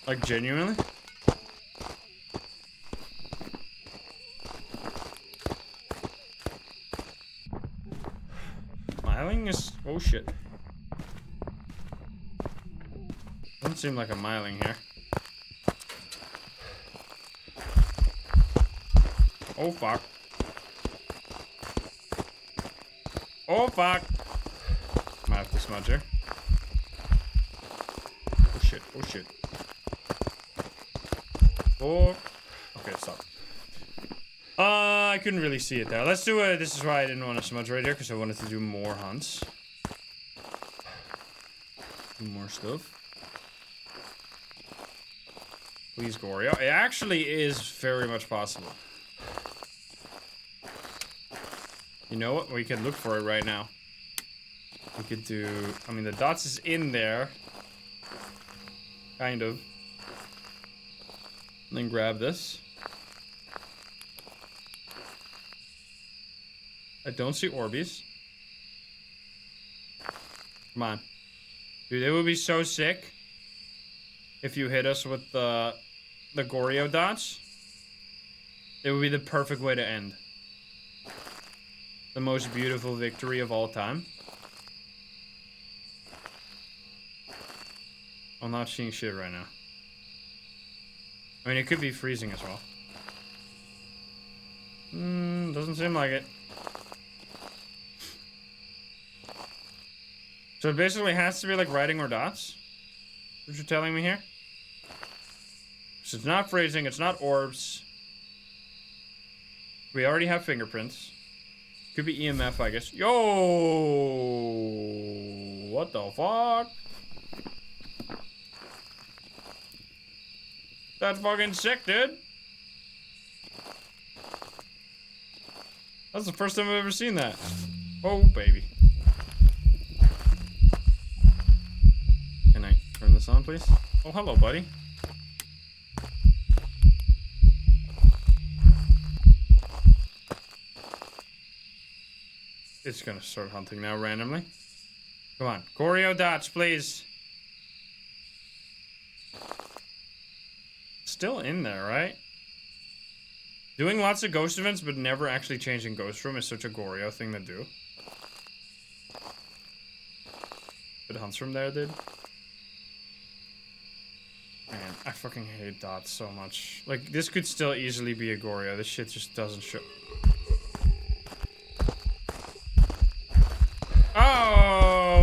Like, genuinely? Smiling is... Oh, shit. Doesn't seem like a miling here. Oh, fuck. Oh, fuck. Might have to smudge her. Oh, shit. Oh, shit. Oh. Okay, stop. I couldn't really see it there. Let's do it. This is why I didn't want to smudge right here, because I wanted to do more hunts. Do more stuff. Please, Goryo. It actually is very much possible. You know what? We can look for it right now. We could do... I mean, the dots is in there. Kind of. And then grab this. I don't see Orbeez. Come on. Dude, it would be so sick if you hit us with the Goryo dots. It would be the perfect way to end. The most beautiful victory of all time. I'm not seeing shit right now. I mean, it could be freezing as well. Doesn't seem like it. So it basically has to be like writing or dots? What you're telling me here? So it's not freezing, it's not orbs. We already have fingerprints. Could be EMF, I guess. Yo! What the fuck? That's fucking sick, dude. That's the first time I've ever seen that. Oh, baby. Can I turn this on, please? Oh, hello, buddy. It's gonna start hunting now randomly. Come on. Goryo dots, please. Still in there, right? Doing lots of ghost events, but never actually changing ghost room is such a Goryo thing to do. Good hunts from there, dude. Man, I fucking hate dots so much. Like, this could still easily be a Goryo. This shit just doesn't show.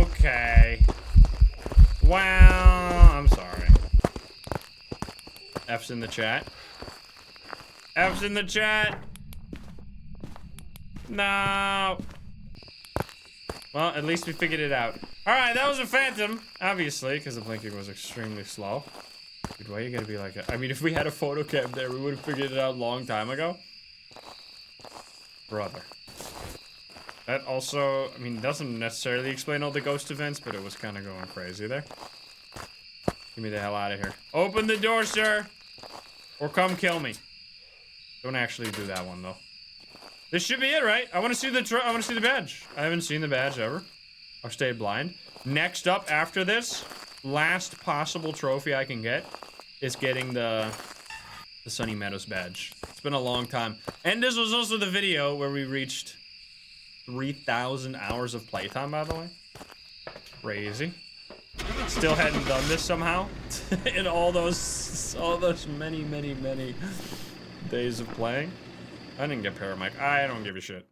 Okay. Wow. I'm sorry. F's in the chat. F's in the chat. No. Well, at least we figured it out. Alright, that was a phantom. Obviously, because the blinking was extremely slow. Dude, why you gotta be like that? I mean, if we had a photo cam there, we would have figured it out a long time ago. Brother. That also, I mean, doesn't necessarily explain all the ghost events, but it was kind of going crazy there. Get me the hell out of here. Open the door, sir! Or come kill me. Don't actually do that one, though. This should be it, right? I want to see the badge. I haven't seen the badge ever. I've stayed blind. Next up after this, last possible trophy I can get is getting the Sunny Meadows badge. It's been a long time. And this was also the video where we reached 3,000 hours of playtime, by the way. Crazy. Still hadn't done this somehow in all those many days of playing. I didn't get Paramic. I don't give a shit.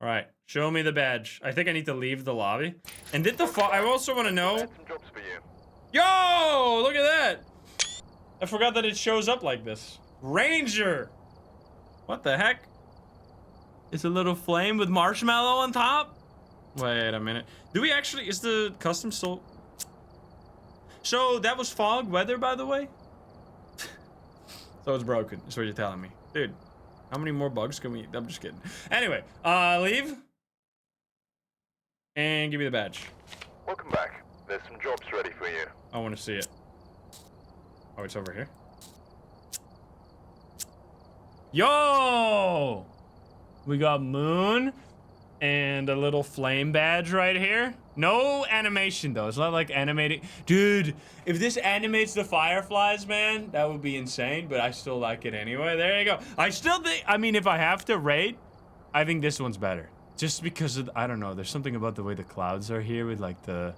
All right, show me the badge. I think I need to leave the lobby. And did the I also want to know. Some jobs for you. Yo, look at that. I forgot that it shows up like this. Ranger. What the heck? It's a little flame with marshmallow on top? Wait a minute. Do we actually, is the custom still? So that was fog weather, by the way? So it's broken, is what you're telling me. Dude, how many more bugs can we, I'm just kidding. Anyway, leave. And give me the badge. Welcome back. There's some jobs ready for you. I want to see it. Oh, it's over here. Yo! We got moon and a little flame badge right here. No animation though. It's not like animating. Dude, if this animates the fireflies, man, that would be insane, but I still like it anyway. There you go. I still think, I mean, if I have to rate, I think this one's better. Just because of, I don't know, there's something about the way the clouds are here with like the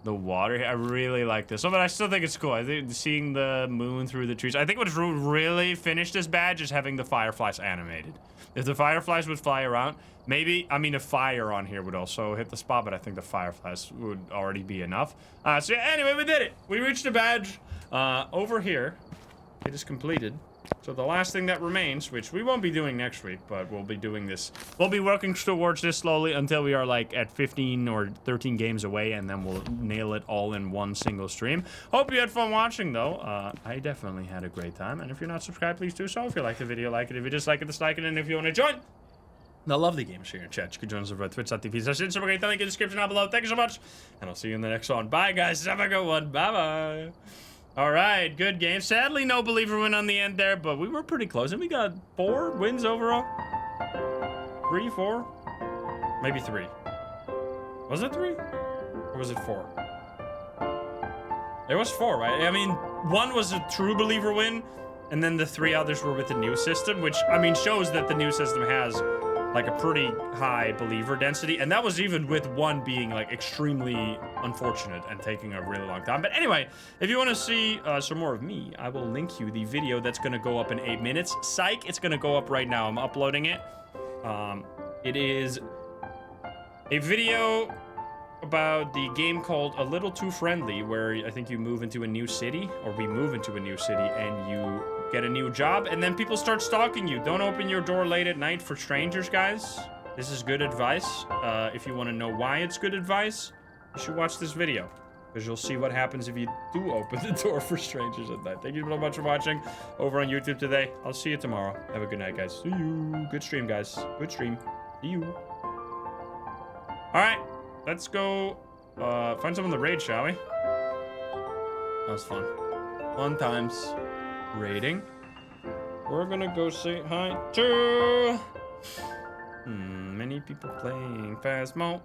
water. I really like this. So, but I still think it's cool. I think seeing the moon through the trees. I think what's really finished this badge is having the fireflies animated. If the fireflies would fly around, maybe, I mean, a fire on here would also hit the spot, but I think the fireflies would already be enough. So yeah, anyway, we did it. We reached the badge. Over here, it is completed. So the last thing that remains, which we won't be doing next week, but we'll be doing this. We'll be working towards this slowly until we are like at 15 or 13 games away, and then we'll nail it all in one single stream. Hope you had fun watching, though. I definitely had a great time. And if you're not subscribed, please do so. If you like the video, like it. If you dislike it, dislike it. And if you want to join the lovely gamers here in chat, you can join us over at twitch.tv/Insym. Link in the description down below. Thank you so much, and I'll see you in the next one. Bye, guys. Have a good one. Bye-bye. All right, good game. Sadly, no believer win on the end there, but we were pretty close. And we got 4 wins overall. 3, 4? Maybe 3. Was it 3? Or was it 4? It was 4, right? I mean, 1 was a true believer win, and then the 3 others were with the new system, which, I mean, shows that the new system has like a pretty high believer density, and that was even with 1 being like extremely unfortunate and taking a really long time. But anyway, if you want to see some more of me, I will link you the video that's going to go up in 8 minutes. Psych, it's going to go up right now. I'm uploading it. It is a video about the game called A Little Too Friendly, where I think you move into a new city, or we move into a new city, and you get a new job, and then people start stalking you. Don't open your door late at night for strangers, guys. This is good advice. If you want to know why it's good advice, you should watch this video, because you'll see what happens if you do open the door for strangers at night. Thank you so much for watching over on YouTube today. I'll see you tomorrow. Have a good night, guys. See you. Good stream, guys. Good stream. See you. All right, let's go find someone to raid, shall we? That was fun. Fun times. Raiding. We're gonna go say hi to many people playing Phasmo.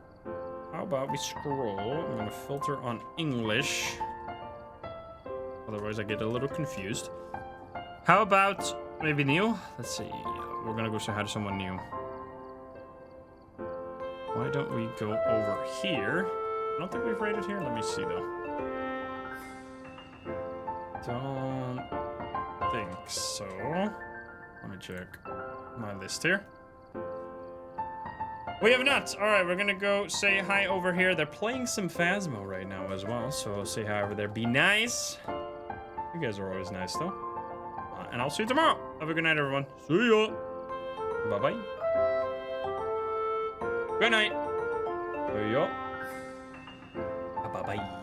How about we scroll? I'm gonna filter on English. Otherwise I get a little confused. How about maybe new? Let's see. We're gonna go say hi to someone new. Why don't we go over here? I don't think we've raided here. Let me see though. Don't think so. Let me check my list here. We have not. All right, we're gonna go say hi over here. They're playing some Phasmo right now as well, so say hi over there. Be nice. You guys are always nice though. And I'll see you tomorrow. Have a good night, everyone. See ya. Bye bye. Good night. See ya. Bye bye.